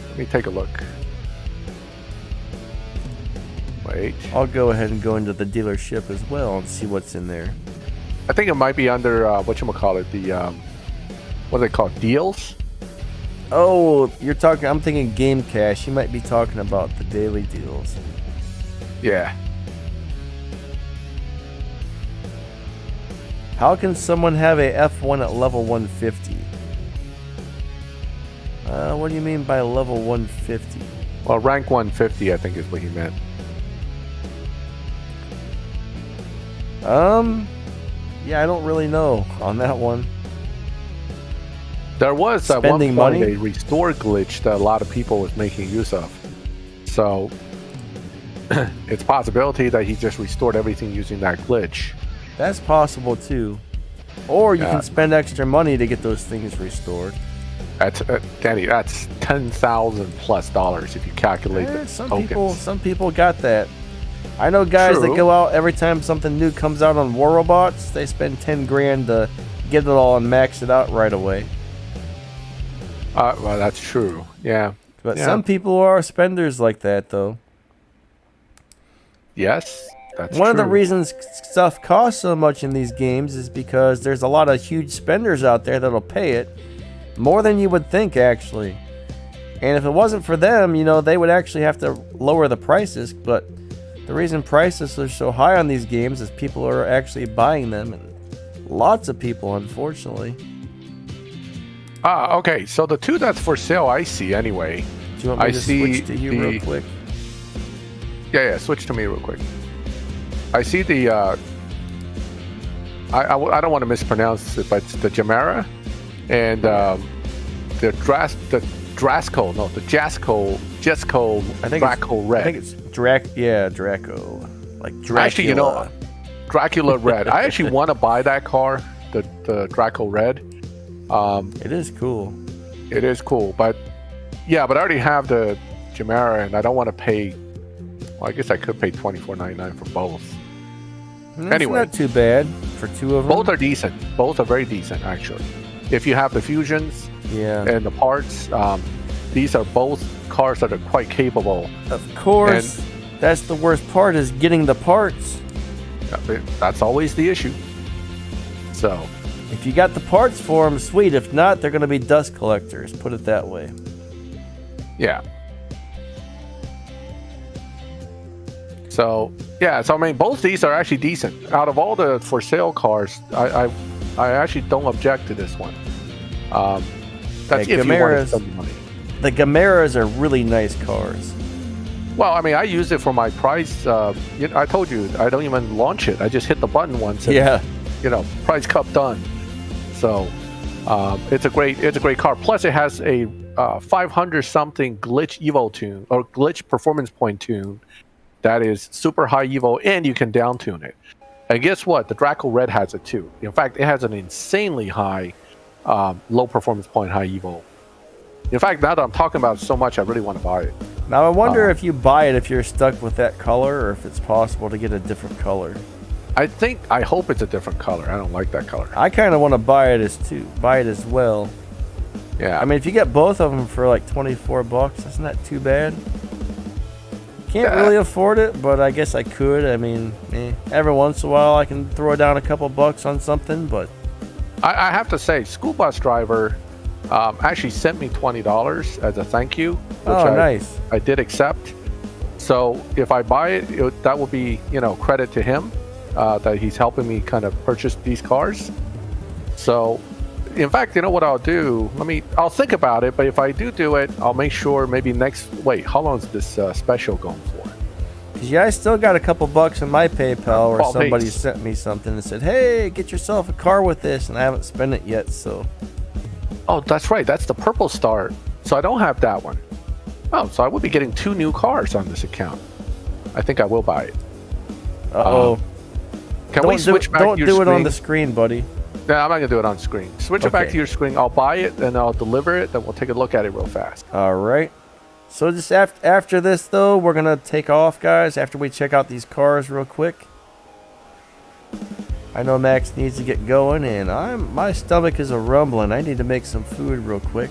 Let me take a look. Wait. I'll go ahead and go into the dealership as well and see what's in there. I think it might be under, whatchamacallit, the, what are they called? Deals? Oh, you're talking, I'm thinking Game Cash. You might be talking about the daily deals. Yeah. How can someone have a F1 at level 150? What do you mean by level 150? Well, rank 150, I think is what he meant. Yeah, I don't really know on that one. There was at one Spending point money? a restore glitch that a lot of people was making use of. So it's a possibility that he just restored everything using that glitch. That's possible too. Or you can spend extra money to get those things restored. That's Danny. That's $10,000+ if you calculate the tokens. Some people got that. I know guys that go out every time something new comes out on War Robots. They spend 10 grand to get it all and max it out right away. Well, that's true. Yeah. But some people are spenders like that, though. Yes, that's One of the reasons stuff costs so much in these games is because there's a lot of huge spenders out there that'll pay it. More than you would think, actually. And if it wasn't for them, you know, they would actually have to lower the prices. But the reason prices are so high on these games is people are actually buying them. And lots of people, unfortunately. Okay. So the 2 that's for sale, I see anyway. Do you want me to switch to you real quick? Yeah. Switch to me real quick. I see the. I don't want to mispronounce it, but it's the Jamara and the Jasco. I think Draco Red. I think it's Draco. Like Dracula. Actually, you know, Dracula Red. I actually want to buy that car, the Draco Red. It is cool. It is cool, but I already have the Jamara, and I don't want to pay. Well, I guess I could pay $24.99 for both. Anyway, not too bad for 2 of them. Both are decent. Both are very decent, actually. If you have the fusions and the parts, these are both cars that are quite capable. Of course, that's the worst part is getting the parts. That's always the issue. So, if you got the parts for them, sweet. If not, they're going to be dust collectors. Put it that way. Yeah. So I mean, both these are actually decent. Out of all the for sale cars, I actually don't object to this one. That's if you want to spend money. The Gamaras are really nice cars. Well, I mean, I use it for my price. I told you, I don't even launch it. I just hit the button once. And, price cup done. So it's a great car. Plus, it has a 500 something glitch Evo tune or glitch performance point tune. That is super high Evo, and you can down tune it. And guess what? The Draco Red has it too. In fact, it has an insanely high low performance point high Evo. In fact, now that I'm talking about it so much, I really want to buy it. Now, I wonder if you buy it, if you're stuck with that color, or if it's possible to get a different color. I hope it's a different color. I don't like that color. I kind of want to buy it as well. Yeah. I mean, if you get both of them for like 24 bucks, that's not too bad. Can't really afford it, but I guess I could. I mean, every once in a while I can throw down a couple bucks on something, but... I have to say, school bus driver actually sent me $20 as a thank you. Which nice. I did accept. So if I buy it, that will be, credit to him that he's helping me kind of purchase these cars. So, in fact, you know what I'll do? I'll think about it, but if I do it, I'll make sure maybe wait, how long is this special going for? Yeah, I still got a couple bucks in my PayPal where somebody days. sent me something and said, hey, get yourself a car with this, and I haven't spent it yet, so... Oh, that's right. That's the Purple Star. So I don't have that one. Oh, so I would be getting 2 new cars on this account. I think I will buy it. Uh-oh. Can we switch back to your screen? Don't do it on the screen, buddy. No, I'm not going to do it on screen. Switch it back to your screen. I'll buy it, and I'll deliver it, then we'll take a look at it real fast. All right. So just after this, though, we're going to take off, guys, after we check out these cars real quick. I know Max needs to get going, and my stomach is a-rumbling. I need to make some food real quick.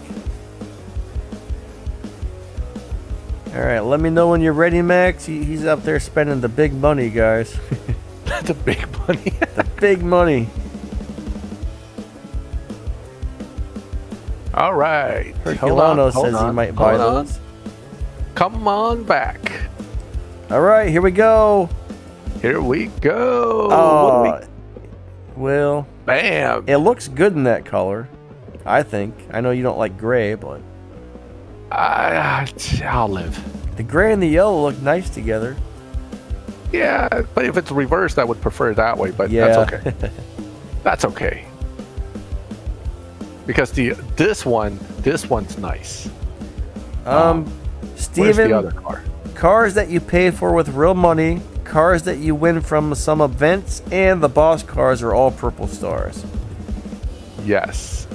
All right, let me know when you're ready, Max. He's up there spending the big money, guys. The big money. The big money. All right. Herculano says he might buy those. Come on back. All right, here we go. Here we go. Oh, well, bam. It looks good in that color, I think. I know you don't like gray, but olive. The gray and the yellow look nice together. Yeah, but if it's reversed, I would prefer it that way. But that's okay. That's okay. Because this one's nice. Steven, where's the other car? Cars that you paid for with real money, cars that you win from some events, and the boss cars are all purple stars. Yes.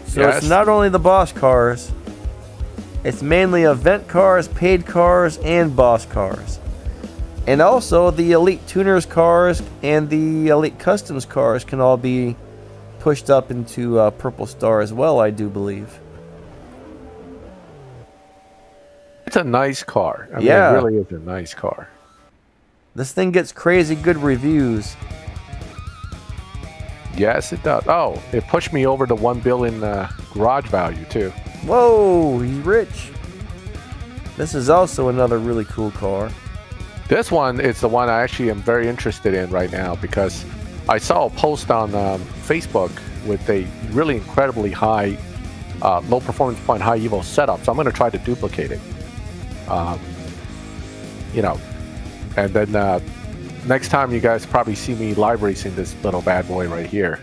So it's not only the boss cars, it's mainly event cars, paid cars, and boss cars. And also the Elite Tuners cars and the Elite Customs cars can all be pushed up into purple star as well, I do believe. It's a nice car. I mean, it really is a nice car. This thing gets crazy good reviews. Yes, it does. Oh, it pushed me over the 1 billion garage value too. Whoa, he's rich. This is also another really cool car. This one is the one I actually am very interested in right now because I saw a post on Facebook with a really incredibly high, low performance point, high evo setup. So I'm going to try to duplicate it. And then next time you guys probably see me live racing this little bad boy right here.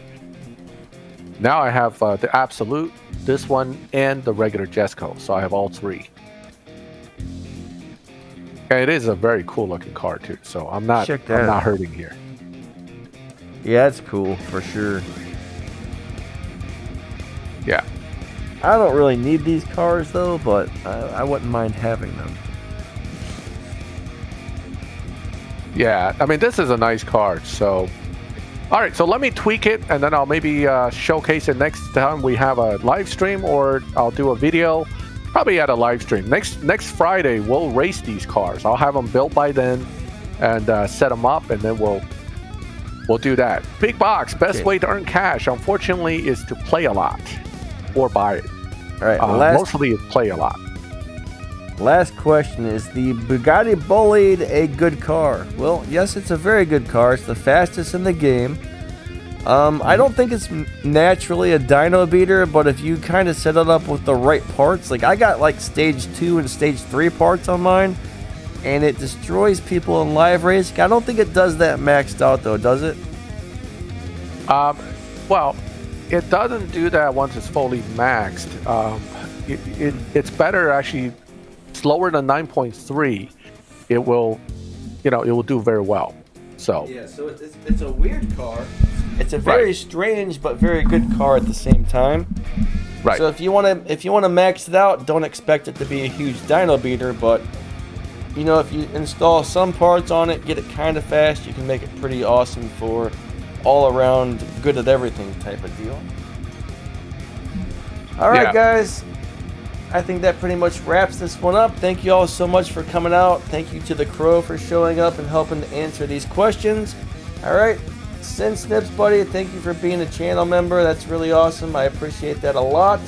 Now I have the Absolute, this one, and the regular Jesco. So I have all 3. And it is a very cool looking car too. So I'm not hurting here. Yeah, it's cool for sure. Yeah. I don't really need these cars though, but I wouldn't mind having them. Yeah, I mean, this is a nice car. So, all right, so let me tweak it, and then I'll maybe showcase it next time we have a live stream, or I'll do a video, probably at a live stream. Next Friday, we'll race these cars. I'll have them built by then and set them up, and then we'll do that. Big box, best way to earn cash, unfortunately, is to play a lot or buy it. All right, mostly it's play a lot. Last question, is the Bugatti Bolide a good car? Well, yes, it's a very good car. It's the fastest in the game. I don't think it's naturally a dyno beater, but if you kind of set it up with the right parts, like I got like stage 2 and stage 3 parts on mine, and it destroys people in live racing. I don't think it does that maxed out though, does it? Well, it doesn't do that once it's fully maxed. It's better actually. Slower than 9.3, it will do very well. So yeah, so it's a weird car. It's a very strange but very good car at the same time. Right. So if you want to max it out, don't expect it to be a huge dyno beater, but if you install some parts on it, get it kind of fast, you can make it pretty awesome for all around good at everything type of deal. All right, Yeah. guys. I think that pretty much wraps this one up. Thank you all so much for coming out. Thank you to the Crow for showing up and helping to answer these questions. All right. Sin Snips, buddy, thank you for being a channel member. That's really awesome. I appreciate that a lot.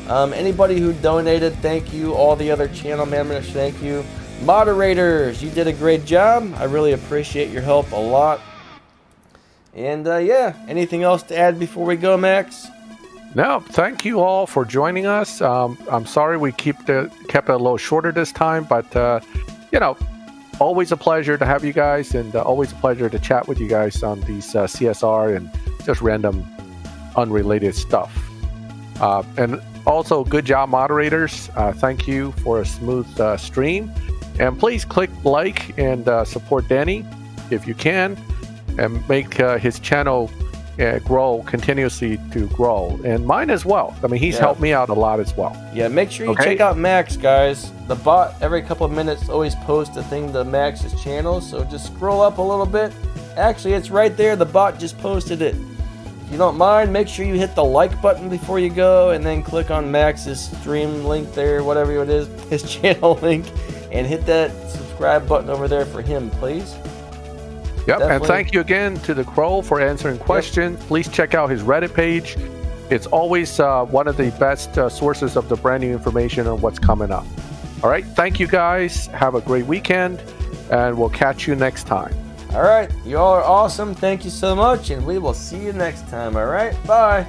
Anybody who donated, thank you. All the other channel members, thank you. Moderators, you did a great job. I really appreciate your help a lot. And yeah, anything else to add before we go, Max? No, thank you all for joining us. I'm sorry we kept it a little shorter this time, but you know, always a pleasure to have you guys, and always a pleasure to chat with you guys on these CSR and just random, unrelated stuff. And also, good job, moderators. Thank you for a smooth stream. And please click like and support Danny if you can, and make his channel grow continuously to grow, and mine as well. I mean, he's helped me out a lot as well. Yeah, make sure you check out Max, guys. The bot every couple of minutes always posts a thing to Max's channel, so just scroll up a little bit. Actually, it's right there. The bot just posted it. If you don't mind, make sure you hit the like button before you go, and then click on Max's stream link there, whatever it is, his channel link, and hit that subscribe button over there for him, please. Yep, Definitely. and thank you again to the Crow for answering questions. Please check out his Reddit page. It's always one of the best sources of the brand new information on what's coming up. All right, thank you guys. Have a great weekend, and we'll catch you next time. All right, you all are awesome. Thank you so much, and we will see you next time. All right, bye.